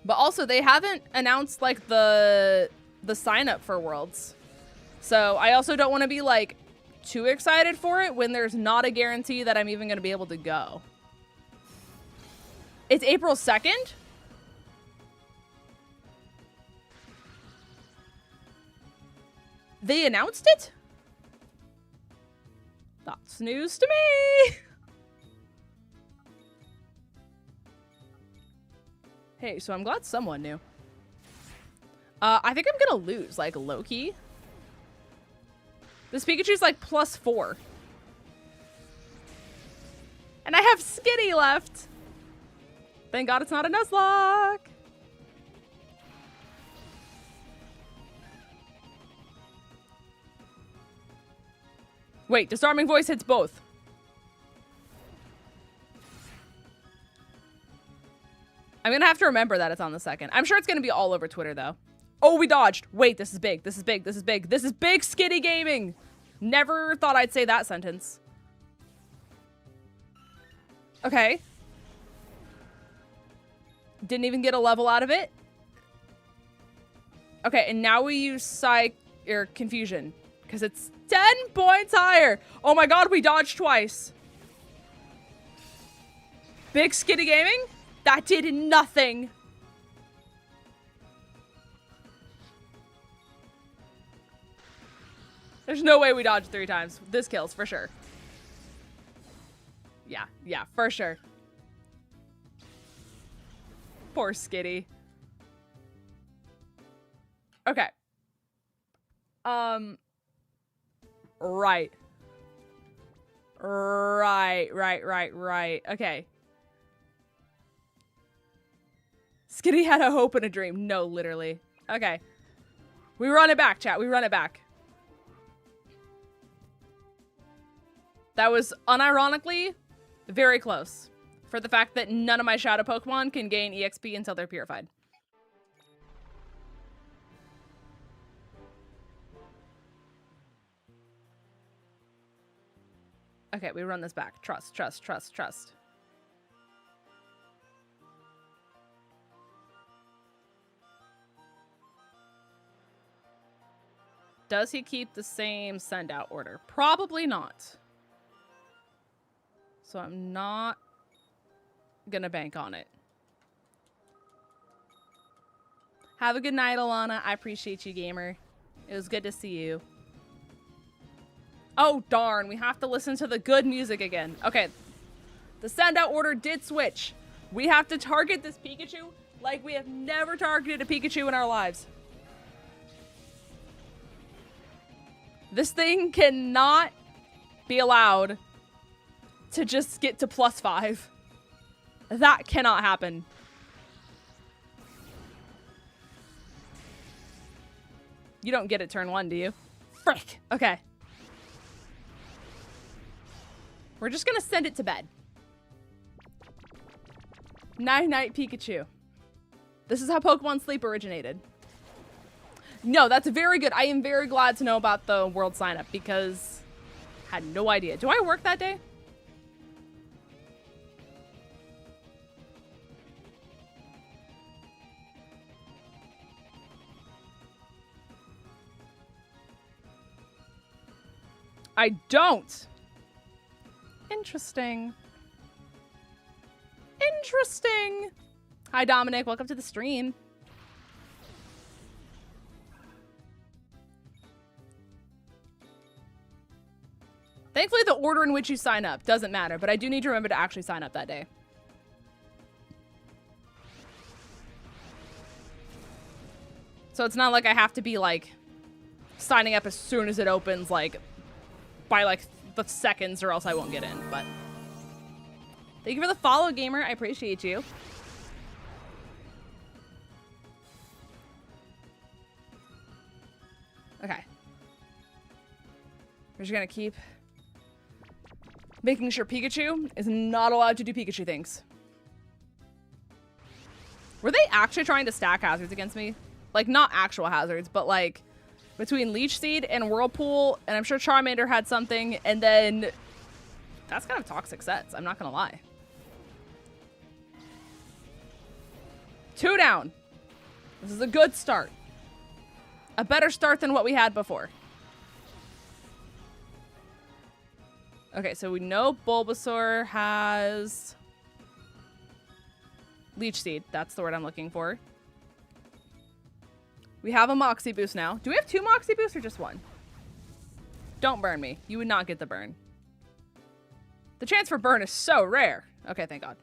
also, they haven't announced, like, the sign-up for Worlds. So I also don't want to be, like, too excited for it when there's not a guarantee that I'm even going to be able to go. It's April 2nd? They announced it? That's news to me. Hey, so I'm glad someone knew. I think I'm gonna lose, like, low-key. This Pikachu's, like, +4. And I have Skitty left. Thank God it's not a Nuzlocke. Wait, Disarming Voice hits both. I'm gonna have to remember that it's on the 2nd. I'm sure it's gonna be all over Twitter, though. Oh, we dodged. Wait, this is big. This is big. This is big. This is big Skitty gaming. Never thought I'd say that sentence. Okay. Didn't even get a level out of it. Okay, and now we use Confusion. Because it's 10 points higher. Oh my god, we dodged twice. Big Skitty gaming? That did nothing. There's no way we dodged 3 times. This kills, for sure. Yeah, for sure. Poor Skitty. Okay. Right. Okay. Skitty had a hope and a dream. No, literally. Okay. We run it back, chat. We run it back. That was unironically very close for the fact that none of my Shadow Pokemon can gain EXP until they're purified. Okay, we run this back. Trust, trust, trust, trust. Does he keep the same send out order? Probably not. So I'm not gonna bank on it. Have a good night, Alana. I appreciate you, gamer. It was good to see you. Oh, darn. We have to listen to the good music again. Okay. The send out order did switch. We have to target this Pikachu like we have never targeted a Pikachu in our lives. This thing cannot be allowed to just get to +5. That cannot happen. You don't get it turn 1, do you? Frick. Okay. We're just gonna send it to bed. Night-night, Pikachu. This is how Pokemon Sleep originated. No, that's very good. I am very glad to know about the world sign-up because I had no idea. Do I work that day? I don't. Interesting. Interesting. Hi, Dominic. Welcome to the stream. Thankfully, the order in which you sign up doesn't matter, but I do need to remember to actually sign up that day. So it's not like I have to be, like, signing up as soon as it opens, like, by, like, the seconds, or else I won't get in, but... Thank you for the follow, gamer. I appreciate you. Okay. We're just gonna keep making sure Pikachu is not allowed to do Pikachu things. Were they actually trying to stack hazards against me? Like, not actual hazards, but like between Leech Seed and Whirlpool, and I'm sure Charmander had something, and then that's kind of toxic sets, I'm not gonna lie. 2 down. This is a good start. A better start than what we had before. Okay, so we know Bulbasaur has Leech Seed. That's the word I'm looking for. We have a Moxie Boost now. Do we have 2 Moxie Boosts or just 1? Don't burn me. You would not get the burn. The chance for burn is so rare. Okay, thank God.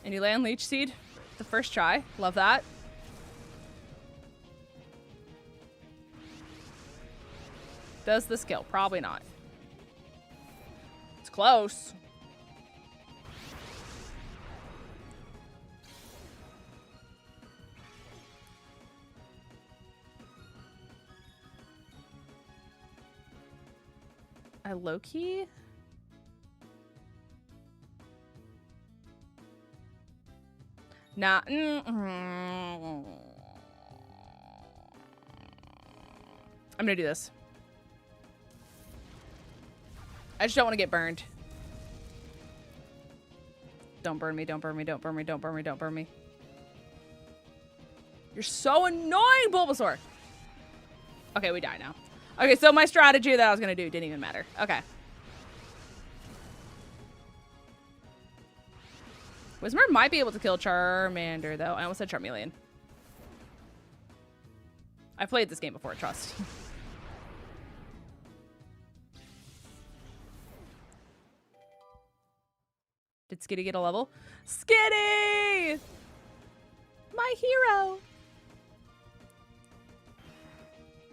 And you land Leech Seed the first try. Love that. Does this kill? Probably not. It's close. I low-key... Nah. I'm gonna do this. I just don't want to get burned. Don't burn me, don't burn me, don't burn me, don't burn me, don't burn me. You're so annoying, Bulbasaur! Okay, we die now. Okay, so my strategy that I was gonna do didn't even matter. Okay. Whismur might be able to kill Charmander, though. I almost said Charmeleon. I've played this game before, trust. Did Skitty get a level? Skitty! My hero!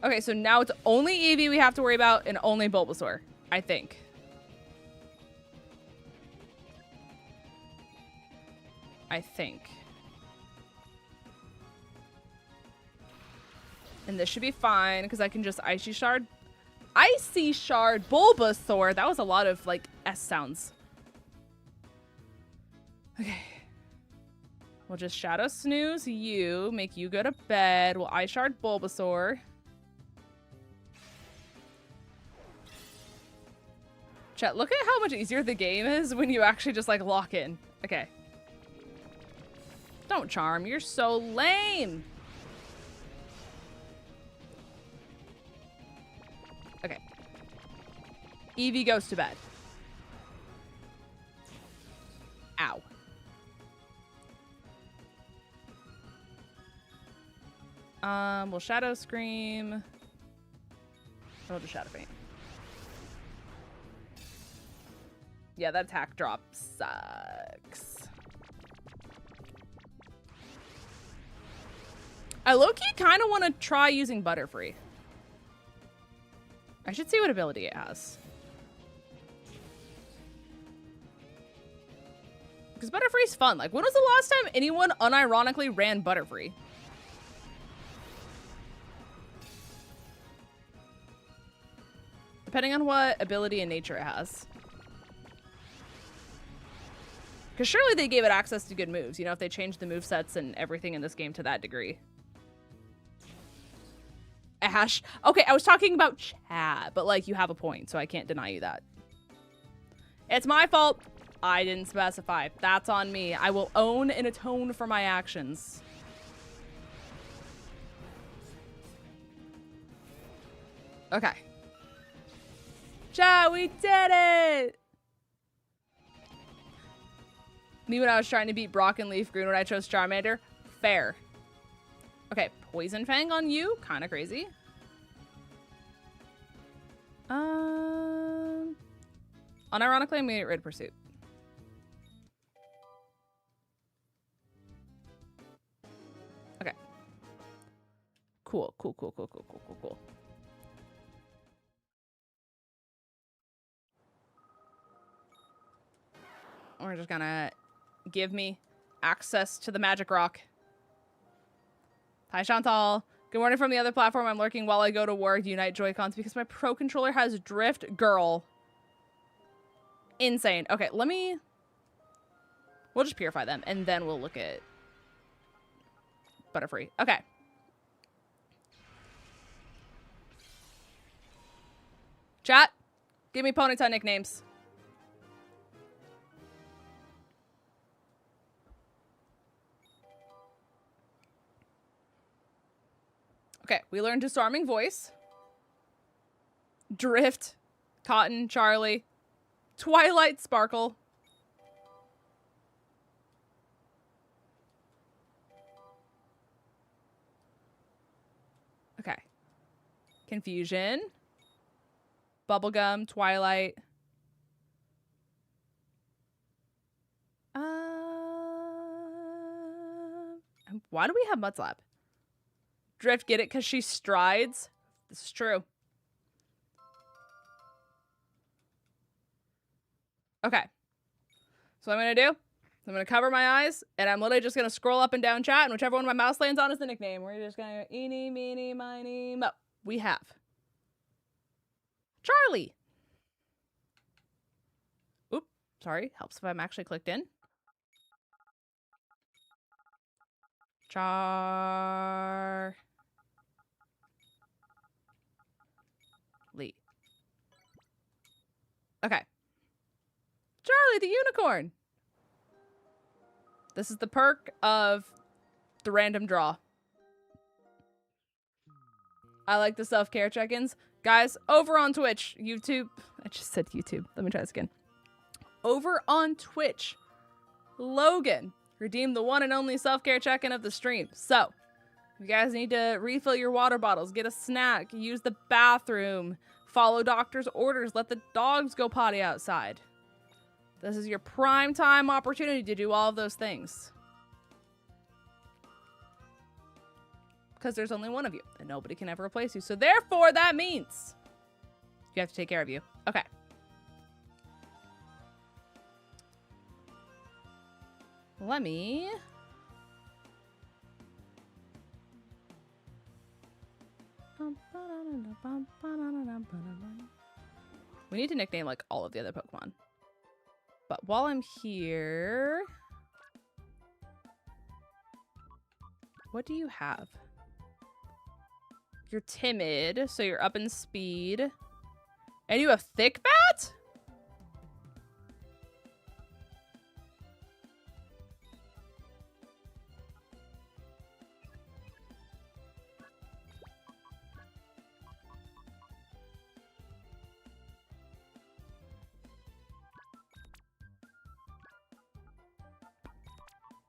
Okay, so now it's only Eevee we have to worry about and only Bulbasaur, I think. And this should be fine, because I can just Icy Shard Bulbasaur. That was a lot of, like, S sounds. Okay. We'll just Shadow Snooze you, make you go to bed. We'll Ice Shard Bulbasaur. Chat, look at how much easier the game is when you actually just, like, lock in. Okay. Don't charm. You're so lame. Okay. Eevee goes to bed. Ow. We'll Shadow Scream. We'll just Shadow Feint. Yeah, that attack drop sucks. I low-key kind of want to try using 𝗏𝗏𝗏. I should see what ability it has. Because 𝗏𝗏𝗏's fun. Like, when was the last time anyone unironically ran 𝗏𝗏𝗏? Depending on what ability and nature it has. Because surely they gave it access to good moves, you know, if they changed the movesets and everything in this game to that degree. Ash. Okay, I was talking about chat, but like, you have a point, so I can't deny you that. It's my fault. I didn't specify. That's on me. I will own and atone for my actions. Okay. Chat, we did it! Me when I was trying to beat Brock and Leaf Green when I chose Charmander. Fair. Okay, Poison Fang on you. Kind of crazy. Unironically, I'm gonna get rid of Pursuit. Okay. Cool. We're just gonna give me access to the magic rock. Hi, Chantal. Good morning from the other platform. I'm lurking while I go to work. Unite Joy-Cons because my Pro Controller has drift. Girl. Insane. Okay, we'll just purify them, and then we'll look at 𝗏𝗏𝗏. Okay. Chat, give me Ponyta nicknames. Okay, we learned Disarming Voice. Drift. Cotton. Charlie. Twilight Sparkle. Okay. Confusion. Bubblegum. Twilight. Why do we have Mudslap? Drift, get it? Because she strides? This is true. Okay. So what I'm going to do, I'm going to cover my eyes, and I'm literally just going to scroll up and down chat, and whichever one my mouse lands on is the nickname. We're just going to eeny, meeny, miny, mo. We have Charlie. Oop. Sorry. Helps if I'm actually clicked in. Lee. Okay. Charlie the unicorn. This is the perk of the random draw. I like the self-care check-ins. Guys, over on Twitch, YouTube. I just said YouTube. Let me try this again. Over on Twitch, Logan redeemed the one and only self-care check-in of the stream. So, you guys need to refill your water bottles, get a snack, use the bathroom, follow doctor's orders, let the dogs go potty outside. This is your prime time opportunity to do all of those things. Because there's only one of you, and nobody can ever replace you. So therefore, that means you have to take care of you. Okay. Let me... We need to nickname, like, all of the other Pokemon. But while I'm here... What do you have? You're timid, so you're up in speed. And you have Thick Bat?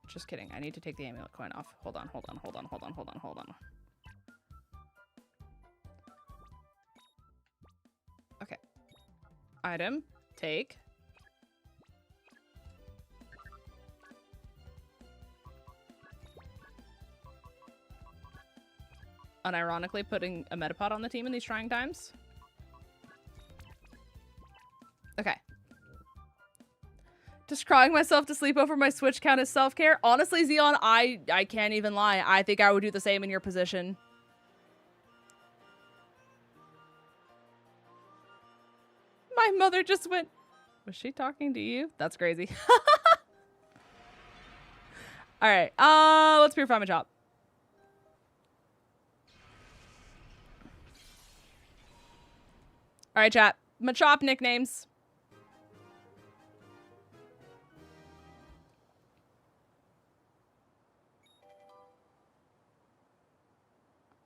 Just kidding. I need to take the amulet coin off. Hold on. Okay. Item. Take. unironically putting a Metapod on the team in these trying times. Okay. Just crying myself to sleep over my Switch count as self-care? Honestly, Xeon, I can't even lie. I think I would do the same in your position. My mother just went, was she talking to you? That's crazy. All right, let's purify Machop. All right, chat. Machop nicknames.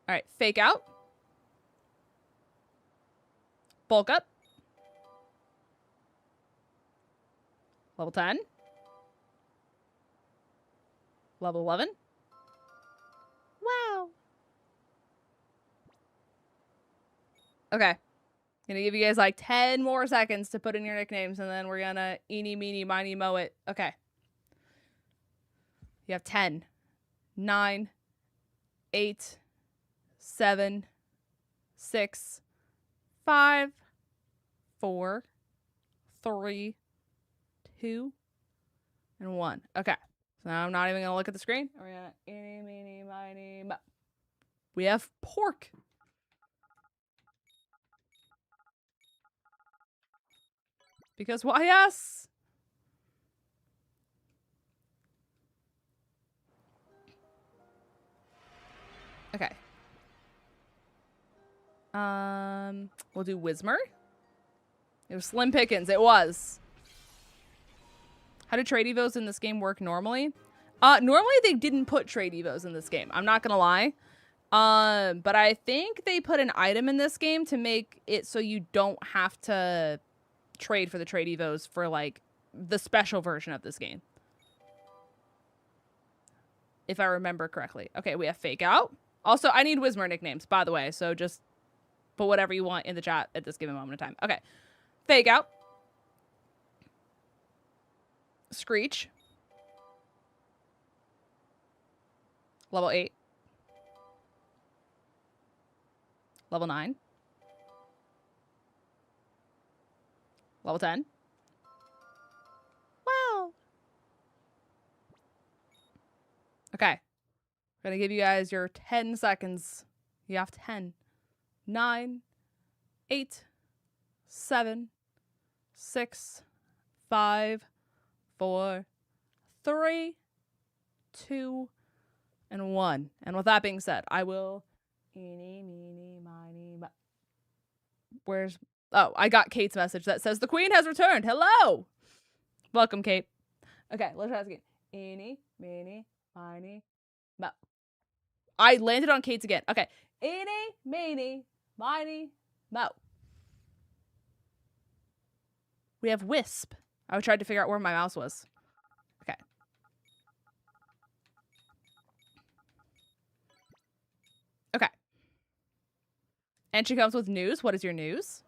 All right, fake out. Bulk up. Level 10. Level 11. Wow. Okay. Gonna give you guys like 10 more seconds to put in your nicknames, and then we're gonna eeny, meeny, miny, moe it. Okay. You have 10, 9, 8, 7, 6, 5, 4, 3, 2, and 1. Okay. So now I'm not even gonna look at the screen. We're gonna eeny, meeny, miny, moe. We have pork. Because why yes? Okay. We'll do Whismur. It was slim pickings. It was. How do trade evos in this game work normally? Normally they didn't put trade evos in this game. I'm not gonna lie. But I think they put an item in this game to make it so you don't have to trade for the trade evos for like the special version of this game, if I remember correctly. Okay, we have fake out. Also, I need Whismur nicknames, by the way, so just put whatever you want in the chat at this given moment in time. Okay, fake out. Screech. Level 8. Level 9. Level 10. Wow. Okay. I'm going to give you guys your 10 seconds. You have 10, 9, 8, 7, 6, 5, 4, 3, 2, and 1. And with that being said, I will... Eeny, meeny, miny, mo. Where's... Oh, I got Kate's message that says the queen has returned. Hello. Welcome, Kate. Okay, let's try this again. Eeny, meeny, miny, mo. I landed on Kate's again. Okay. Eeny, meeny, miny, mo. We have Wisp. I tried to figure out where my mouse was. Okay. Okay. And she comes with news. What is your news?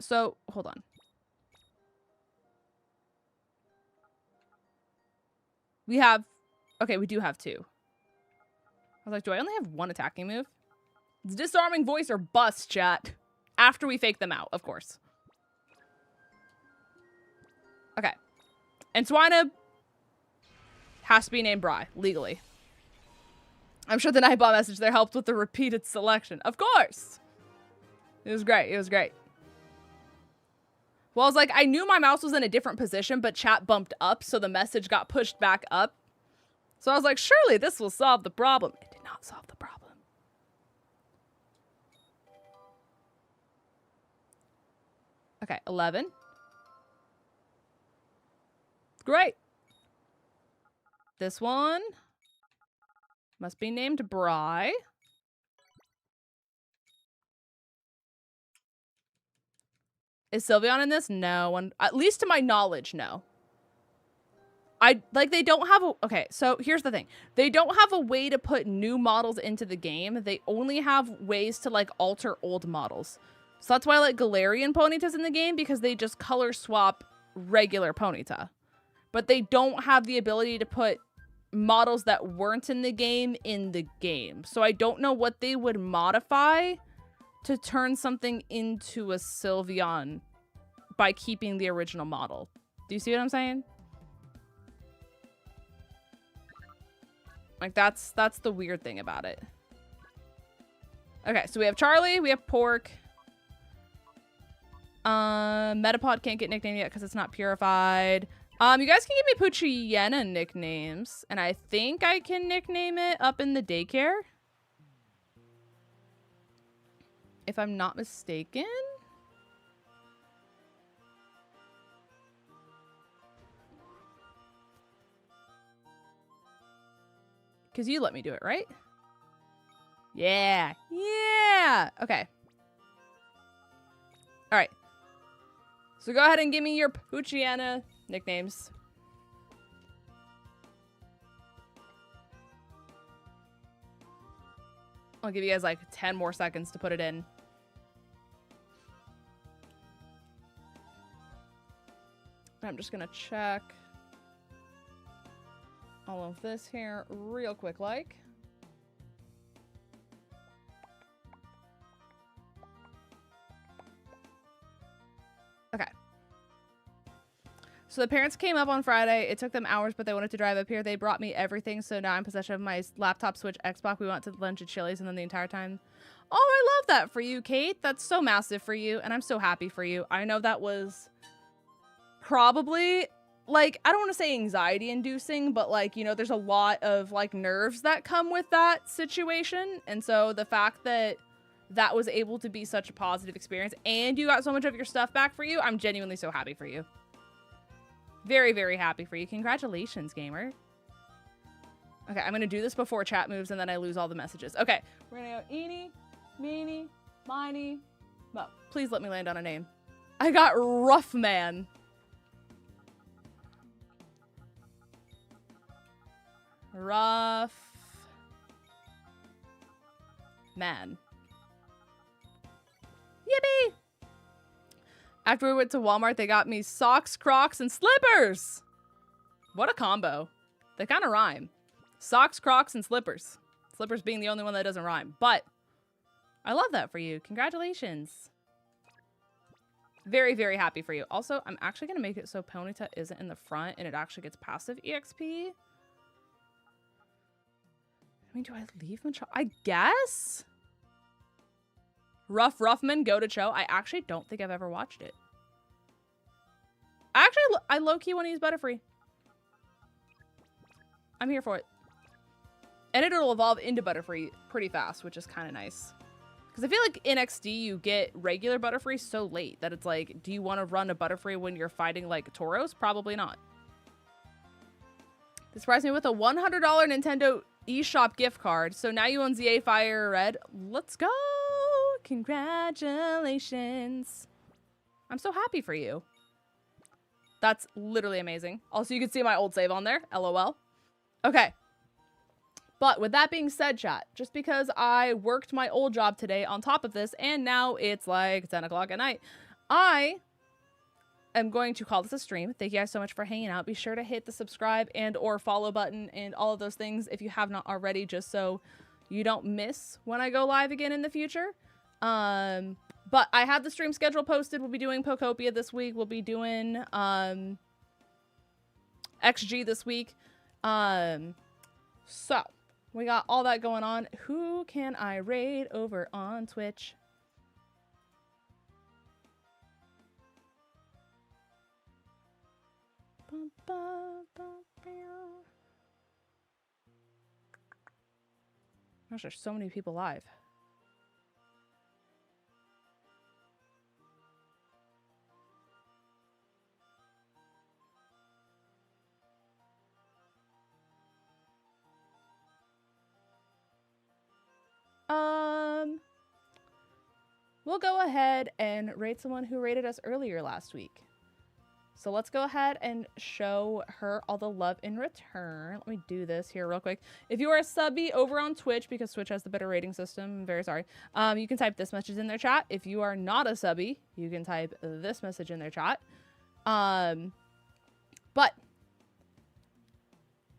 So, hold on. We have... Okay, we do have 2. I was like, do I only have 1 attacking move? It's disarming voice or bust, chat. After we fake them out, of course. Okay. And Swina has to be named Bri, legally. I'm sure the Nightbot message there helped with the repeated selection. Of course! It was great. It was great. Well, I was like, I knew my mouse was in a different position, but chat bumped up, so the message got pushed back up. So I was like, surely this will solve the problem. It did not solve the problem. Okay, 11. Great. This one must be named Bri. Is Sylveon in this? No. At least to my knowledge, no. They don't have a... Okay, so here's the thing. They don't have a way to put new models into the game. They only have ways to, like, alter old models. So that's why, like, Galarian Ponyta's in the game, because they just color swap regular Ponyta. But they don't have the ability to put models that weren't in the game in the game. So I don't know what they would modify to turn something into a Sylveon by keeping the original model. Do you see what I'm saying? Like, that's the weird thing about it. Okay, so we have Charlie, we have Pork. Metapod can't get nicknamed yet because it's not purified. You guys can give me Poochyena nicknames, and I think I can nickname it up in the daycare, if I'm not mistaken. Because you let me do it, right? Yeah. Yeah. Okay. All right. So go ahead and give me your Poochyena nicknames. I'll give you guys like 10 more seconds to put it in. I'm just gonna check all of this here real quick like. Okay. So the parents came up on Friday. It took them hours, but they wanted to drive up here. They brought me everything, so now I'm in possession of my laptop, Switch, Xbox. We went to lunch at Chili's, and then the entire time. Oh, I love that for you, Kate. That's so massive for you, and I'm so happy for you. I know that was probably, like, I don't want to say anxiety-inducing, but, like, you know, there's a lot of, like, nerves that come with that situation, and so the fact that that was able to be such a positive experience, and you got so much of your stuff back for you, I'm genuinely so happy for you. Very, very happy for you. Congratulations, gamer. Okay, I'm going to do this before chat moves, and then I lose all the messages. Okay, we're going to go eeny, meeny, miny, mo. Please let me land on a name. I got Rough Man. Rough Man. Yippee! After we went to Walmart, they got me socks, Crocs, and slippers. What a combo. They kind of rhyme. Socks, Crocs, and slippers. Slippers being the only one that doesn't rhyme. But I love that for you. Congratulations. Very, very happy for you. Also, I'm actually going to make it so Ponyta isn't in the front and it actually gets passive EXP. I mean, do I leave Machop? I guess? Ruffman, go to Cho. I actually don't think I've ever watched it. Actually, I low-key want to use Butterfree. I'm here for it. And it'll evolve into Butterfree pretty fast, which is kind of nice. Because I feel like in XD, you get regular Butterfree so late that it's like, do you want to run a Butterfree when you're fighting like Tauros? Probably not. They surprised me with a $100 Nintendo eShop gift card. So now you own ZA Fire Red. Let's go. Congratulations. I'm so happy for you. That's literally amazing. Also, you can see my old save on there. LOL. Okay. But with that being said, chat, just because I worked my old job today on top of this, and now it's like 10 o'clock at night, I am going to call this a stream. Thank you guys so much for hanging out. Be sure to hit the subscribe and or follow button and all of those things if you have not already, just so you don't miss when I go live again in the future. But I have the stream schedule posted. We'll be doing Pokopia this week. We'll be doing XG this week. So we got all that going on. Who can I raid over on Twitch? Gosh, there's so many people live. We'll go ahead and rate someone who rated us earlier last week. So let's go ahead and show her all the love in return. Let me do this here real quick. If you are a subby over on Twitch, because Twitch has the better rating system, I'm very sorry, you can type this message in their chat. If you are not a subby, you can type this message in their chat. But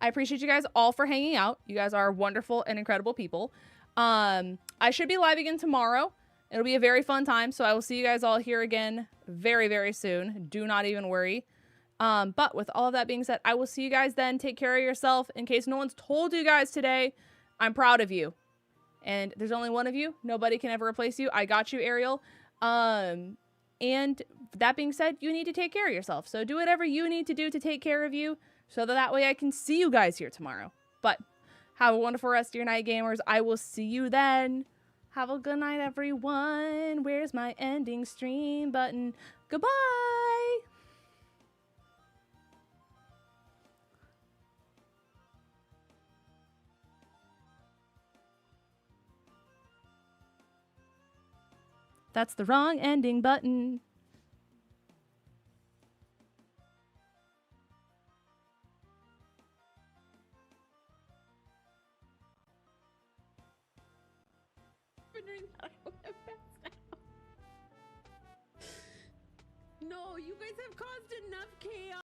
I I appreciate you guys all for hanging out. You guys are wonderful and incredible people. I should be live again tomorrow. It'll be a very fun time. So I will see you guys all here again very, very soon. Do not even worry. But with all of that being said, I will see you guys then. Take care of yourself. In case no one's told you guys today, I'm proud of you. And there's only one of you. Nobody can ever replace you. I got you, Ariel. And that being said, you need to take care of yourself. So do whatever you need to do to take care of you so that way I can see you guys here tomorrow. But have a wonderful rest of your night, gamers. I will see you then. Have a good night, everyone. Where's my ending stream button? Goodbye. That's the wrong ending button. No, you guys have caused enough chaos.